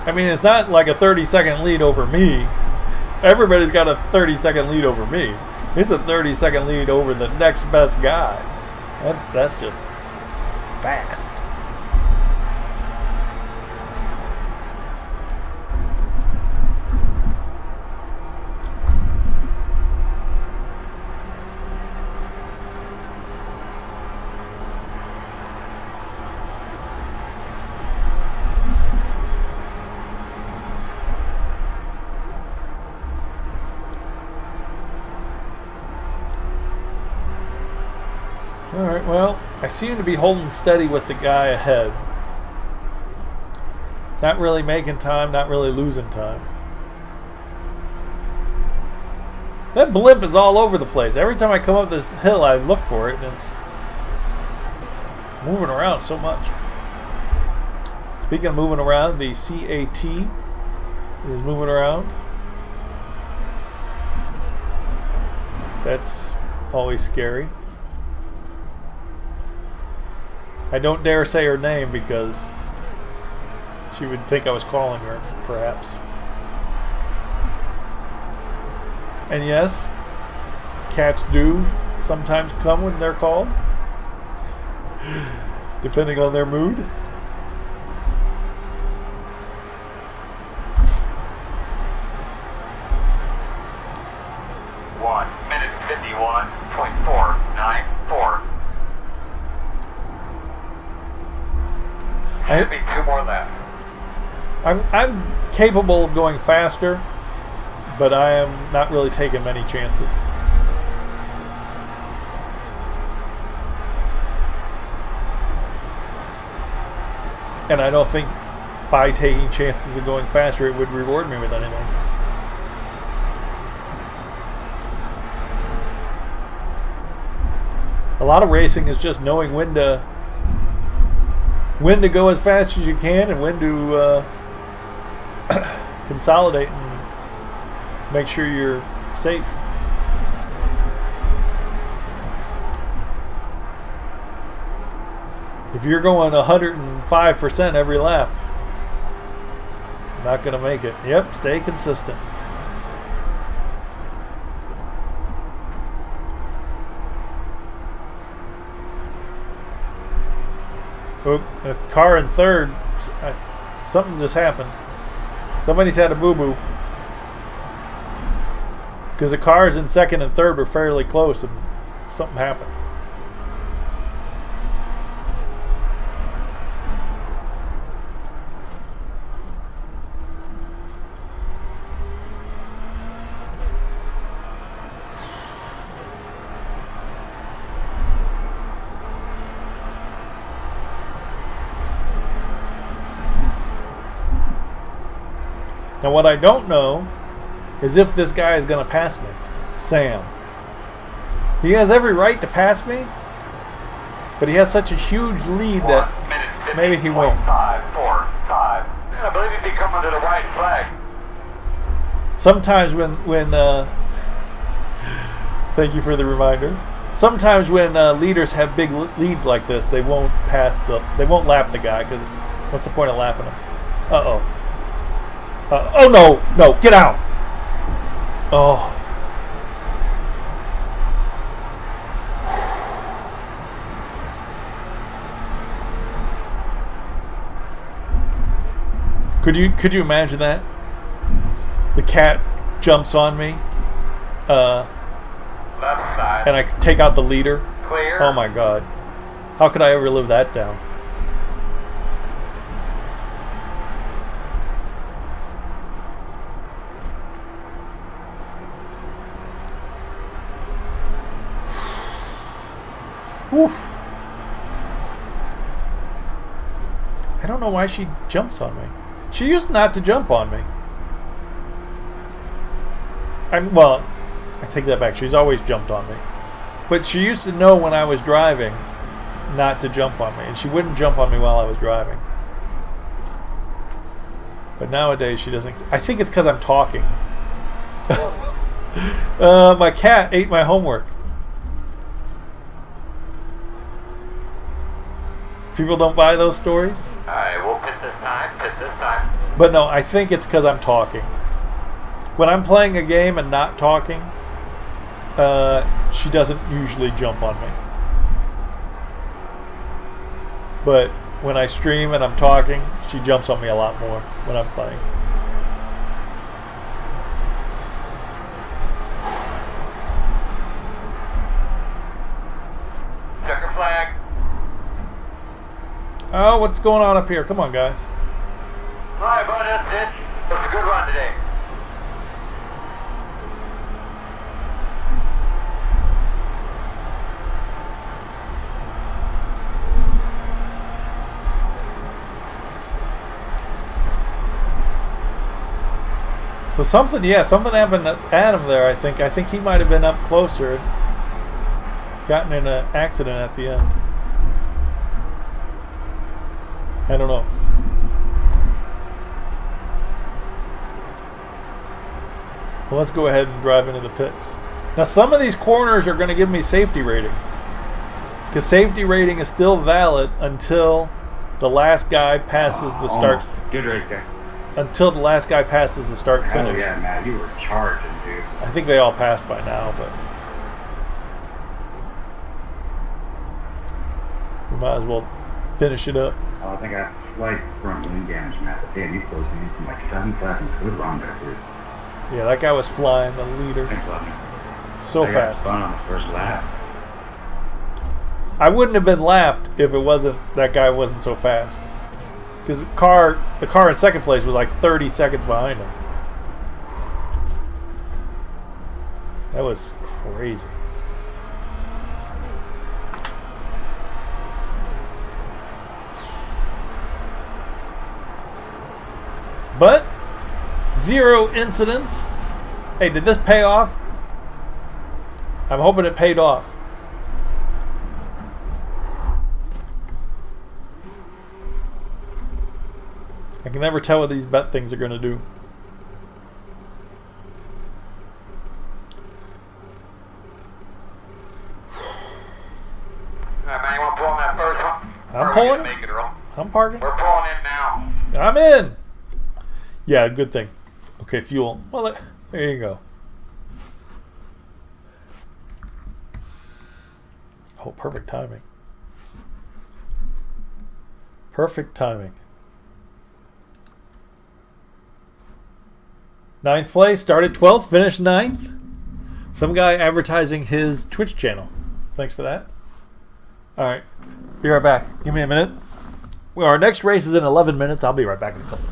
I mean, it's not like a 30-second lead over me. Everybody's got a 30-second lead over me. It's a 30-second lead over the next best guy. That's just fast. Alright, well, I seem to be holding steady with the guy ahead. Not really making time, not really losing time. That blimp is all over the place. Every time I come up this hill, I look for it, and moving around so much. Speaking of moving around, the CAT is moving around. That's always scary. I don't dare say her name because she would think I was calling her, perhaps. And yes, cats do sometimes come when they're called, depending on their mood. One minute 51.494. Should be 2 more left. I'm capable of going faster, but I am not really taking many chances. And I don't think by taking chances of going faster it would reward me with anything. A lot of racing is just knowing when to go as fast as you can and when to consolidate and make sure you're safe. If you're going 105% every lap, you're not going to make it. Yep, stay consistent. Oh, that car in third, something just happened. Somebody's had a boo-boo. Because the cars in second and third were fairly close and something happened. Now what I don't know is if this guy is going to pass me. Sam. He has every right to pass me, but he has such a huge lead that maybe he won't. 545. I believe he'd be coming to the white flag. Sometimes when thank you for the reminder. Sometimes when leaders have big leads like this, they won't lap the guy because what's the point of lapping him? Uh-oh. Oh no, get out. Oh. Could you imagine that? The cat jumps on me. Left side. And I take out the leader. Clear. Oh my god. How could I ever live that down? Oof. I don't know why she jumps on me. She used not to jump on me. Well, I take that back. She's always jumped on me. But she used to know when I was driving not to jump on me. And she wouldn't jump on me while I was driving. But nowadays she doesn't. I think it's because I'm talking. My cat ate my homework. People don't buy those stories. Alright, we'll pit this time. But no, I think it's because I'm talking. When I'm playing a game and not talking, she doesn't usually jump on me. But when I stream and I'm talking, she jumps on me a lot more when I'm playing. Checker flag. Oh, what's going on up here? Come on, guys. Alright, bud, that's it. It was a good run today. So something happened to Adam there, I think. I think he might have been up closer. Gotten in an accident at the end. I don't know. Well, let's go ahead and drive into the pits. Now, some of these corners are going to give me safety rating. Because safety rating is still valid until the last guy passes the start. Almost. Good right there. Until the last guy passes the start Hell finish. yeah, Matt. You were charging, dude. I think they all passed by now, but we might as well finish it up. Oh, I think I got slight front wing damage, Matt. But damn, you closed in from like 7 seconds. Good run there, dude. Yeah, that guy was flying the leader Thanks, buddy. so I got fast. spun on the first lap. I wouldn't have been lapped if it wasn't that guy wasn't so fast. Because the car in second place was like 30 seconds behind him. That was crazy. But 0 incidents. Hey, did this pay off? I'm hoping it paid off. I can never tell what these bet things are going to do. Man, you want to pull on that first one? I'm Or are we pulling gonna it. make it, Earl? I'm parking. We're pulling in now. I'm in. Yeah, good thing. Okay, fuel. Well, there you go. Oh, perfect timing. Perfect timing. 9th place, started 12th, finished 9th. Some guy advertising his Twitch channel. Thanks for that. All right, be right back. Give me a minute. Well, our next race is in 11 minutes. I'll be right back in a couple.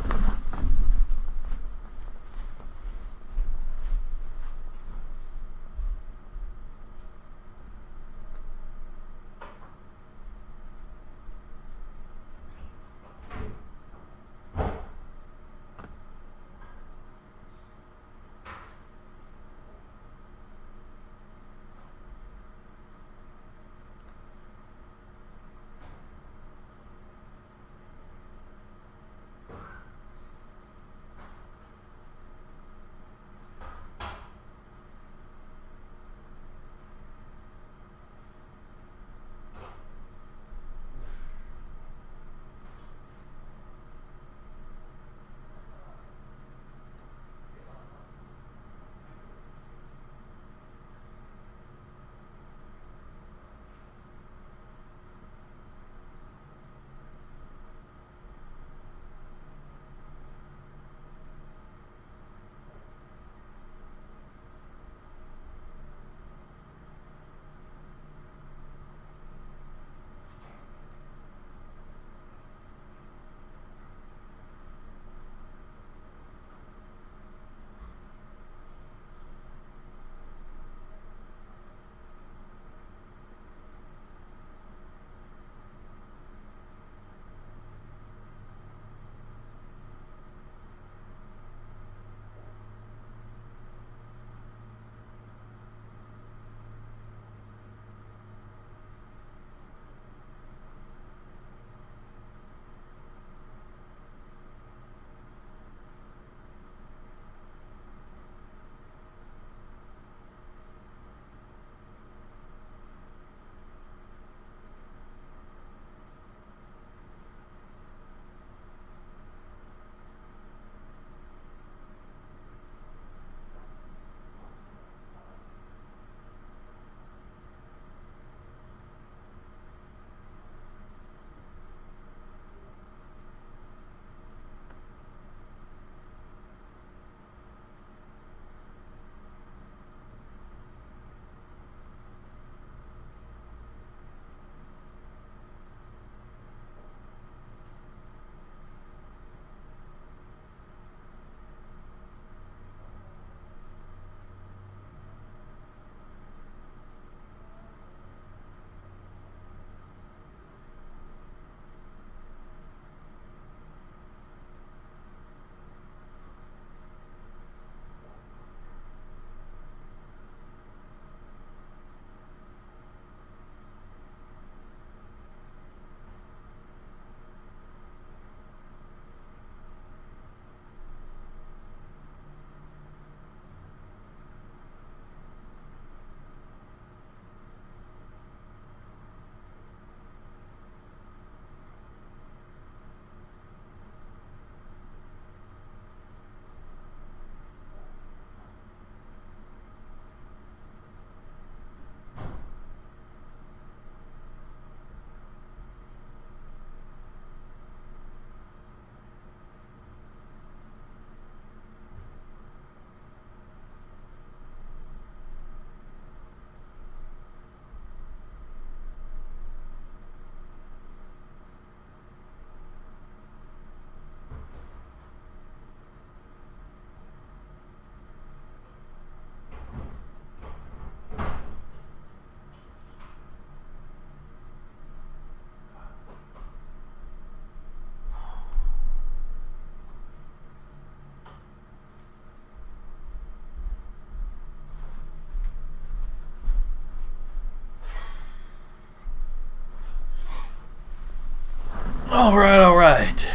All right, all right.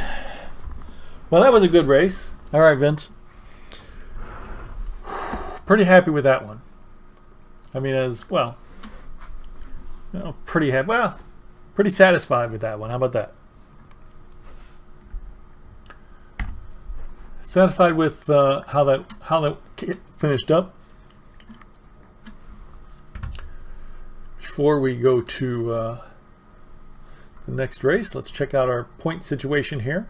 Well, that was a good race. All right, Vince. Pretty happy with that one. I mean, as well, you know, pretty happy. Well, pretty satisfied with that one. How about that? Satisfied with how that finished up. Before we go to the next race, let's check out our point situation here.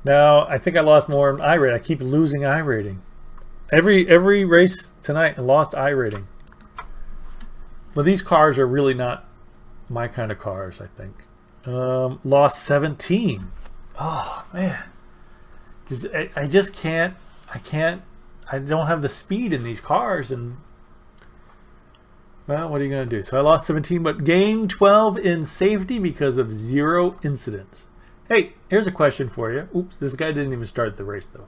Now, I think I lost more in iRating. I keep losing iRating. Every race tonight, I lost iRating. Well, these cars are really not my kind of cars, I think. Lost 17. Oh, man. Because I just can't. I don't have the speed in these cars. And, well, what are you going to do? So I lost 17, but gained 12 in safety because of 0 incidents. Hey, here's a question for you. Oops, this guy didn't even start the race, though.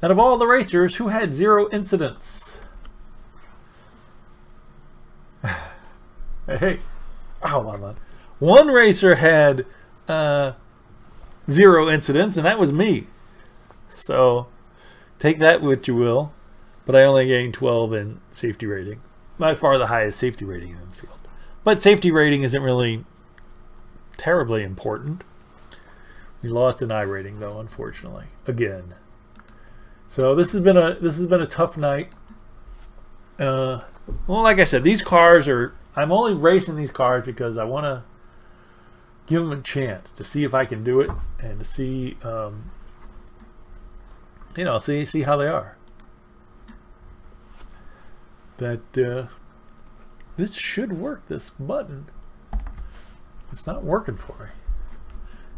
Out of all the racers, who had 0 incidents? Hey, oh my God. One racer had 0 incidents, and that was me. So take that what you will. But I only gained 12 in safety rating. By far the highest safety rating in the field. But safety rating isn't really terribly important. We lost an iRating though, unfortunately, again. So this has been a tough night. Well, like I said, these cars are. I'm only racing these cars because I want to give them a chance to see if I can do it and to see, see how they are. That this should work. This button, it's not working for me.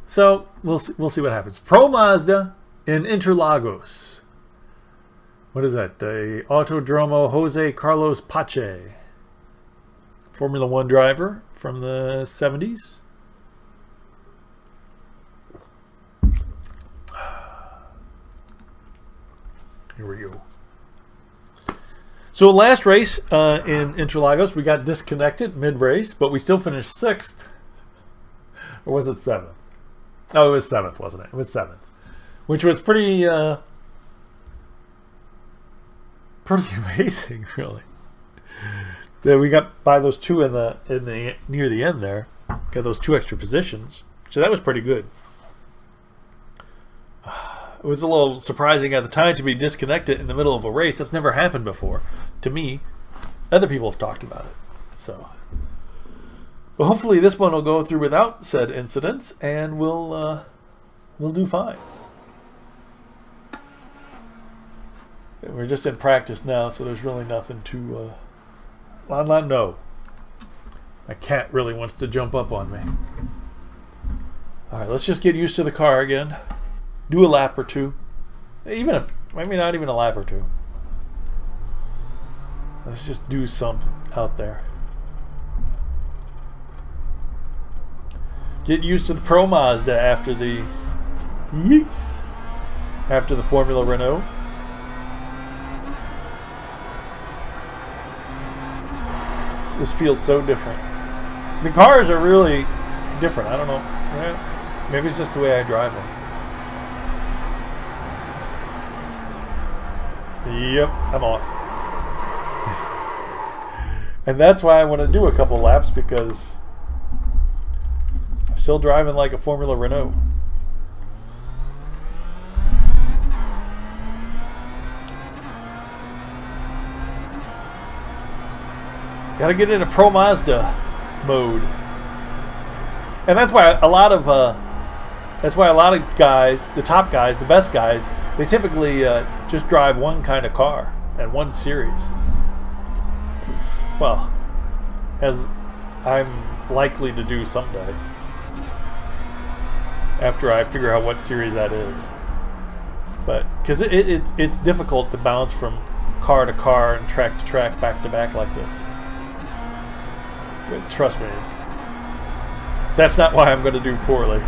So we'll see what happens. Pro Mazda in Interlagos. What is that? The Autodromo Jose Carlos Pache. Formula One driver from the 70s. Here we go. So last race in Interlagos, we got disconnected mid-race, but we still finished 6th. Or was it 7th? Oh, it was 7th, wasn't it? It was 7th. Which was pretty amazing, really. Then we got by those 2 in the near the end there. Got those 2 extra positions. So that was pretty good. It was a little surprising at the time to be disconnected in the middle of a race. That's never happened before to me. Other people have talked about it. So, well, hopefully this one will go through without said incidents, and we'll do fine. We're just in practice now, so there's really nothing to. No. My cat really wants to jump up on me. All right, let's just get used to the car again. Do a lap or 2. Maybe not even a lap or 2. Let's just do something out there. Get used to the Pro Mazda after the Formula Renault. This feels so different. The cars are really different. I don't know. Maybe it's just the way I drive them. Yep, I'm off. And that's why I want to do a couple laps, because I'm still driving like a Formula Renault. Gotta get into Pro Mazda mode. And that's why a lot of guys, the top guys, the best guys, they typically just drive one kind of car and one series. Well, as I'm likely to do someday, after I figure out what series that is. But because it's difficult to bounce from car to car and track to track, back to back like this. But trust me, that's not why I'm going to do poorly.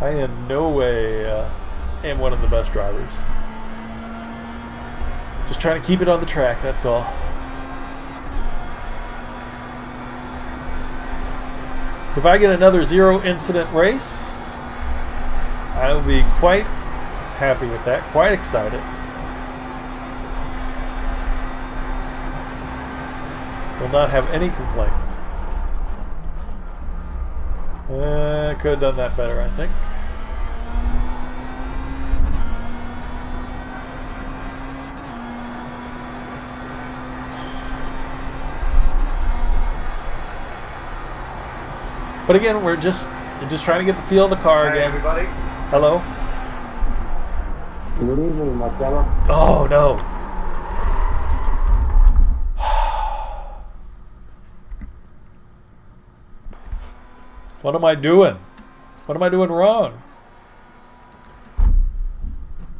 I in no way am one of the best drivers. Just trying to keep it on the track, that's all. If I get another 0 incident race, I will be quite happy with that, quite excited. Will not have any complaints. Could have done that better, I think. But again, we're just trying to get the feel of the car Hi, again. everybody. Hello? Good evening, Marcelo. Oh no. What am I doing? What am I doing wrong?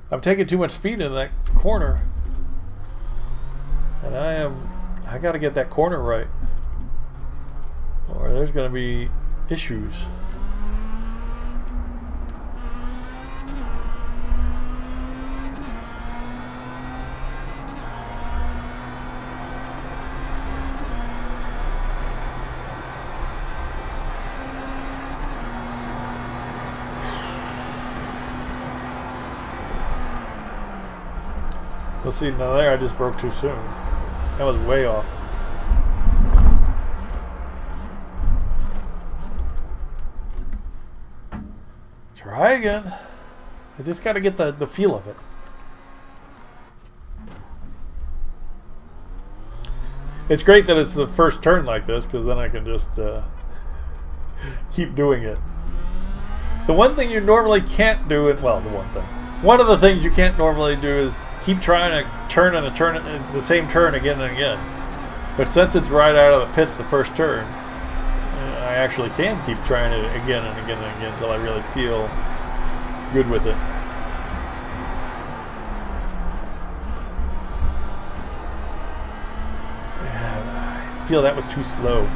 I'm taking too much speed in that corner. And I gotta get that corner right. Or there's gonna be issues. Let's see, now there I just broke too soon. That was way off. Try again. I just got to get the feel of it. It's great that it's the first turn like this, because then I can just keep doing it. The one thing you normally can't do, one of the things you can't normally do is keep trying to turn the same turn again and again. But since it's right out of the pits the first turn, I actually can keep trying it again and again and again until I really feel good with it. I feel that was too slow.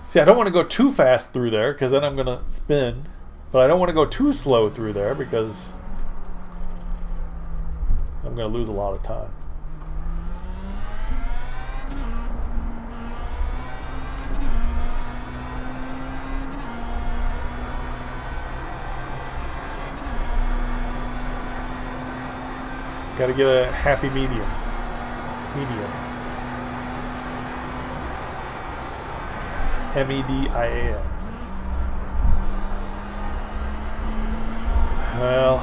See, I don't want to go too fast through there because then I'm going to spin. But I don't want to go too slow through there because I'm going to lose a lot of time. Got to get a happy medium. MEDIAN. Well,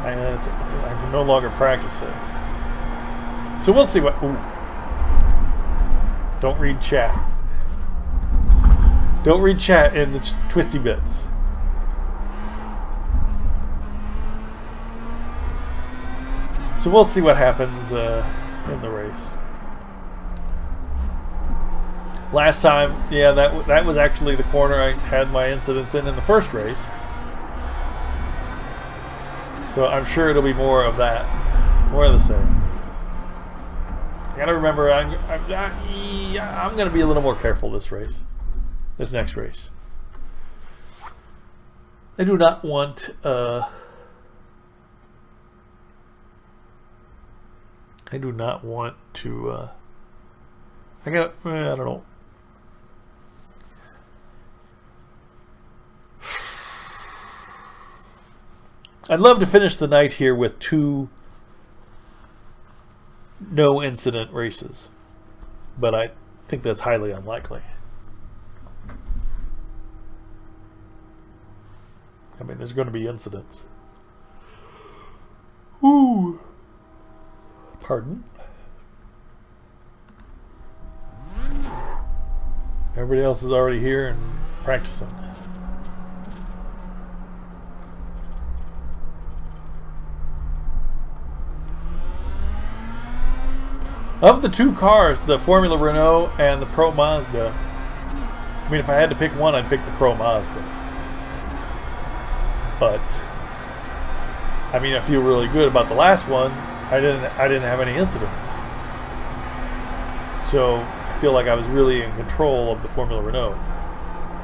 I can no longer practice it. So we'll see what. Ooh. Don't read chat. Don't read chat in the twisty bits. So we'll see what happens in the race. Last time, yeah, that was actually the corner I had my incidents in the first race. So I'm sure it'll be more of that, more of the same. I gotta remember, I'm gonna be a little more careful this next race. I do not want. I do not want to. I don't know. I'd love to finish the night here with 2 no incident races, but I think that's highly unlikely. I mean, there's going to be incidents. Ooh. Pardon? Everybody else is already here and practicing. Of the 2 cars, the Formula Renault and the Pro Mazda, I mean, if I had to pick one, I'd pick the Pro Mazda. But I mean, I feel really good about the last one. I didn't have any incidents, so I feel like I was really in control of the Formula Renault.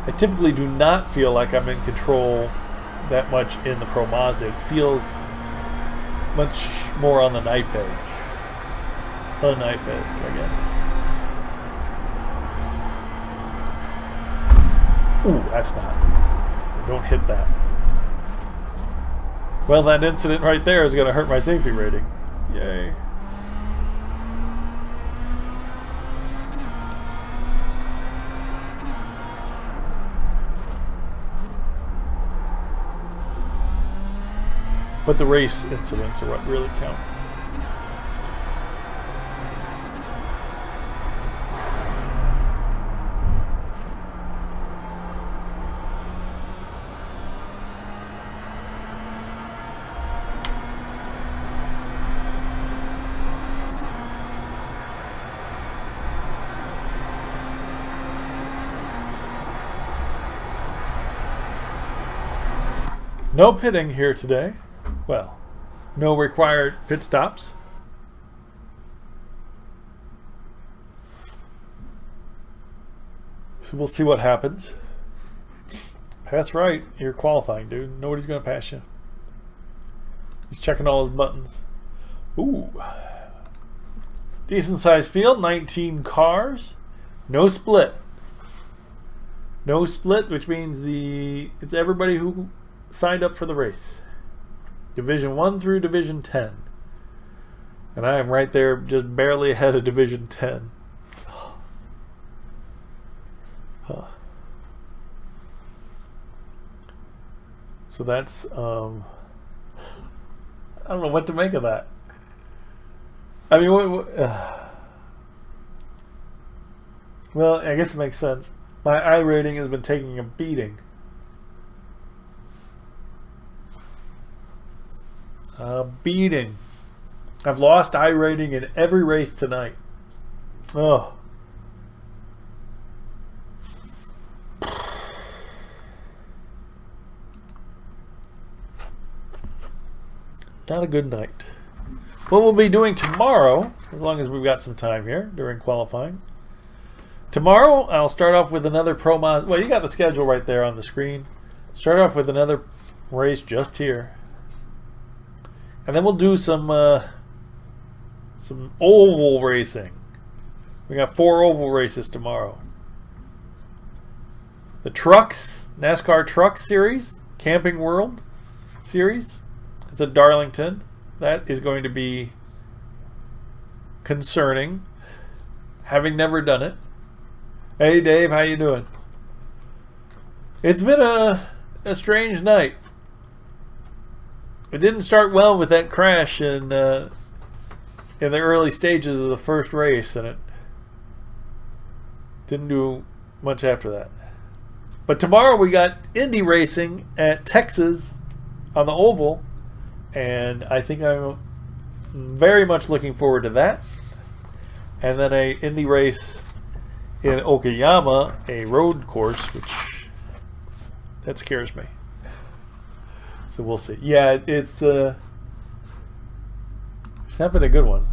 I typically do not feel like I'm in control that much in the Pro Mazda. It feels much more on the knife edge. The knife edge, I guess. Ooh, that's not. Don't hit that. Well, that incident right there is going to hurt my safety rating. Yay. But the race incidents are what really count. No pitting here today. Well, no required pit stops. So we'll see what happens. Pass right. You're qualifying, dude. Nobody's going to pass you. He's checking all his buttons. Ooh. Decent sized field. 19 cars. No split. No split, which means it's everybody who signed up for the race. Division 1 through Division 10. And I am right there just barely ahead of Division 10. Huh. So that's, I don't know what to make of that. I mean, well, I guess it makes sense. My iRating has been taking a beating. Beating. I've lost iRating in every race tonight. Oh. Not a good night. What we'll be doing tomorrow, as long as we've got some time here during qualifying. Tomorrow, I'll start off with another Pro Mazda. Well, you got the schedule right there on the screen. Start off with another race just here. And then we'll do some oval racing. We got 4 oval races tomorrow. The trucks, NASCAR Truck Series, Camping World Series. It's at Darlington. That is going to be concerning, having never done it. Hey Dave, how you doing? It's been a strange night. It didn't start well with that crash in the early stages of the first race, and it didn't do much after that. But tomorrow we got Indy racing at Texas on the oval, and I think I'm very much looking forward to that. And then a Indy race in Okayama, a road course, which that scares me. So we'll see. Yeah, it's not been a good one.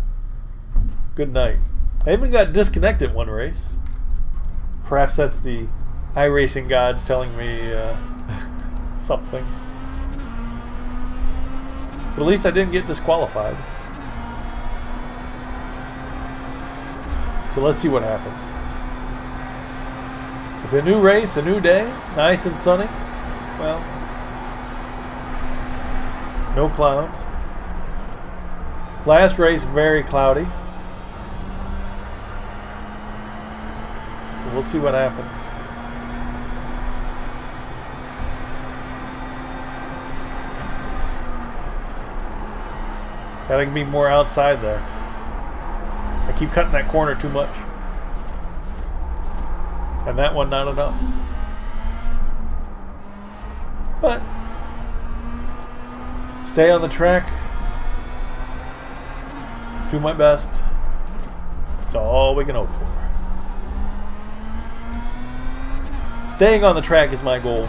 Good night. I even got disconnected one race. Perhaps that's the iRacing gods telling me something. But at least I didn't get disqualified. So let's see what happens. It's a new race, a new day, nice and sunny. Well, no clouds. Last race, very cloudy. So we'll see what happens. Gotta be more outside there. I keep cutting that corner too much. And that one not enough. But stay on the track. Do my best. That's all we can hope for. Staying on the track is my goal.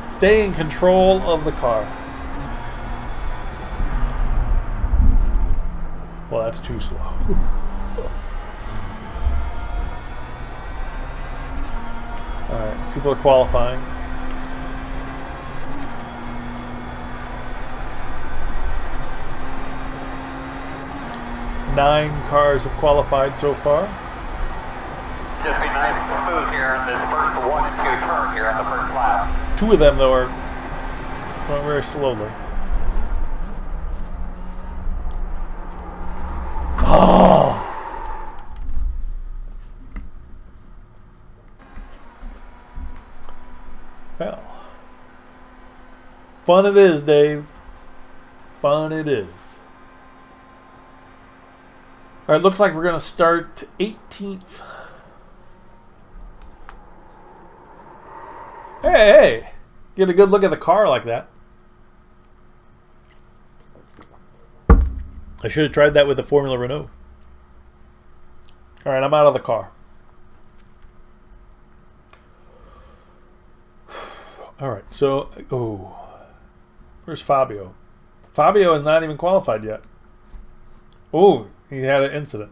Stay in control of the car. Well, that's too slow. Alright, people are qualifying. Nine cars have qualified so far. Just be nice and smooth here in this first 1 and 2 turn here in the first lap. Two of them, though, are going very slowly. Oh! Well, fun it is, Dave. Fun it is. All right, looks like we're going to start 18th. Hey! Get a good look at the car like that. I should have tried that with the Formula Renault. All right, I'm out of the car. All right, so, where's Fabio? Fabio is not even qualified yet. Oh, he had an incident.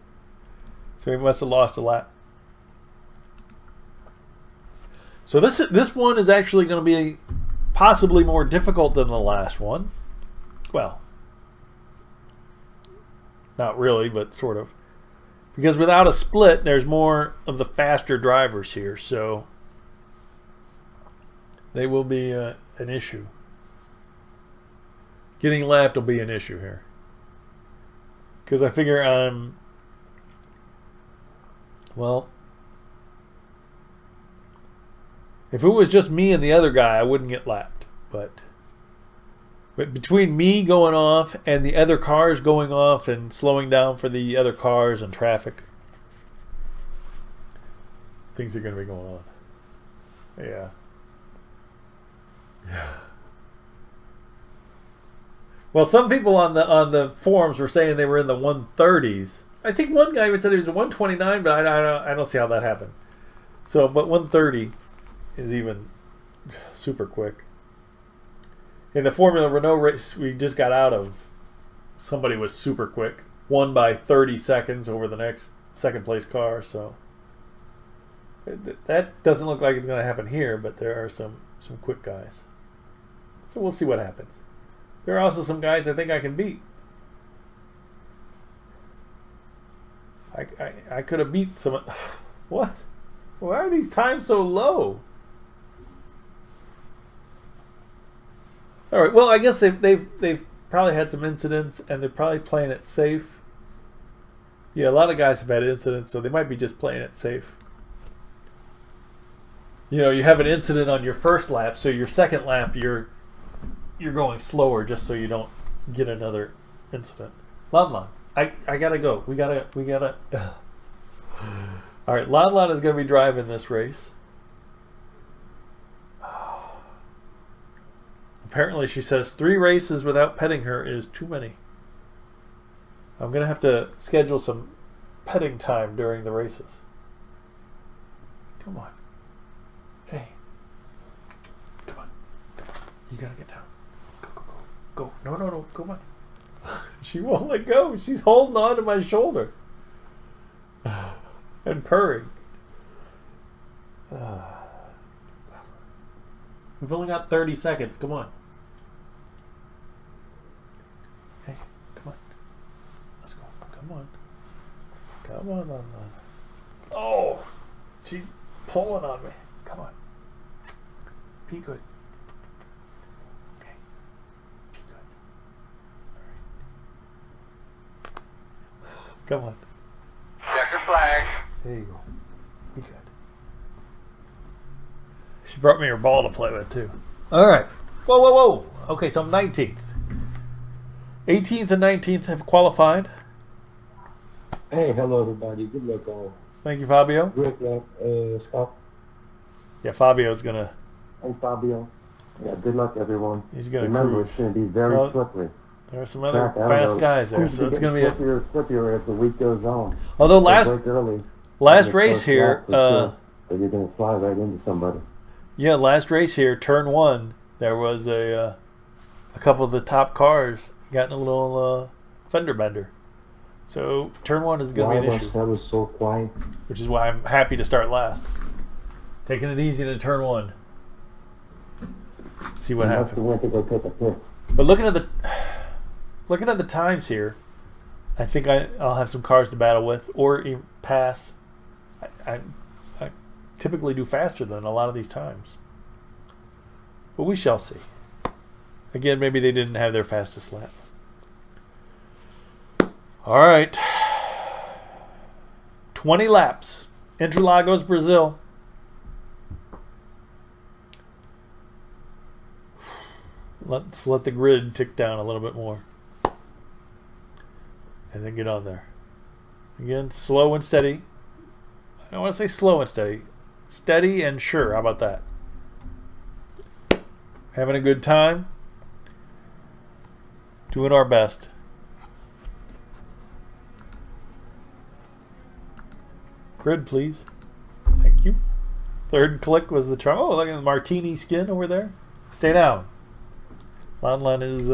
So he must have lost a lap. So this one is actually going to be possibly more difficult than the last one. Well, not really, but sort of. Because without a split, there's more of the faster drivers here, so they will be an issue. Getting lapped will be an issue here. Because I figure well, if it was just me and the other guy, I wouldn't get lapped. But between me going off and the other cars going off and slowing down for the other cars and traffic, things are going to be going on. Yeah. Yeah. Well, some people on the forums were saying they were in the 130s. I think one guy even said he was a 129, but I don't see how that happened. So, but 130 is even super quick. In the Formula Renault race we just got out of, somebody was super quick. Won by 30 seconds over the next second place car. So that doesn't look like it's going to happen here, but there are some quick guys. So we'll see what happens. There are also some guys I think I can beat. I could have beat some. What? Why are these times so low? All right. Well, I guess they've probably had some incidents and they're probably playing it safe. Yeah, a lot of guys have had incidents, so they might be just playing it safe. You know, you have an incident on your first lap, so your second lap you're going slower just so you don't get another incident. Lan, I gotta go. We gotta. All right, Lan is gonna be driving this race. Apparently, she says 3 races without petting her is too many. I'm gonna have to schedule some petting time during the races. Come on. Hey. Come on. You gotta get down. Go. No. Come on. She won't let go. She's holding on to my shoulder. And purring. We've only got 30 seconds. Come on. Hey, come on. Let's go. Come on. Come on. Oh! She's pulling on me. Come on. Be good. Come on. Checker flag. There you go. Be good. She brought me her ball to play with, too. All right. Whoa. Okay, so I'm 19th. 18th and 19th have qualified. Hey, hello everybody. Good luck all. Thank you, Fabio. Good luck, Scott. Yeah, Fabio's going to... Hey, Fabio. Yeah, good luck everyone. He's going to Remember, cruise. it's going to be very slippery. There are some other fast guys there, so it's going to be slippier as the week goes on. Although last race here, but you're going to fly right into somebody. Yeah, last race here, turn 1, there was a couple of the top cars got in a little fender bender. So turn 1 is going to be an issue. That was so quiet. Which is why I'm happy to start last. Taking it easy to turn one. See what I must happens. have went to go take a piss. But looking at the times here, I think I'll have some cars to battle with or pass. I typically do faster than a lot of these times. But we shall see. Again, maybe they didn't have their fastest lap. All right. 20 laps. Interlagos, Brazil. Let's let the grid tick down a little bit more. And then get on there. Again, slow and steady. I don't want to say slow and steady. Steady and sure. How about that? Having a good time. Doing our best. Grid, please. Thank you. Third click was the charm. Oh, look at the martini skin over there. Stay down. Lanlan is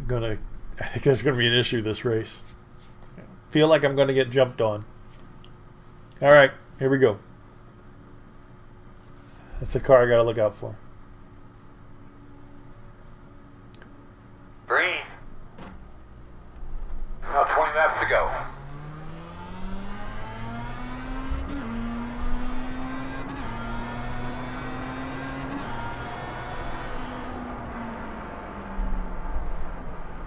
gonna. I think there's gonna be an issue this race. Feel like I'm gonna get jumped on. All right, here we go. That's the car I gotta look out for. Green. Now 20 laps to go.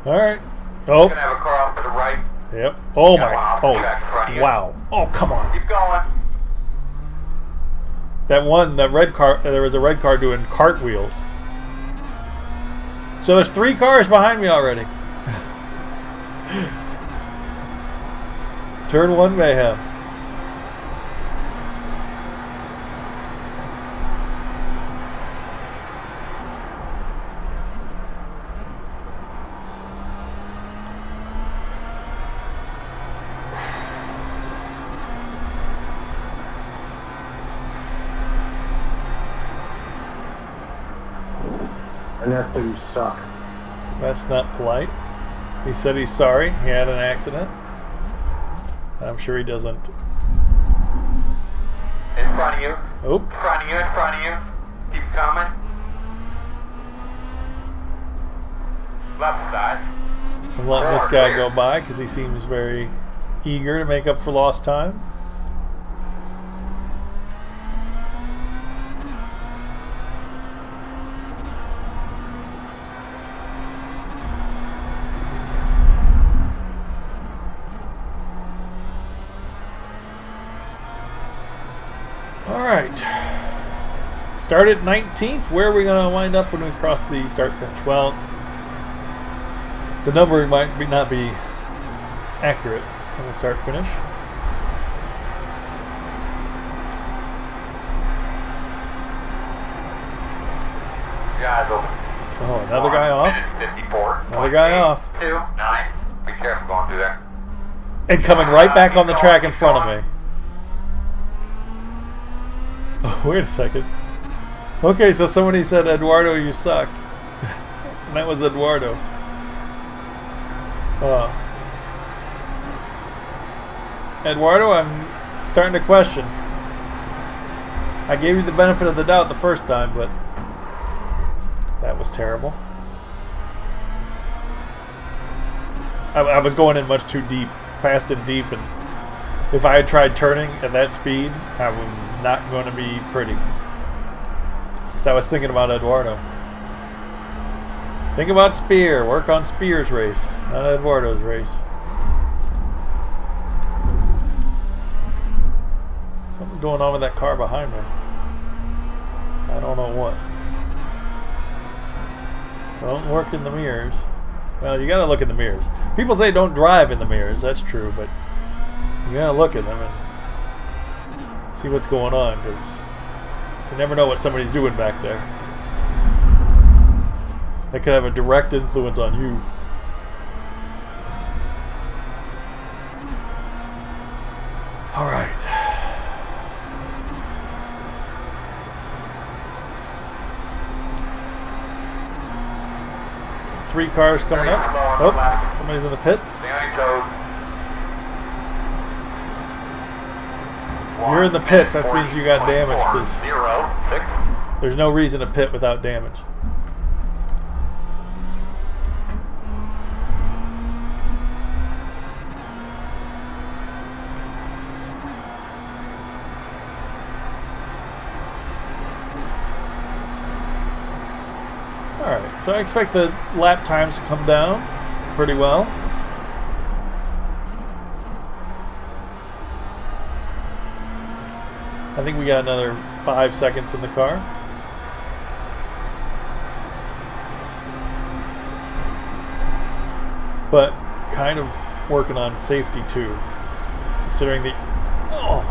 All right. Oh. Gonna have a car off to the right. Yep. Oh Got one my. off the track in front of Oh. you. Wow. Oh, come on. Keep going. That red car. There was a red car doing cartwheels. So there's 3 cars behind me already. Turn 1 mayhem. And that's where you suck. That's not polite. He said he's sorry. He had an accident. I'm sure he doesn't. In front of you. Oh. In front of you. In front of you. Keep coming. Left side. I'm letting this guy go by because he seems very eager to make up for lost time. Alright. Start at 19th. Where are we going to wind up when we cross the start finish? Well, the numbering might not be accurate on the start finish. Guys, open. Oh, another guy off. 54. Another guy off. 2, 9. Be careful going through there. And coming right back on the track in front of me. Oh, wait a second. Okay, so somebody said, Eduardo, you suck. And that was Eduardo. Eduardo, I'm starting to question. I gave you the benefit of the doubt the first time, but that was terrible. I was going in much too deep, fast and deep, and if I had tried turning at that speed, I was not going to be pretty. So I was thinking about Eduardo. Think about Spear. Work on Spear's race, not Eduardo's race. Something's going on with that car behind me. I don't know what. Don't work in the mirrors. Well, you gotta look in the mirrors. People say don't drive in the mirrors. That's true, but you gotta look at them and see what's going on, because you never know what somebody's doing back there. That could have a direct influence on you. All right. Three cars coming up. Oh, somebody's in the pits. Behind toes. If you're in the pits, that means you got damage, because 06. there's no reason to pit without damage. Alright, so I expect the lap times to come down pretty well. I think we got another 5 seconds in the car. But kind of working on safety too, considering the... Oh!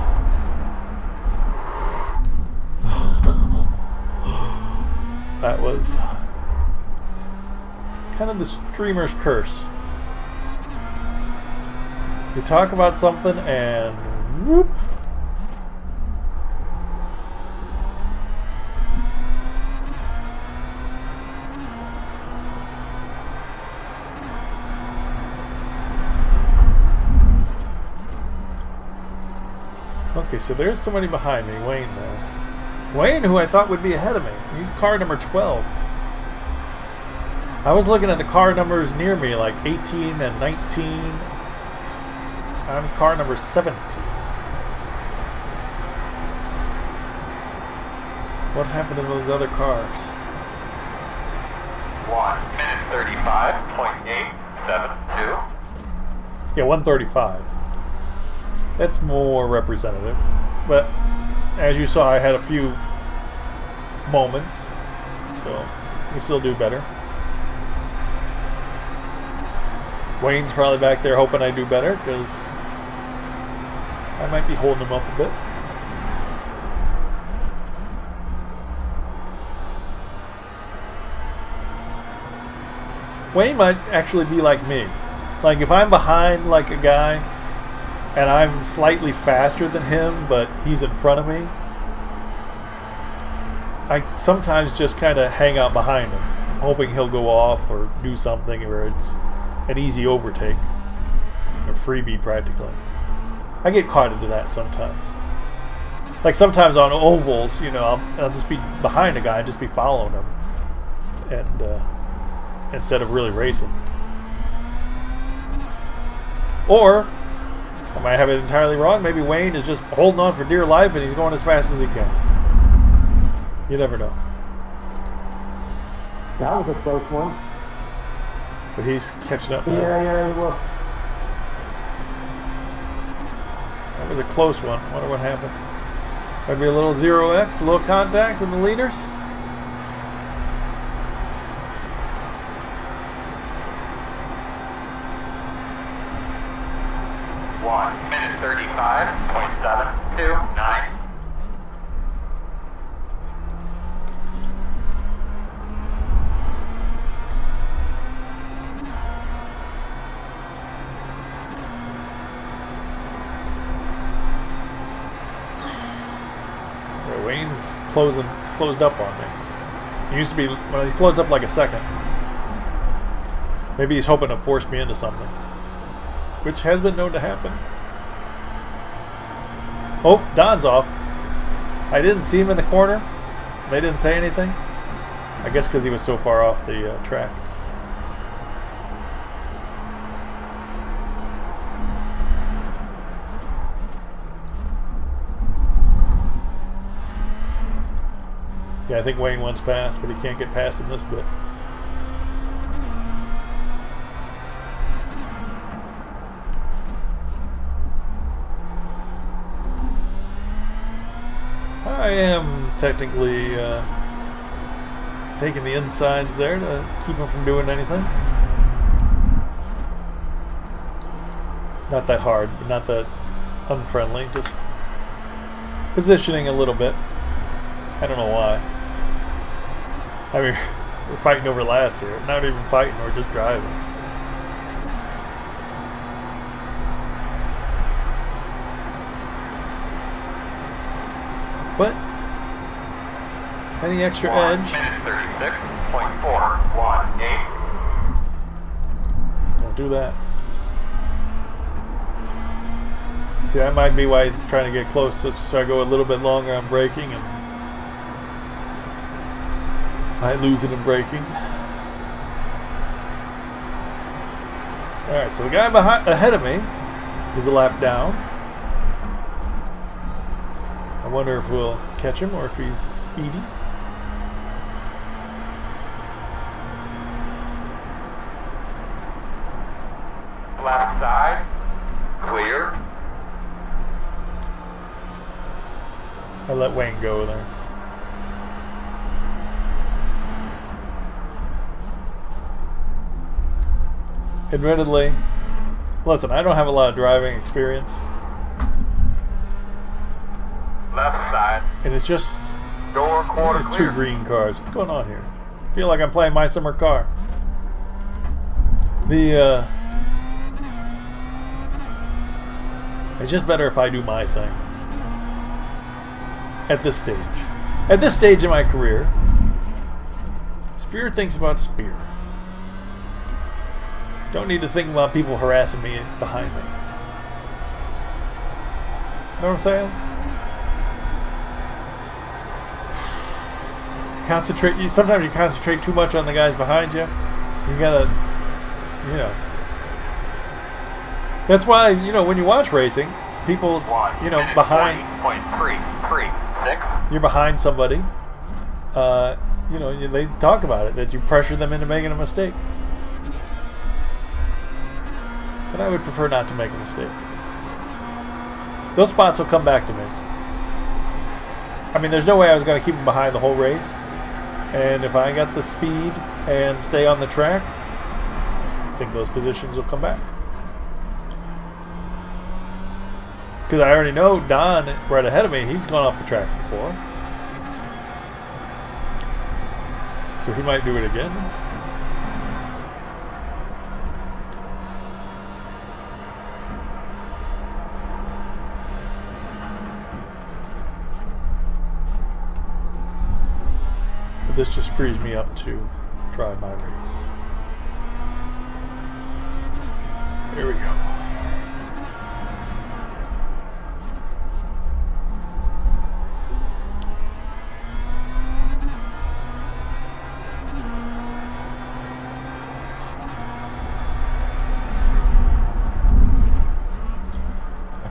That was... It's kind of the streamer's curse. You talk about something and... Whoop! Okay, so there's somebody behind me, Wayne there. Wayne, who I thought would be ahead of me. He's car number 12. I was looking at the car numbers near me, like 18 and 19. I'm car number 17. What happened to those other cars? 1 minute 35.872. Yeah, 135. That's more representative. But as you saw, I had a few moments, so we still do better. Wayne's probably back there hoping I do better, because I might be holding him up a bit. Wayne might actually be like me. Like if I'm behind like a guy and I'm slightly faster than him, but he's in front of me, I sometimes just kind of hang out behind him, hoping he'll go off or do something where it's an easy overtake, a freebie practically. I get caught into that sometimes. Like sometimes on ovals, you know, I'll just be behind a guy and just be following him, and instead of really racing. Or I might have it entirely wrong. Maybe Wayne is just holding on for dear life and he's going as fast as he can. You never know. That was a close one. But he's catching up now. Yeah, well. That was a close one. I wonder what happened. Maybe a little 0x, a little contact in the leaders. 1 minute 35.729. Wayne's closed up on me. He used to be, well, he's closed up like a second. Maybe he's hoping to force me into something, which has been known to happen. Oh, Don's off. I didn't see him in the corner. They didn't say anything. I guess because he was so far off the track. Yeah, I think Wayne wants past, but he can't get past in this bit. I am technically taking the insides there to keep him from doing anything. Not that hard, but not that unfriendly, just positioning a little bit. I don't know why. I mean, we're fighting over last year. Not even fighting, we're just driving. But any extra edge? 36.418. Don't do that. See, that might be why he's trying to get close, so I go a little bit longer on braking and might lose it in braking. Alright, so the guy ahead of me is a lap down. I wonder if we'll catch him or if he's speedy. Left side, clear. I let Wayne go there. Admittedly, listen, I don't have a lot of driving experience. Left side, And it's just door quarter it's clear. two green cars. What's going on here? I feel like I'm playing My Summer Car. It's just better if I do my thing. At this stage. At this stage in my career, Spear thinks about Spear. Don't need to think about people harassing me behind me. Know what I'm saying? Concentrate. Sometimes you concentrate too much on the guys behind you. You gotta, you know. That's why, you know, when you watch racing, people, you know, behind. 40.336. You're behind somebody. You know, they talk about it, that you pressure them into making a mistake. But I would prefer not to make a mistake. Those spots will come back to me. I mean, there's no way I was going to keep them behind the whole race. And if I got the speed and stay on the track, I think those positions will come back. Because I already know Don, right ahead of me, he's gone off the track before. So he might do it again. But this just frees me up to try my race. There we go.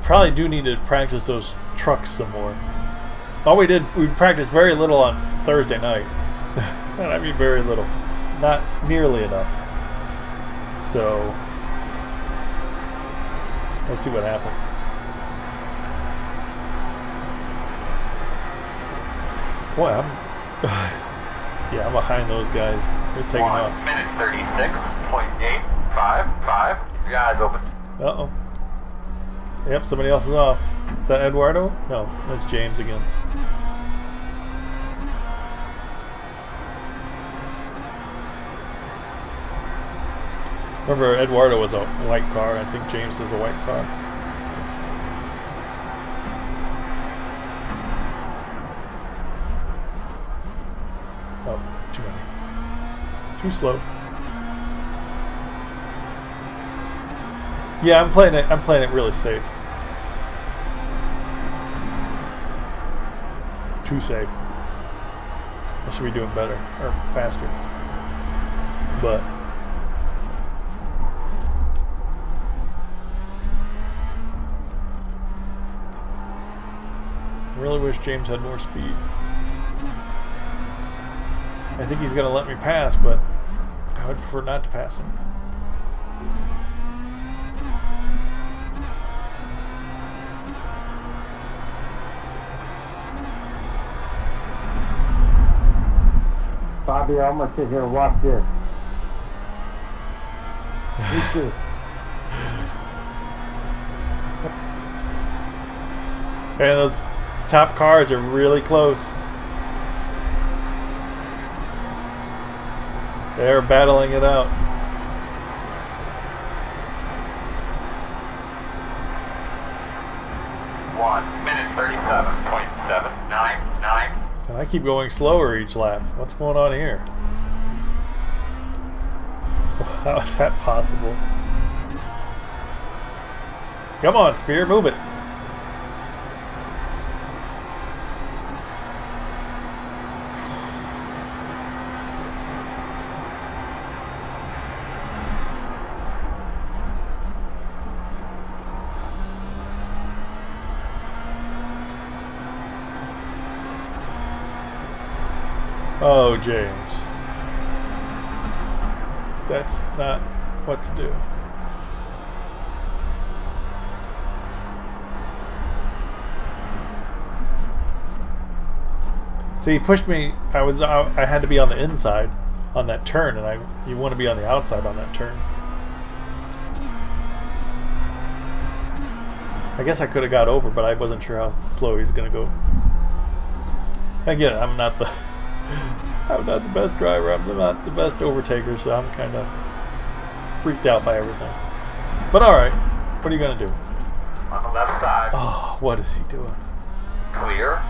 Probably do need to practice those trucks some more. All we practiced very little on Thursday night. And I mean very little. Not nearly enough. So, let's see what happens. Boy, yeah, I'm behind those guys. They're taking off. 1 minute 36.855. Your eyes open. Uh-oh. Yep, somebody else is off. Is that Eduardo? No, that's James again. Remember, Eduardo was a white car. I think James is a white car. Oh, too many. Too slow. Yeah, I'm playing it really safe. Too safe. I should be doing better or faster. But I really wish James had more speed. I think he's gonna let me pass, but I would prefer not to pass him. Bobby, I'm gonna sit here and watch this. Me too. And those top cars are really close. They're battling it out. Minute 37.799. And I keep going slower each lap. What's going on here? How is that possible? Come on, Spear, move it. Oh, James. That's not what to do. See, he pushed me. I had to be on the inside on that turn, and you want to be on the outside on that turn. I guess I could have got over, but I wasn't sure how slow he's gonna go. Again, I'm not the best driver. I'm not the best overtaker, so I'm kind of freaked out by everything. But all right, what are you gonna do? On the left side. Oh, what is he doing? Clear.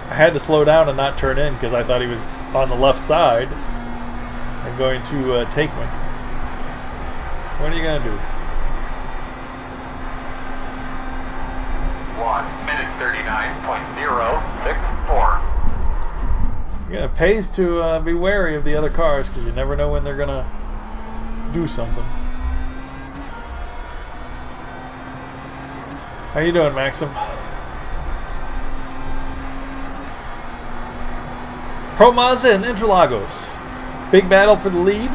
I had to slow down and not turn in because I thought he was on the left side and going to take me. What are you going to do? 1 minute 39.064. Yeah, it pays to be wary of the other cars because you never know when they're going to do something. How you doing, Maxim? Pro Mazda and Interlagos. Big battle for the lead.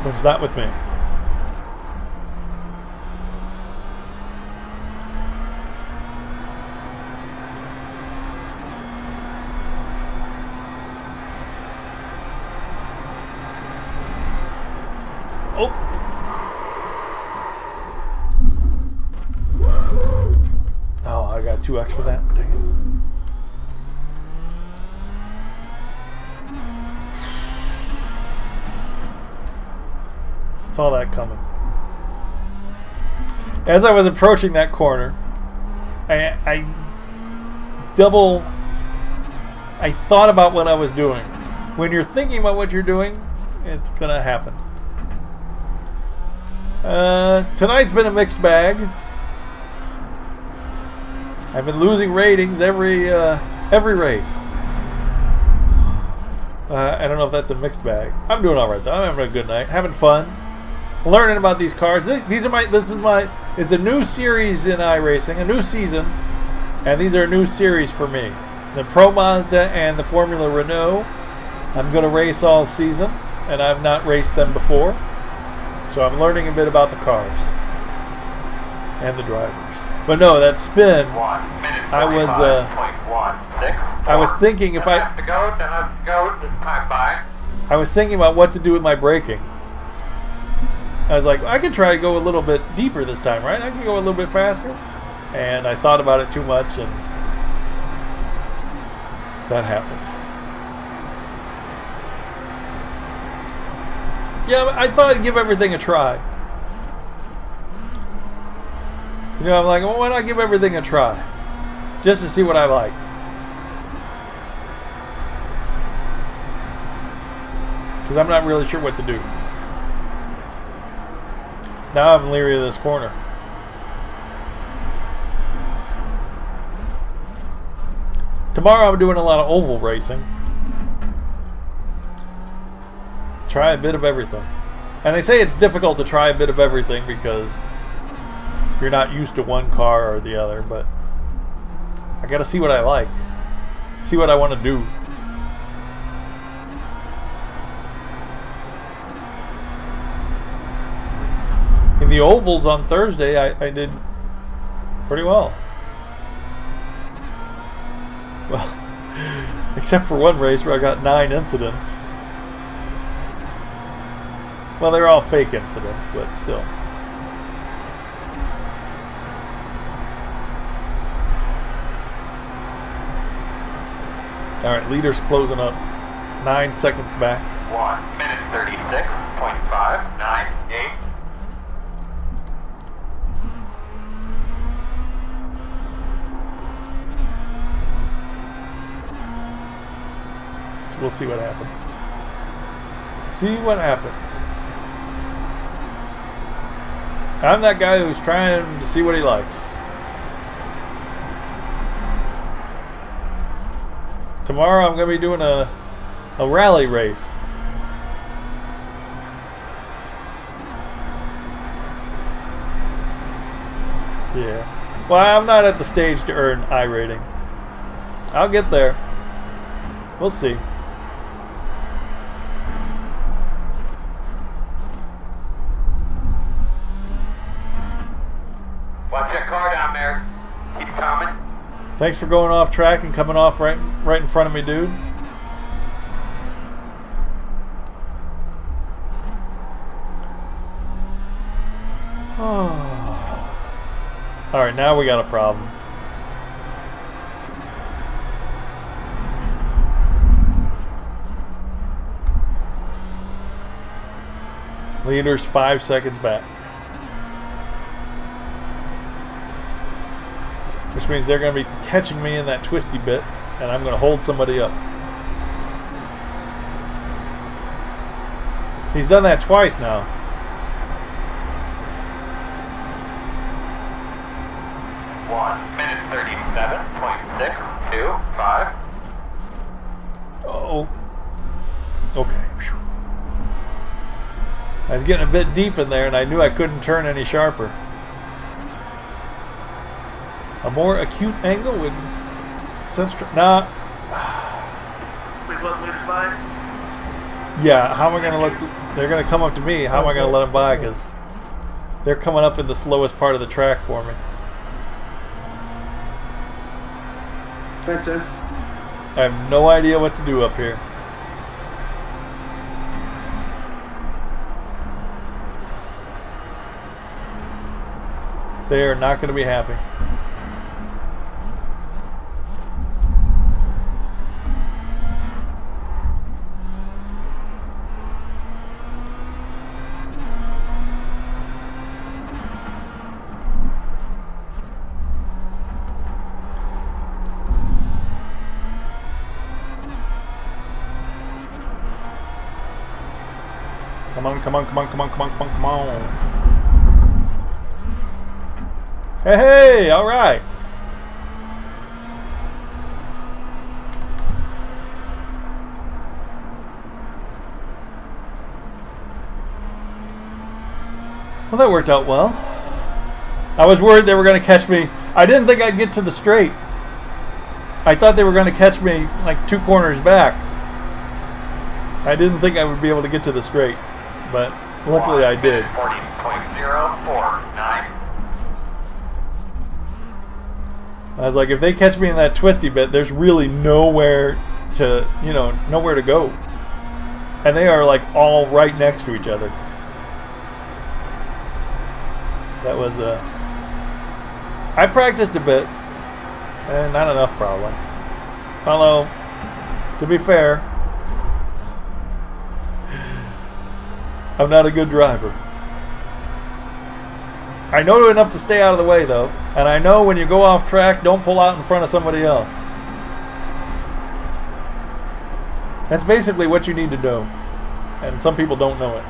But it's not with me. Oh. Oh, I got 2x for that. Dang it. Saw that coming. As I was approaching that corner, I thought about what I was doing. When you're thinking about what you're doing, it's gonna happen. Tonight's been a mixed bag. I've been losing ratings every race. I don't know if that's a mixed bag. I'm doing all right though. I'm having a good night, having fun. Learning about these cars. It's a new series in iRacing, a new season, and these are a new series for me. The Pro Mazda and the Formula Renault, I'm going to race all season, and I've not raced them before, so I'm learning a bit about the cars and the drivers. But no, that spin, I was thinking if I was thinking about what to do with my braking. I was like, I could try to go a little bit deeper this time, right? I can go a little bit faster. And I thought about it too much, and that happened. Yeah, I thought I'd give everything a try. You know, I'm like, well, why not give everything a try? Just to see what I like. Because I'm not really sure what to do. Now I'm leery of this corner. Tomorrow I'm doing a lot of oval racing. Try a bit of everything. And they say it's difficult to try a bit of everything because you're not used to one car or the other, but I gotta see what I like. See what I want to do. In the ovals on Thursday, I did pretty well. Well, except for one race where I got 9 incidents. Well, they're all fake incidents, but still. All right, leader's closing up. 9 seconds back. 1 minute 36.598. So we'll see what happens. See what happens. I'm that guy who's trying to see what he likes. Tomorrow I'm going to be doing a rally race. Yeah. Well, I'm not at the stage to earn iRating. I'll get there. We'll see. Watch that car down there. Keep coming. Thanks for going off track and coming off right in front of me, dude. Alright, now we got a problem. Leader's 5 seconds back. Which means they're going to be catching me in that twisty bit, and I'm going to hold somebody up. He's done that twice now. Minute 37.625. Oh. Okay. Whew. I was getting a bit deep in there, and I knew I couldn't turn any sharper. A more acute angle would sense. Nah. Please let leaders by. Yeah. How am I gonna look? They're gonna come up to me. How am I gonna let them by? Because they're coming up in the slowest part of the track for me. Thanks, sir. I have no idea what to do up here. They are not going to be happy. Come on, come on, come on, come on, come on, come on, come on. Hey, hey, all right. Well, that worked out well. I was worried they were going to catch me. I didn't think I'd get to the straight. I thought they were going to catch me like 2 corners back. I didn't think I would be able to get to the straight, but luckily I did. 40.049. I was like, if they catch me in that twisty bit, there's really nowhere to, nowhere to go. And they are like all right next to each other. That was, I practiced a bit, and not enough probably. Although, to be fair, I'm not a good driver. I know enough to stay out of the way, though. And I know when you go off track, don't pull out in front of somebody else. That's basically what you need to do. And some people don't know it.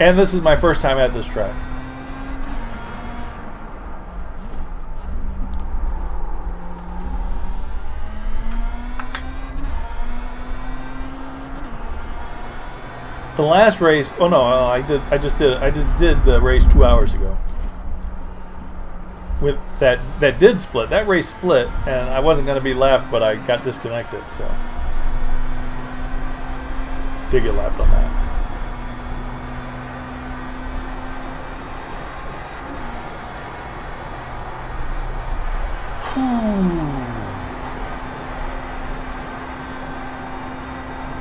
And this is my first time at this track. The last race, oh no, I just did the race 2 hours ago. With that did split. That race split, and I wasn't going to be lapped, but I got disconnected, so did get lapped on that.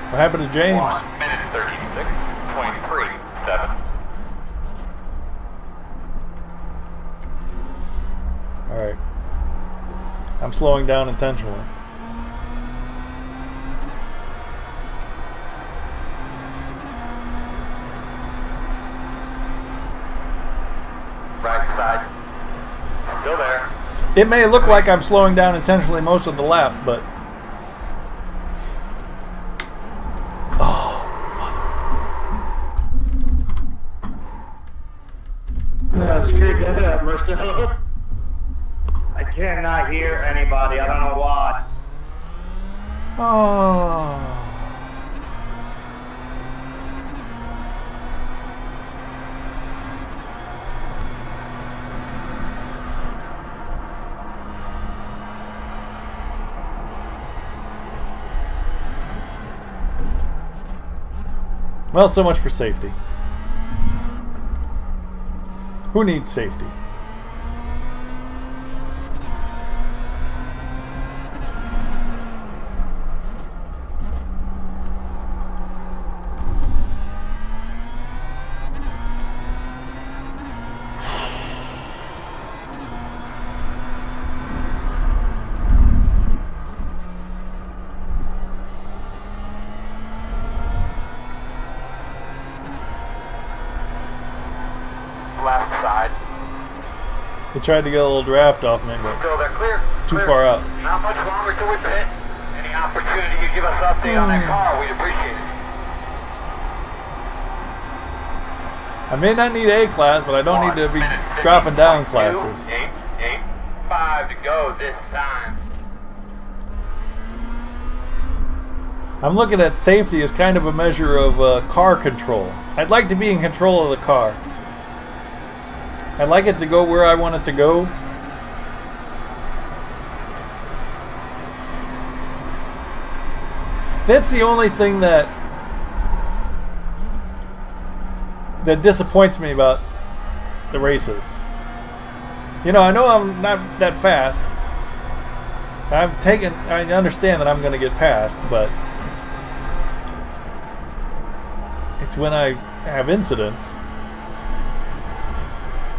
What happened to James? 1 minute 36.37. Alright. I'm slowing down intentionally. Right side. Still there. It may look like I'm slowing down intentionally most of the lap, but I cannot hear anybody. I don't know why. Oh. Well, so much for safety. Who needs safety? Left side. They tried to get a little draft off me, but So they're clear. too Clear. far out. Not much longer till we pit. Any opportunity you give us update on that car, we'd appreciate it. I may not need A class, but I don't need to be 1 minute, dropping down 50.2, classes. 8.5 to go this time. I'm looking at safety as kind of a measure of car control. I'd like to be in control of the car. I'd like it to go where I want it to go. That's the only thing that disappoints me about the races. You know, I know I'm not that fast. I understand that I'm going to get passed, but it's when I have incidents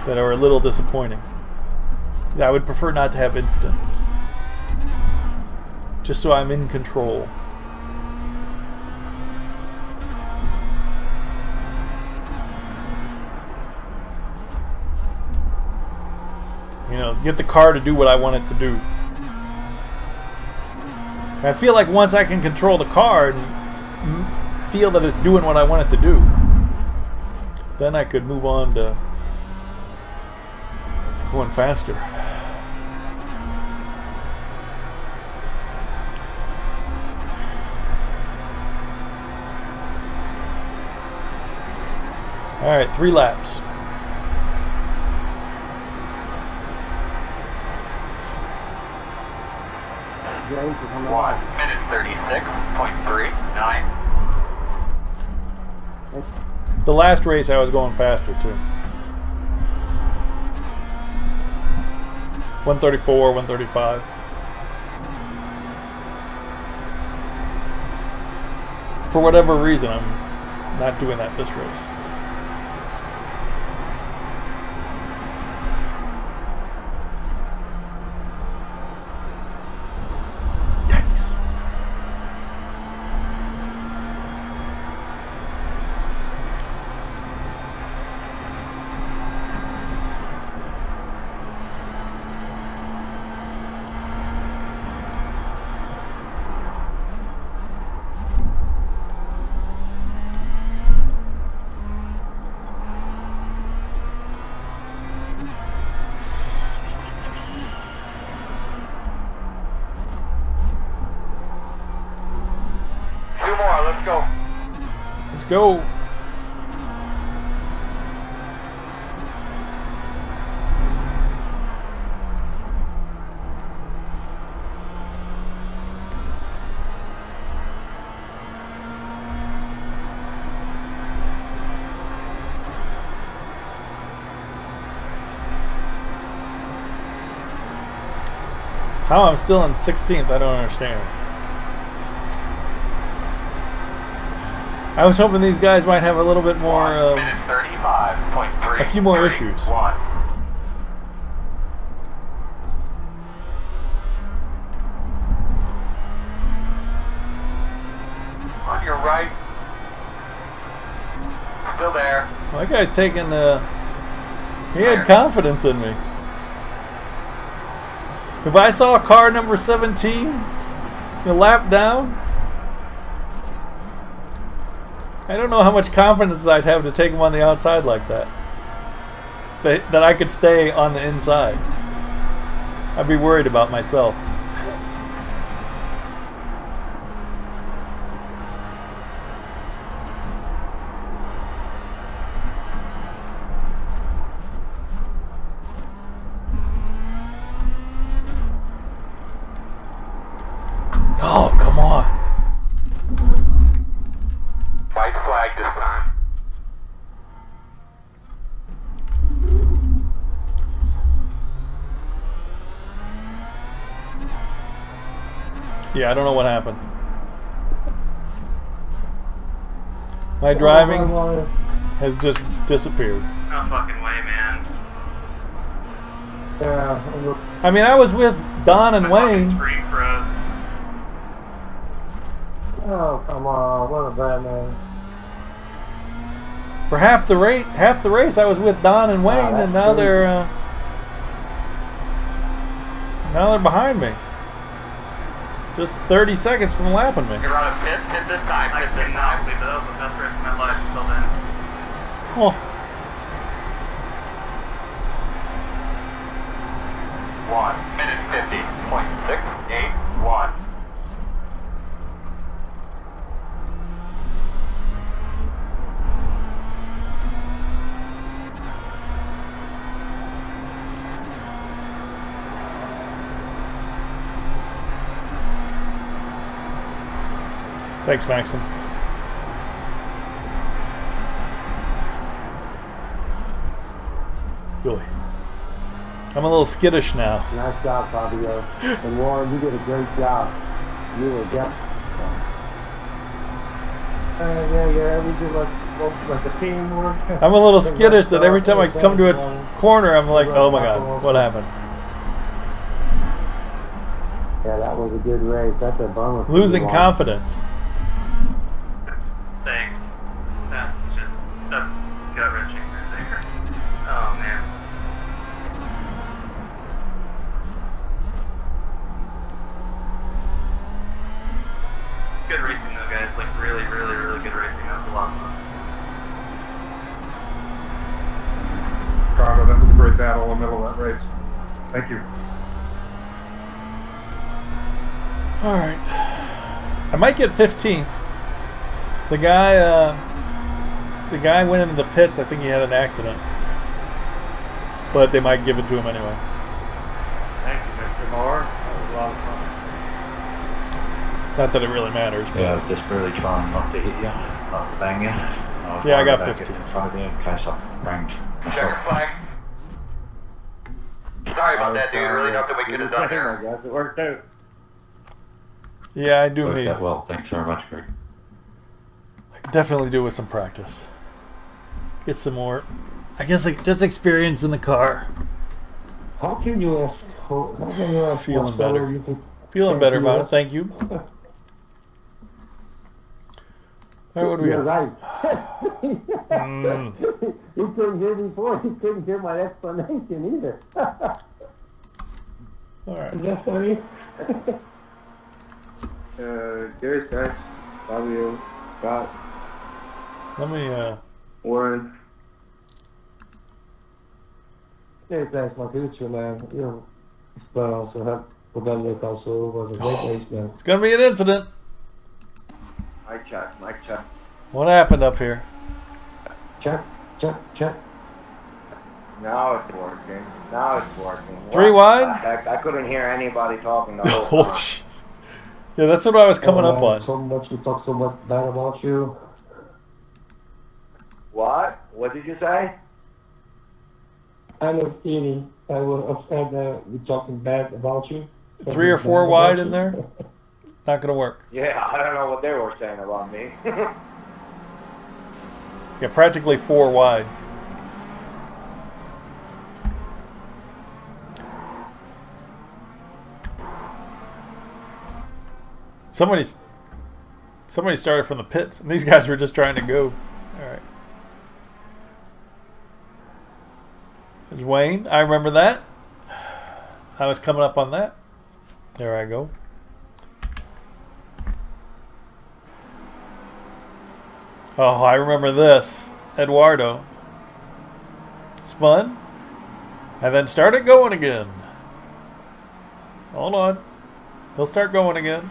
that are a little disappointing. I would prefer not to have incidents, just so I'm in control. You know, get the car to do what I want it to do. I feel like once I can control the car and feel that it's doing what I want it to do, then I could move on to going faster. Alright, 3 laps. James is on the 1 line. minute 36.39. The last race I was going faster too. 134, 135. For whatever reason, I'm not doing that this race. Yikes. Let's go. Let's go. How I'm still in 16th, I don't understand. I was hoping these guys might have a little bit more, 1 minute 35.3. a few more issues. 1. On your right. Still there. Well, that guy's taking, he had confidence in me. If I saw car number 17, a lap down, I don't know how much confidence I'd have to take him on the outside like that. That I could stay on the inside. I'd be worried about myself. Yeah, I don't know what happened. My driving has just disappeared. No fucking way, man. Yeah. I mean, I was with Don and My fucking Wayne. screen froze. Oh, come on. What a bad man. For half the race, I was with Don and Wayne, and now they're behind me. Just 30 seconds from lapping me. You're on a pit this time, I pit this cannot time. believe that was the best race of my life until then. Oh, 1 minute 50.681. thanks, Maxim. Really. I'm a little skittish now. Nice job, Fabio. And Warren, you did a great job. You were definitely. Yeah, we did like a teamwork. I'm a little skittish that every time I come to a corner, I'm like, oh my god, what happened? Yeah, that was a good race. That's a bummer. for Losing you, Warren. confidence. Thanks. That's gut-wrenching right there. Oh, man. Good racing though, guys. Like, really, really, really good racing. That was a lot of fun. Bravo, that was a great battle in the middle of that race. Thank you. Alright. I might get 15th. The guy went into the pits. I think he had an accident. But they might give it to him anyway. Thank you, Mr. Moore. That was a lot of fun. Not that it really matters. But Yeah, I was just really trying not to hit you, not to bang you. Yeah, I got back 15. in front of you in case I banged. Checker flag. Sorry about that, dude. Really nothing we could have done there. I guess it worked out. yeah, I do Worked need. out well, thanks very much, Greg. I could definitely do with some practice. Get some more. I guess like just experience in the car. How can you ask? How can you ask? Feeling for better. so you can- Feeling Thank better you. about it. Thank you. All right, what do we You're got? right. You couldn't hear before. You couldn't hear my explanation either. All right. Is that funny? There's guys. Fabio, Scott, Let me. Warren. There's nice, my future, man. You know, but also have Rebellion also was a great race, man. It's gonna be an incident. Mic check. What happened up here? Check. Now it's working. Three wide? I couldn't hear anybody talking the Oh, whole time. jeez. Yeah, that's what I was coming Oh, up man, on. So much, you talk so much bad about you. What? What did you say? I know feeling I was upset that we're talking bad about you. 3 or 4 wide in there. Not gonna work. Yeah, I don't know what they were saying about me. Yeah, practically 4 wide. Somebody started from the pits, and these guys were just trying to go. All right. There's Wayne. I remember that. I was coming up on that. There I go. Oh, I remember this. Eduardo. Spun. And then started going again. Hold on. He'll start going again.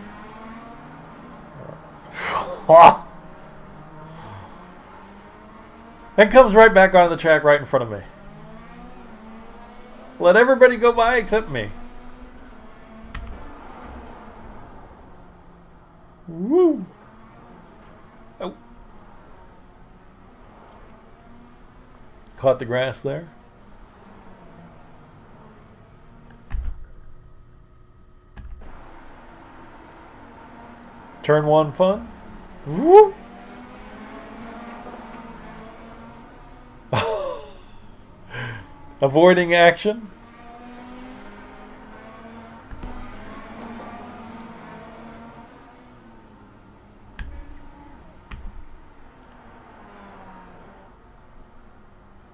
And comes right back onto the track right in front of me. Let everybody go by except me. Woo! Oh. Caught the grass there. Turn 1 fun. Woo! Avoiding action.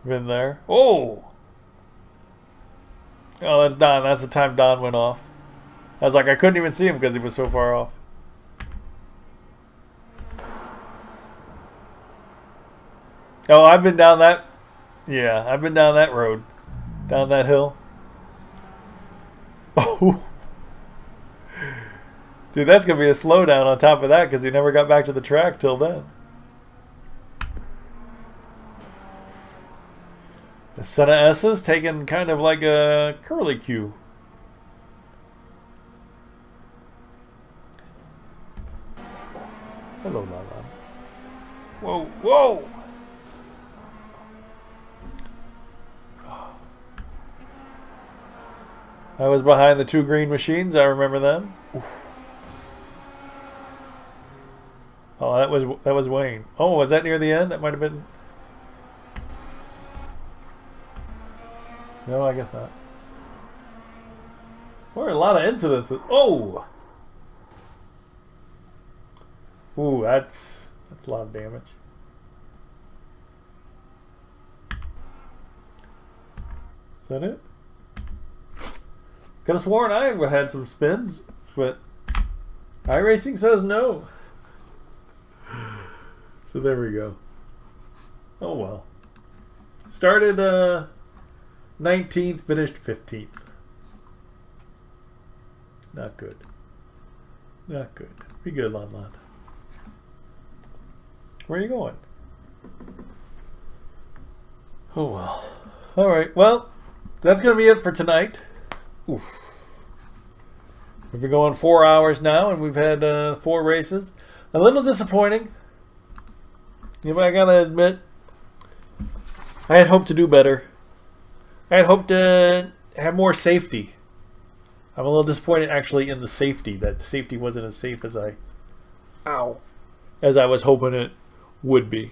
Been there. Oh! Oh, that's Don. That's the time Don went off. I was like, I couldn't even see him because he was so far off. Oh, I've been down that. Yeah, I've been down that road. Down that hill. Oh. Dude, that's going to be a slowdown on top of that because he never got back to the track till then. The Senna S is taking kind of like a curly cue. Hello, Lala. Whoa, whoa! I was behind the 2 green machines. I remember them. Oof. Oh, that was Wayne. Oh, was that near the end? That might have been. No, I guess not. There were a lot of incidents. Oh! Ooh, that's a lot of damage. Is that it? Could have sworn I had some spins, but iRacing says no. So there we go. Oh well. Started 19th, finished 15th. Not good. Not good. Be good, Lon Lon. Where are you going? Oh well. Alright, well, that's going to be it for tonight. Oof. We've been going 4 hours now, and we've had 4 races. A little disappointing. You know, I gotta admit, I had hoped to do better. I had hoped to have more safety. I'm a little disappointed actually in the safety. That the safety wasn't as safe as I was hoping it would be.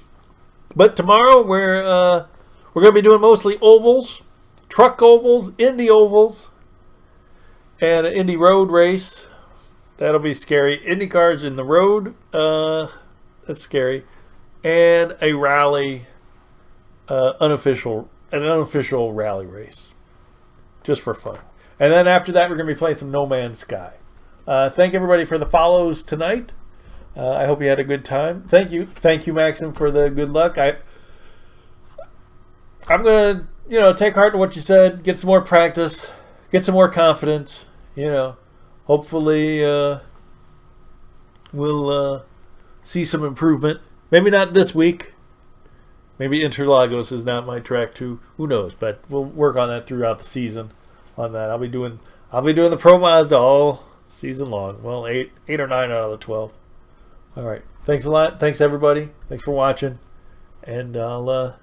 But tomorrow we're going to be doing mostly ovals, truck ovals, Indy ovals, and an Indy road race. That'll be scary. Indy cars in the road. That's scary. And a rally, an unofficial rally race, just for fun. And then after that, we're going to be playing some No Man's Sky. Thank everybody for the follows tonight. I hope you had a good time. Thank you, Maxim, for the good luck. I'm going to take heart in what you said, get some more practice, get some more confidence. Hopefully we'll see some improvement. Maybe not this week. Maybe Interlagos is not my track too. Who knows? But we'll work on that throughout the season. On that, I'll be doing the Pro Mazda all season long. Well, 8 or 9 out of the 12. All right. Thanks a lot. Thanks everybody. Thanks for watching, and I'll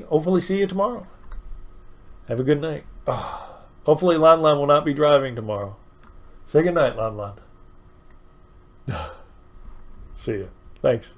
hopefully see you tomorrow. Have a good night. Hopefully Lon Lon will not be driving tomorrow. Say good night, Lon Lon. See you. Thanks.